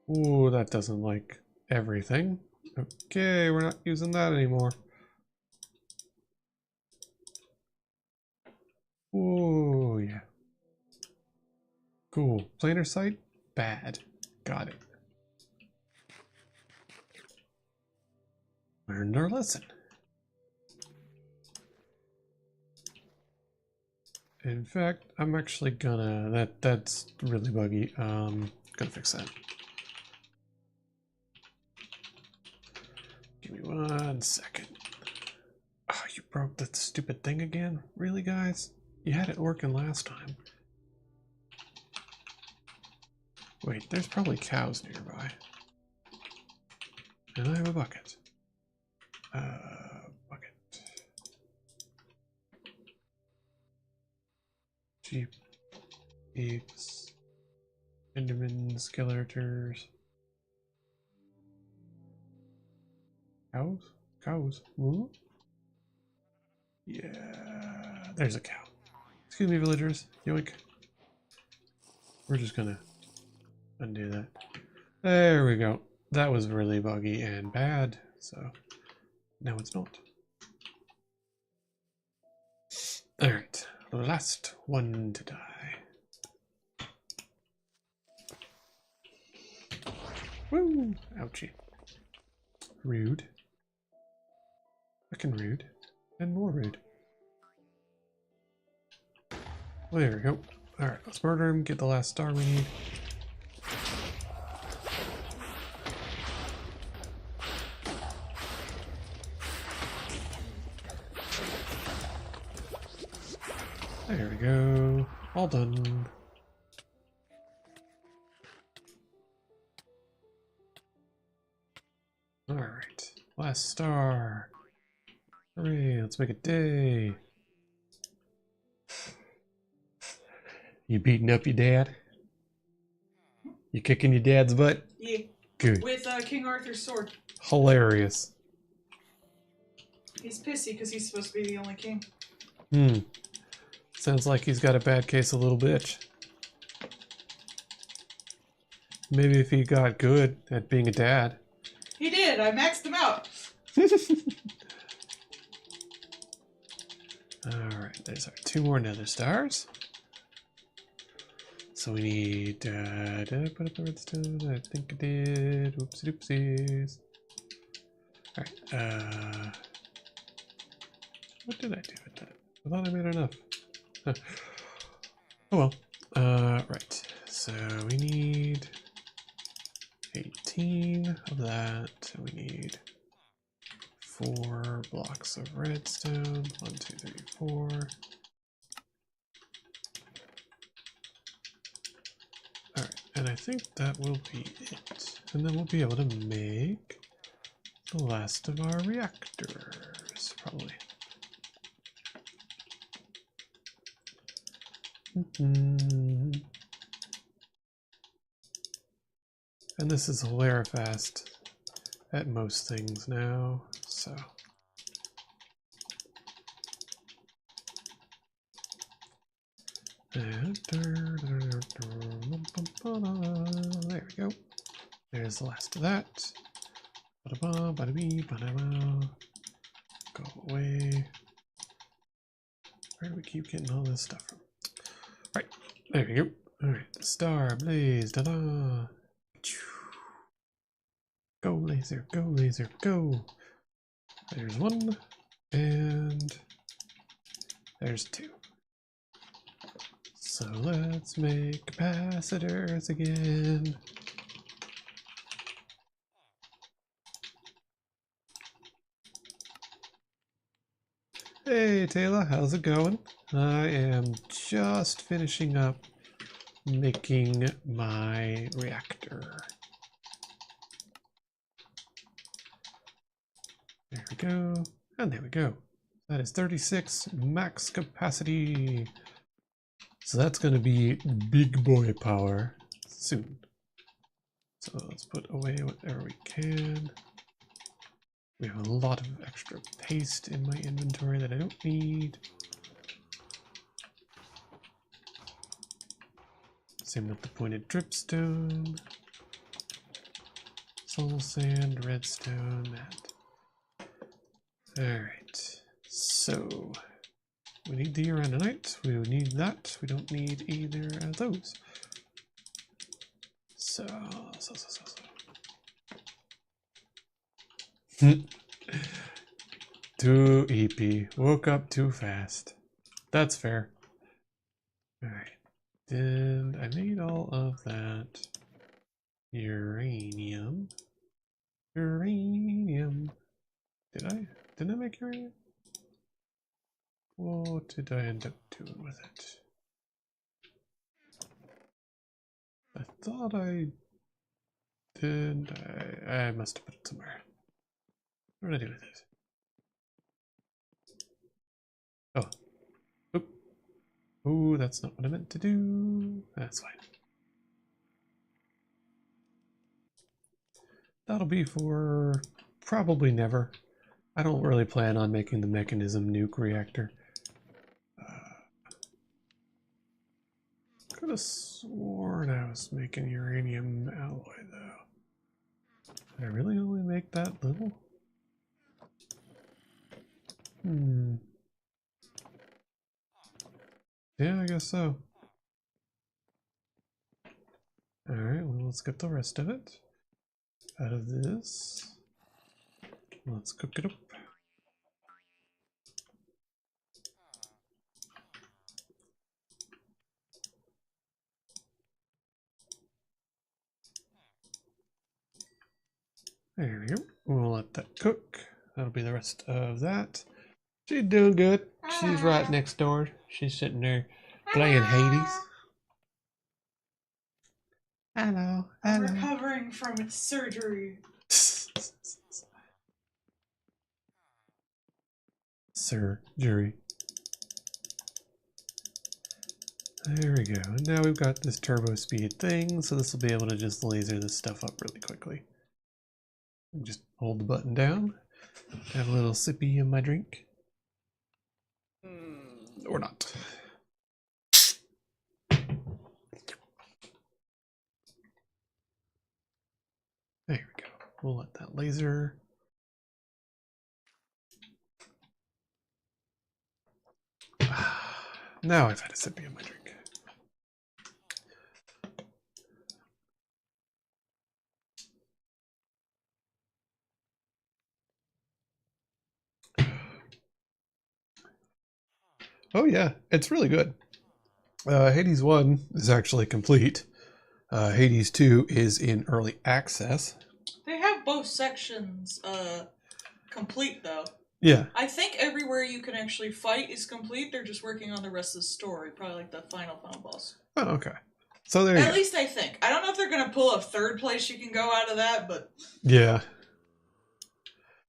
Ooh, that doesn't like everything. Okay, we're not using that anymore. Ooh, yeah. Cool. Planar sight? Bad. Got it. Learned our lesson. In fact, I'm actually gonna... That's really buggy. Gonna fix that. Give me 1 second. Oh, you broke that stupid thing again? Really, guys? You had it working last time. Wait, there's probably cows nearby. And I have a bucket. Bucket. Sheep. Pigs. Endermen. Skeletors. Cows? Cows. Ooh. Yeah. There's a cow. Excuse me, villagers. Yoink. We're just gonna undo that. There we go. That was really buggy and bad, so now it's not. Alright, last one to die. Woo! Ouchie. Rude. Fucking rude. And more rude. There we go. Alright, let's murder him, get the last star we need. There we go. All done. Alright. Last star. Hooray, let's make a day. You beating up your dad? You kicking your dad's butt? Yeah. Good. With King Arthur's sword. Hilarious. He's pissy because he's supposed to be the only king. Sounds like he's got a bad case of little bitch. Maybe if he got good at being a dad. He did. I maxed him out. Alright, there's our 2 more nether stars. So we need, did I put up the redstone? I think I did. Oopsie doopsies. Alright, what did I do with that? I thought I made enough. Huh. Oh well. Right. So we need 18 of that. We need 4 blocks of redstone. 1, 2, 3, 4. Alright, and I think that will be it. And then we'll be able to make the last of our reactors, probably. And this is hilarifast at most things now, so. And there we go. There's the last of that. Ba-da-ba, ba-da-bee, ba-da-ba. Go away. Where do we keep getting all this stuff from? Right, there we go. Alright, the star blaze, da-da. Go laser, go laser, go. There's 1, and there's 2. So let's make capacitors again. Hey Taylor, how's it going? I am just finishing up making my reactor. There we go, and there we go. That is 36 max capacity. So that's going to be big boy power soon. So let's put away whatever we can. We have a lot of extra paste in my inventory that I don't need. Same with the pointed dripstone. Soul sand, redstone, that. Alright, so we need the uraninite, we need that, we don't need either of those. So. Too EP, woke up too fast. That's fair. Alright, and I made all of that uranium. Uranium. Did I make uranium? What did I end up doing with it? I thought I did. I must have put it somewhere. What did I do with it? Oh. Oop. Oh, that's not what I meant to do. That's fine. That'll be for probably never. I don't really plan on making the mechanism nuke reactor. Could have sworn I was making uranium alloy though. Did I really only make that little? Yeah, I guess so. Alright, well, let's get the rest of it out of this. Let's cook it up. There we go. We'll let that cook. That'll be the rest of that. She's doing good. She's right next door. She's sitting there playing Hades. Hello. I'm recovering from its surgery. Surgery. There we go. And now we've got this turbo speed thing, so this will be able to just laser this stuff up really quickly. Just hold the button down. Have a little sippy of my drink. Or not. There we go. We'll let that laser. Now I've had a sippy of my drink. Oh yeah, it's really good. Hades 1 is actually complete. Hades 2 is in early access. They have both sections complete, though. Yeah. I think everywhere you can actually fight is complete. They're just working on the rest of the story. Probably like the final boss. Oh, okay. So there you go. At least I think. I don't know if they're going to pull a third place you can go out of that, but... Yeah.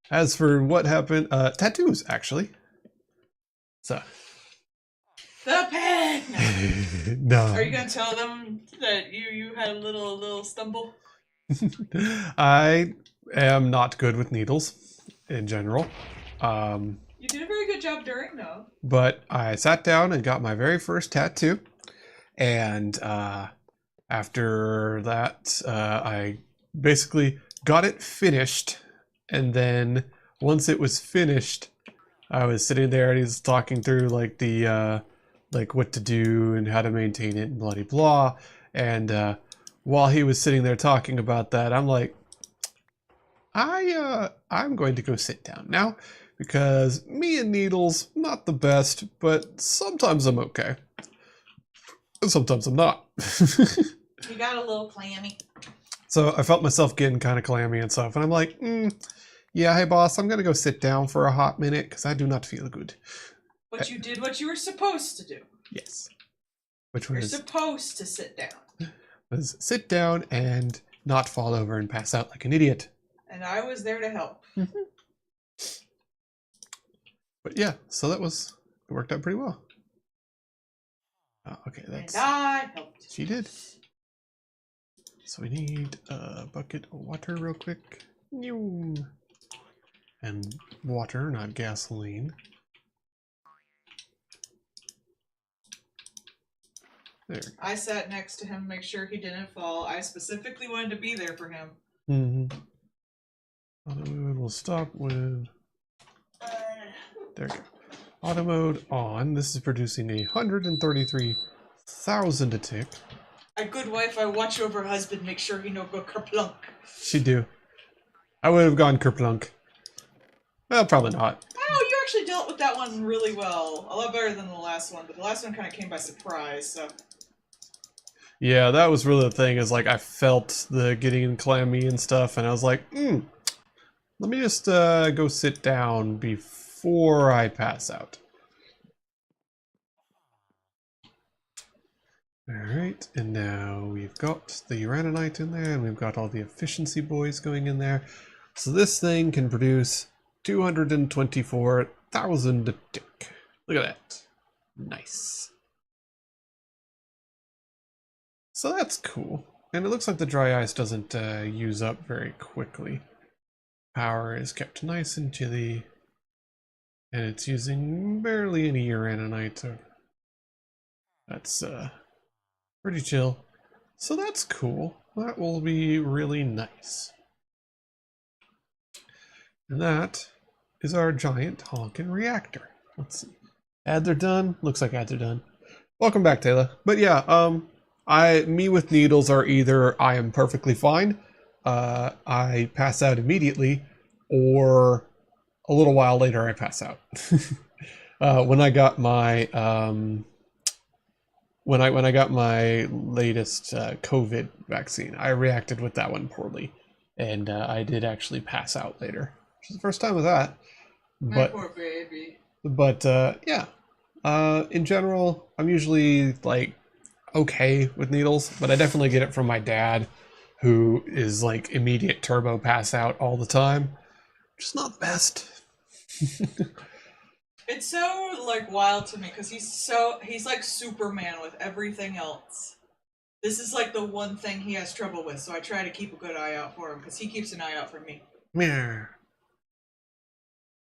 As for what happened, tattoos, actually. So... The pen! No. Are you going to tell them that you had a little stumble? I am not good with needles in general. You did a very good job during, though. But I sat down and got my very first tattoo. And after that, I basically got it finished. And then once it was finished, I was sitting there and he was talking through like the like what to do and how to maintain it and bloody blah. And while he was sitting there talking about that, I'm like, I'm going to go sit down now because me and needles, not the best, but sometimes I'm okay. And sometimes I'm not. You got a little clammy. So I felt myself getting kind of clammy and stuff. And I'm like, yeah, hey boss, I'm going to go sit down for a hot minute because I do not feel good. But you did what you were supposed to do. Yes. Which You're was supposed to sit down. Was sit down and not fall over and pass out like an idiot. And I was there to help. Mm-hmm. But yeah, so it worked out pretty well. Oh, okay, that's... And I helped. She did. So we need a bucket of water real quick. And water, not gasoline. There. I sat next to him, make sure he didn't fall. I specifically wanted to be there for him. Mm-hmm. Auto mode will stop when... There we go. Auto mode on. This is producing 133,000 a tick. A good wife, I watch over her husband, make sure he no go kerplunk. She do. I would have gone kerplunk. Well, probably not. Oh, you actually dealt with that one really well. A lot better than the last one, but the last one kind of came by surprise, so... Yeah, that was really the thing, is like I felt the getting clammy and stuff, and I was like, let me just go sit down before I pass out. Alright, and now we've got the uraninite in there, and we've got all the efficiency boys going in there. So this thing can produce 224,000 a tick. Look at that. Nice. So that's cool. And it looks like the dry ice doesn't use up very quickly. Power is kept nice and chilly. And it's using barely any uraninite, so that's pretty chill. So that's cool. That will be really nice. And that is our giant honkin' reactor. Let's see. Ads are done. Looks like ads are done. Welcome back, Taylor. But yeah, me with needles are either I am perfectly fine, I pass out immediately, or a little while later I pass out. When I got my when I got my latest COVID vaccine, I reacted with that one poorly, and I did actually pass out later, which is the first time with that. My poor baby. But yeah, in general, I'm usually like okay with needles, but I definitely get it from my dad, who is like immediate turbo pass out all the time, which is not the best. It's so like wild to me because he's like Superman with everything else. This is like the one thing he has trouble with, so I try to keep a good eye out for him because he keeps an eye out for me. Meow.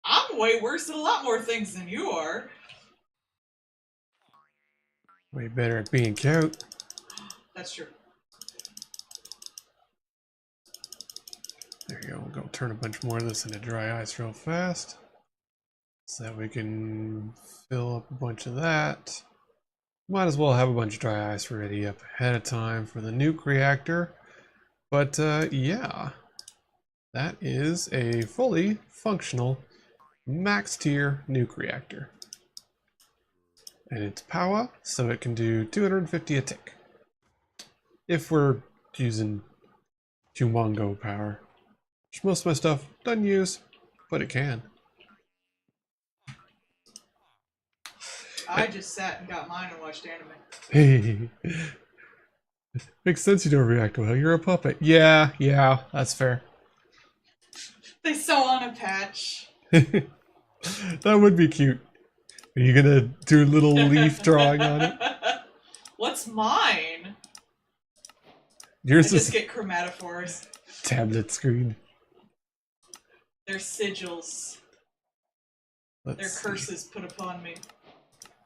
I'm way worse at a lot more things than you are. Way better at being cute. That's true. There you go. We'll go turn a bunch more of this into dry ice real fast, so that we can fill up a bunch of that. Might as well have a bunch of dry ice ready up ahead of time for the nuke reactor. But yeah, that is a fully functional max tier nuke reactor. And it's power, so it can do 250 a tick. If we're using Humongo power, which most of my stuff doesn't use, but it can. I just sat and got mine and watched anime. Hey, makes sense you don't react well. You're a puppet. Yeah, that's fair. They sew on a patch. That would be cute. Are you gonna do a little leaf drawing on it? What's mine? Yours I is just get chromatophores. tablet screen. They're sigils. They're curses put upon me.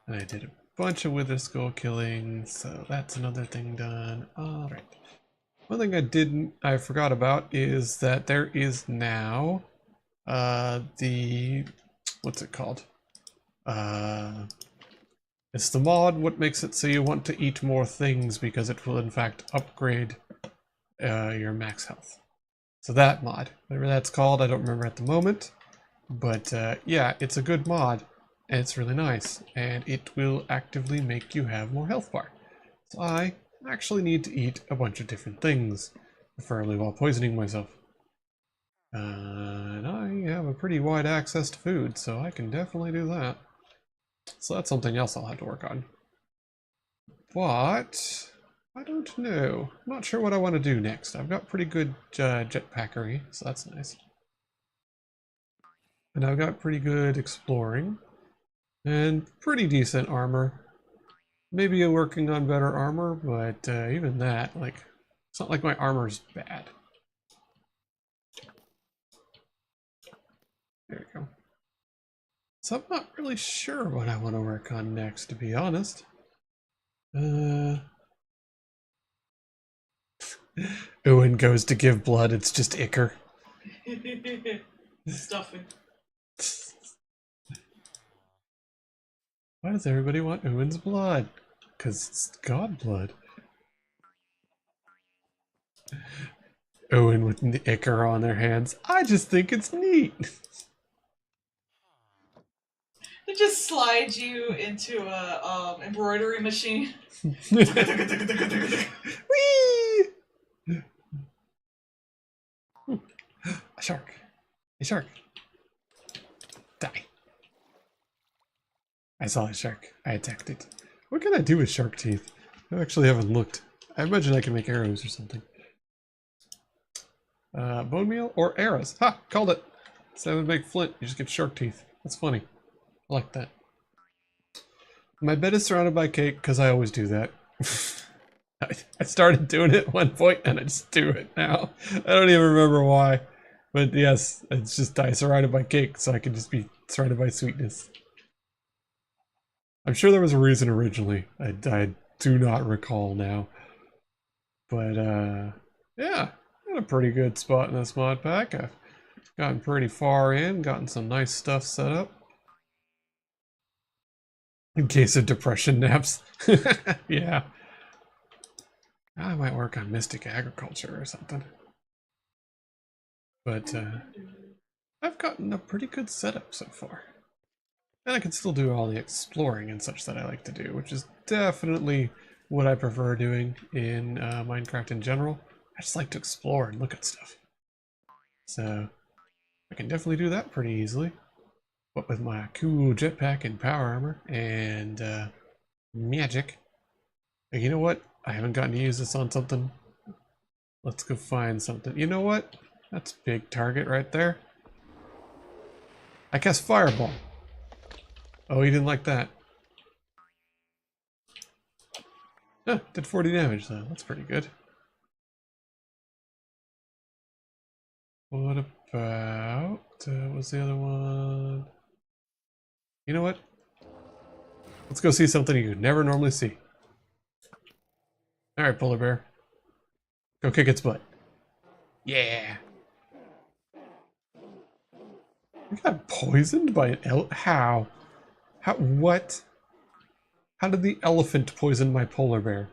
And I did a bunch of Wither Skull killing, so that's another thing done. Alright. One thing I forgot about is that there is now what's it called? It's the mod what makes it so you want to eat more things because it will in fact upgrade your max health. So that mod, whatever that's called, I don't remember at the moment. But yeah, it's a good mod, and it's really nice, and it will actively make you have more health bar. So I actually need to eat a bunch of different things, preferably while poisoning myself. And I have a pretty wide access to food, so I can definitely do that. So that's something else I'll have to work on. But I don't know. I'm not sure what I want to do next. I've got pretty good jetpackery, so that's nice. And I've got pretty good exploring and pretty decent armor. Maybe working on better armor, but even that, like, it's not like my armor's bad. There we go. So I'm not really sure what I want to work on next, to be honest. Owen goes to give blood, it's just Icker. Stuffing. Why does everybody want Owen's blood? Because it's god blood. Owen with the Icker on their hands. I just think it's neat. They just slide you into a embroidery machine. Whee! A shark. A shark. Die. I saw a shark. I attacked it. What can I do with shark teeth? I actually haven't looked. I imagine I can make arrows or something. Bone meal or arrows. Ha! Called it. So I would make flint. You just get shark teeth. That's funny. I like that. My bed is surrounded by cake because I always do that. I started doing it at one point and I just do it now. I don't even remember why. But yes, it's just I surrounded by cake so I can just be surrounded by sweetness. I'm sure there was a reason originally. I do not recall now. But yeah, got a pretty good spot in this mod pack. I've gotten pretty far in, gotten some nice stuff set up. In case of depression naps. Yeah. I might work on mystic agriculture or something. But I've gotten a pretty good setup so far. And I can still do all the exploring and such that I like to do, which is definitely what I prefer doing in Minecraft in general. I just like to explore and look at stuff. So I can definitely do that pretty easily. But with my cool jetpack and power armor and magic. You know what? I haven't gotten to use this on something. Let's go find something. You know what? That's a big target right there. I cast Fireball. Oh, he didn't like that. Oh, did 40 damage though. That's pretty good. What about... what was the other one? You know what? Let's go see something you never normally see. Alright, polar bear. Go kick its butt. Yeah! You got poisoned by an How? How? What? How did the elephant poison my polar bear?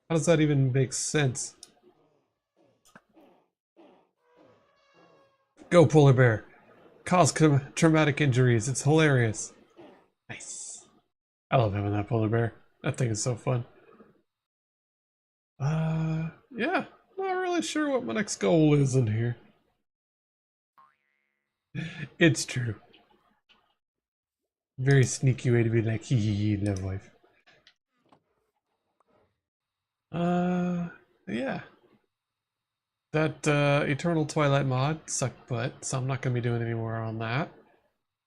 How does that even make sense? Go, polar bear. Cause traumatic injuries. It's hilarious. Nice. I love having that polar bear. That thing is so fun. Yeah. Not really sure what my next goal is in here. It's true. Very sneaky way to be like, hee hee hee, love wife. Yeah. That Eternal Twilight mod sucked butt, so I'm not gonna be doing any more on that.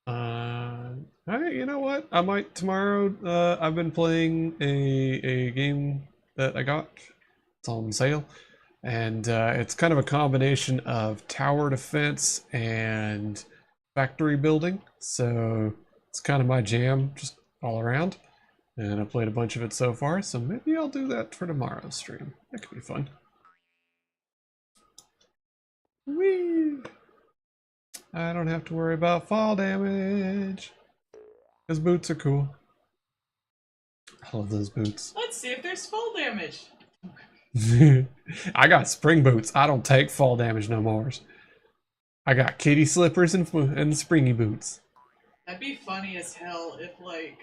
You know what? I might tomorrow. I've been playing a game that I got. It's on sale, and it's kind of a combination of tower defense and factory building. So it's kind of my jam, just all around. And I've played a bunch of it so far, so maybe I'll do that for tomorrow's stream. That could be fun. Whee! I don't have to worry about fall damage. Those boots are cool. I love those boots. Let's see if there's fall damage. I got spring boots. I don't take fall damage no more. I got kitty slippers and springy boots. That'd be funny as hell if, like,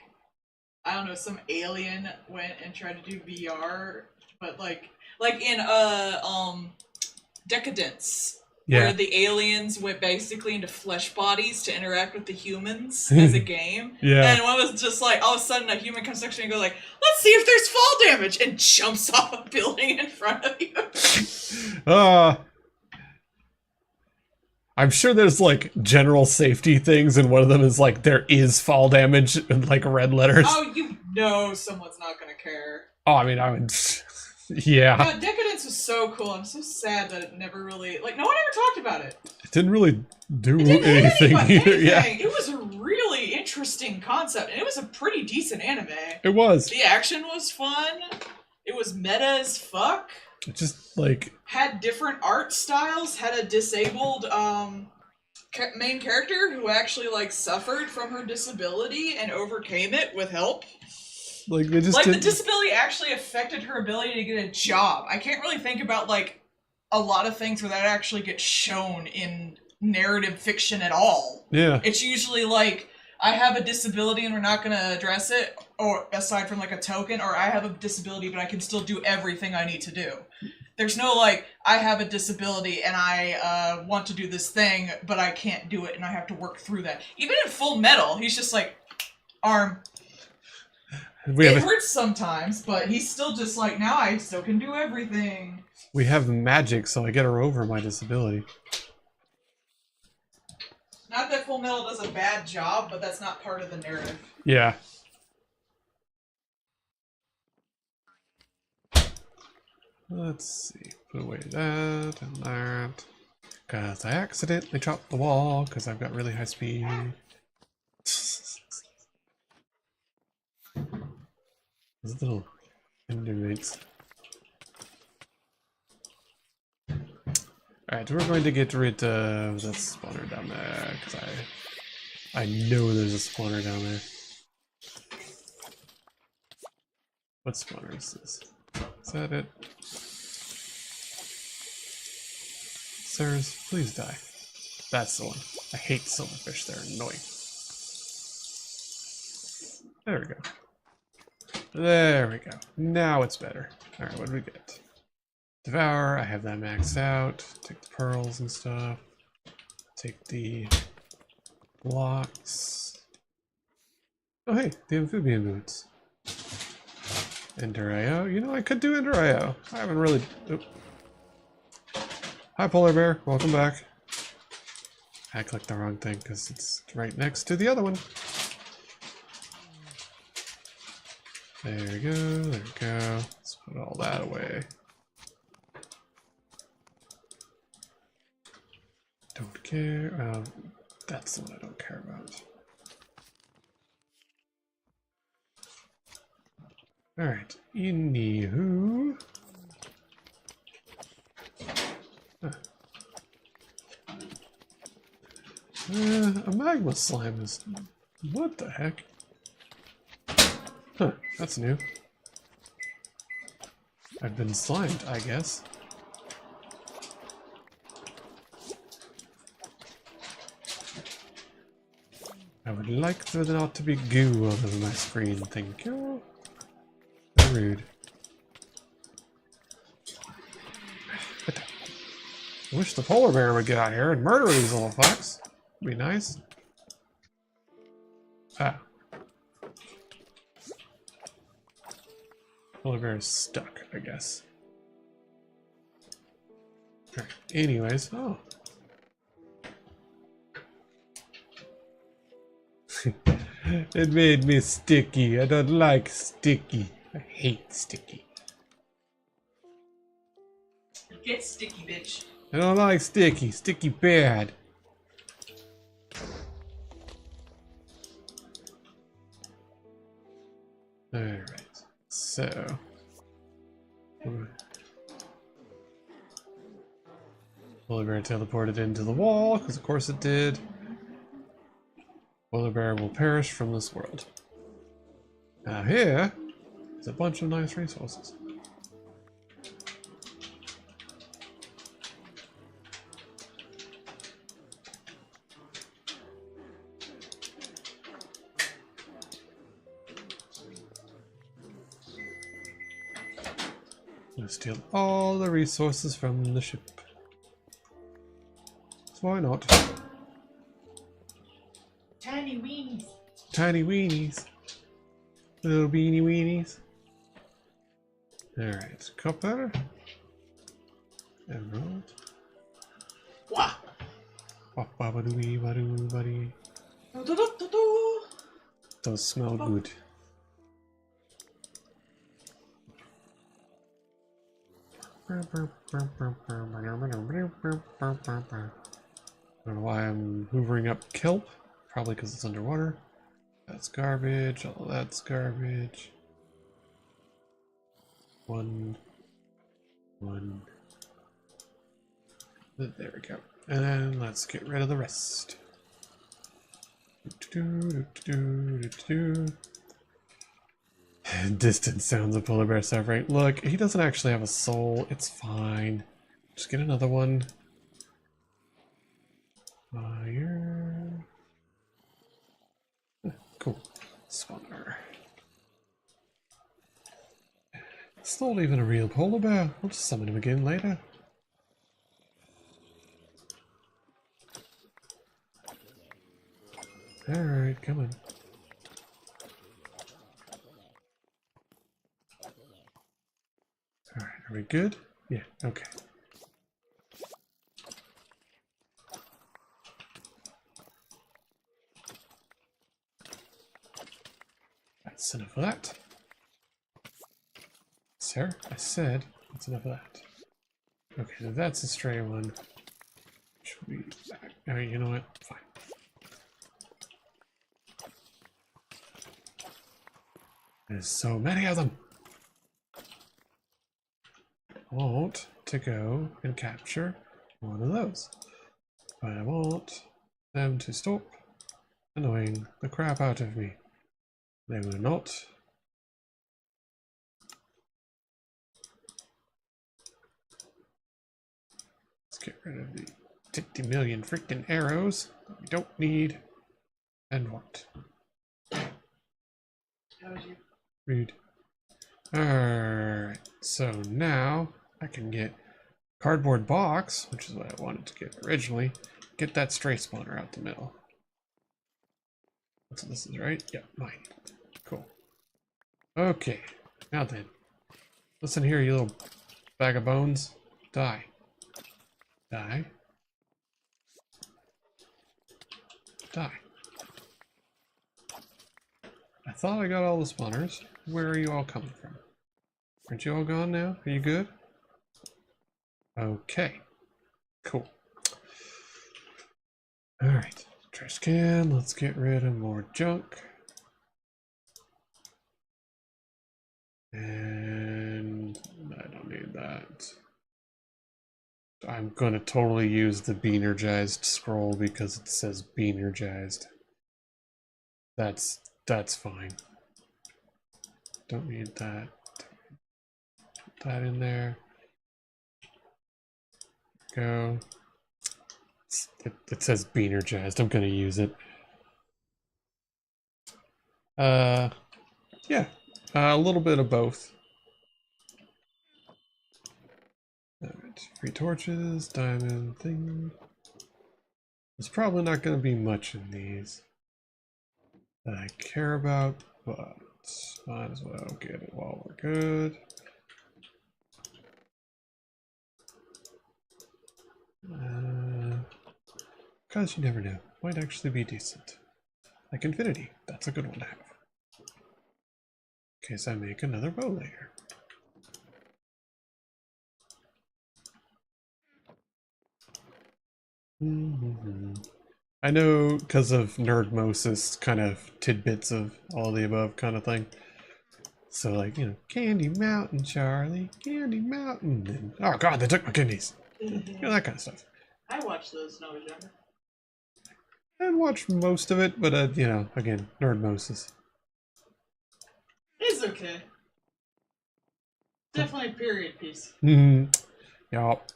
I don't know, some alien went and tried to do VR, but like in Decadence. Yeah. Where the aliens went basically into flesh bodies to interact with the humans as a game. Yeah. And one was just like, all of a sudden a human comes next to you and go like, let's see if there's fall damage, and jumps off a building in front of you. I'm sure there's like general safety things, and one of them is like there is fall damage in like red letters. Oh, you know someone's not gonna care. Oh, I mean, I would... Yeah. Yeah, Decadence was so cool. I'm so sad that it never really... Like, no one ever talked about it. It didn't really do anything either. Yeah. It was a really interesting concept, and it was a pretty decent anime. It was. The action was fun. It was meta as fuck. It just, like... Had different art styles. Had a disabled main character who actually, like, suffered from her disability and overcame it with help. Like, they just the disability actually affected her ability to get a job. I can't really think about, like, a lot of things where that actually gets shown in narrative fiction at all. Yeah. It's usually like, I have a disability and we're not going to address it, or aside from, like, a token, or I have a disability but I can still do everything I need to do. There's no, like, I have a disability and I want to do this thing, but I can't do it and I have to work through that. Even in Full Metal, he's just like, arm... It hurts sometimes, but he's still just like, now I still can do everything. We have magic, so I get her over my disability. Not that Full Metal does a bad job, but that's not part of the narrative. Yeah. Let's see. Put away that and that. Because I accidentally chopped the wall because I've got really high speed. Those little endermates. Alright, we're going to get rid of that spawner down there, because I know there's a spawner down there. What spawner is this? Is that it? Sirs, please die. That's the one. I hate silverfish, they're annoying. There we go. There we go. Now it's better. Alright, what do we get? Devour, I have that maxed out. Take the pearls and stuff. Take the blocks. Oh hey, the amphibian boots. Ender IO. You know, I could do Ender IO. I haven't really... Oop. Hi Polar Bear, welcome back. I clicked the wrong thing because it's right next to the other one. There we go, there we go. Let's put all that away. Don't care. That's the one I don't care about. Alright, anywho. Huh. A magma slime is... What the heck? Huh, that's new. I've been slimed, I guess. I would like there not to be goo all over my screen, thank you. So rude. I wish the polar bear would get out here and murder these little fucks. Be nice. Ah. Polar bear is stuck, I guess. Alright, anyways, oh. It made me sticky. I don't like sticky. I hate sticky. Get sticky, bitch. I don't like sticky. Sticky bad. Alright, so... Polar bear teleported into the wall, because of course it did. Polar bear will perish from this world. Now here is a bunch of nice resources. I'm gonna steal all the resources from the ship. So why not? Tiny weenies. Tiny weenies. Little beanie weenies. Alright, copper. Emerald. Wah! Wap-wap-a-doo-wee-wa-doo-buddy. Those smell good. I don't know why I'm hoovering up kelp. Probably because it's underwater. That's garbage. All that's garbage. One. There we go. And then let's get rid of the rest. Distant sounds of polar bear suffering. Look, he doesn't actually have a soul. It's fine. Just get another one. Fire. Cool. Spawner. It's not even a real polar bear. I'll just summon him again later. Alright, come on. Alright, are we good? Yeah, okay. That's enough of that. Sir, I said that's enough of that. Okay, so that's a stray one. Should we back? Alright, you know what? Fine. There's so many of them. I want to go and capture one of those. But I want them to stop annoying the crap out of me. They will not. Let's get rid of the 50 million freaking arrows that we don't need and want. Rude. Alright, so now I can get cardboard box, which is what I wanted to get originally. Get that stray spawner out the middle. So this is right? Yep, mine. Cool. Okay, now then. Listen here, you little bag of bones. Die. Die. Die. I thought I got all the spawners. where are you all coming from? Aren't you all gone now? Are you good? Okay. Cool. Alright. Trash can. Let's get rid of more junk. And I don't need that. I'm gonna totally use the Beanergized scroll because it says Beanergized. That's fine. Don't need that. Put that in there. Go. It says Beanergized. I'm gonna use it. Yeah. A little bit of both. Alright, free torches, diamond thing. There's probably not going to be much in these that I care about, but might as well get it while we're good. Because you never know. Might actually be decent. Like infinity. That's a good one to have. In case I make another bow later. I know because of Nerdmosis kind of tidbits of all the above kind of thing. So like, you know, Candy Mountain, Charlie, Candy Mountain, and oh god, they took my kidneys. You know, that kind of stuff. I watched those when I was younger. I didn't watch most of it, but you know, again, Nerdmosis. It's okay. Definitely a period piece. Yup.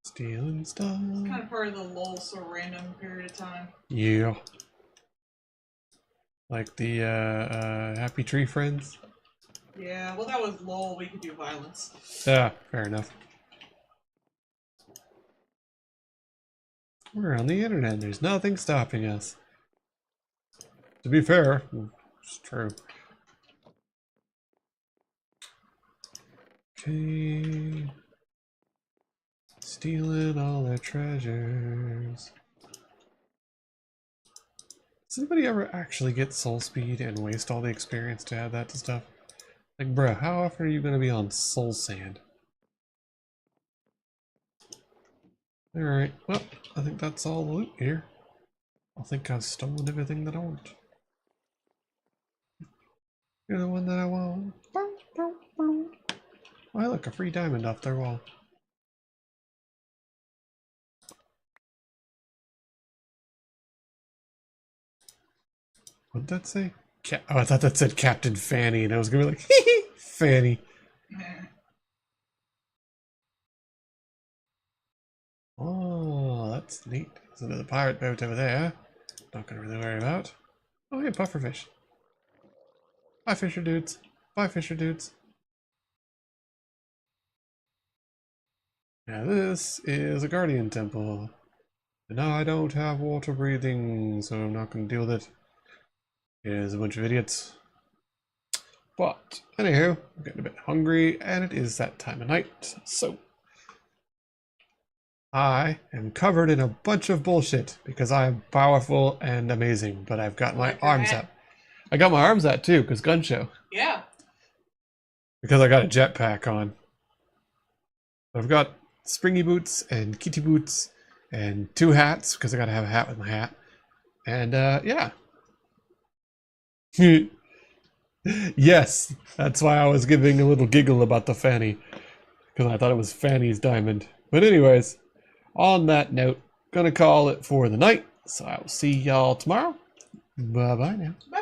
Stealing stuff. It's kind of part of the lull, so random period of time. Yeah. Like the Happy Tree Friends. Yeah, well, that was lull. We could do violence. Yeah, fair enough. We're on the internet. There's nothing stopping us. To be fair, it's true. Okay. Stealing all their treasures. Does anybody ever actually get soul speed and waste all the experience to add that to stuff? Like, bruh, how often are you going to be on soul sand? Alright, well, I think that's all the loot here. I think I've stolen everything that I want. You're the one that I want. Oh, hey, look, a free diamond off their wall. What'd that say? Oh, I thought that said Captain Fanny, and I was gonna be like, hee Fanny. Oh, that's neat. There's another pirate boat over there. Not gonna really worry about. Oh, hey, pufferfish. Bye, fisher dudes. Bye, fisher dudes. Now this is a guardian temple. And now I don't have water breathing, so I'm not gonna deal with it. Here's a bunch of idiots. But, anywho, I'm getting a bit hungry, and it is that time of night, so I am covered in a bunch of bullshit because I am powerful and amazing, but I've got my arms out. I got my arms out too, because gun show. Yeah. Because I got a jetpack on. I've got springy boots and kitty boots and 2 hats, because I gotta have a hat with my hat. And yeah. Yes, that's why I was giving a little giggle about the Fanny, because I thought it was Fanny's diamond. But anyways, on that note, gonna call it for the night, so I will see y'all tomorrow. Bye bye now. Bye.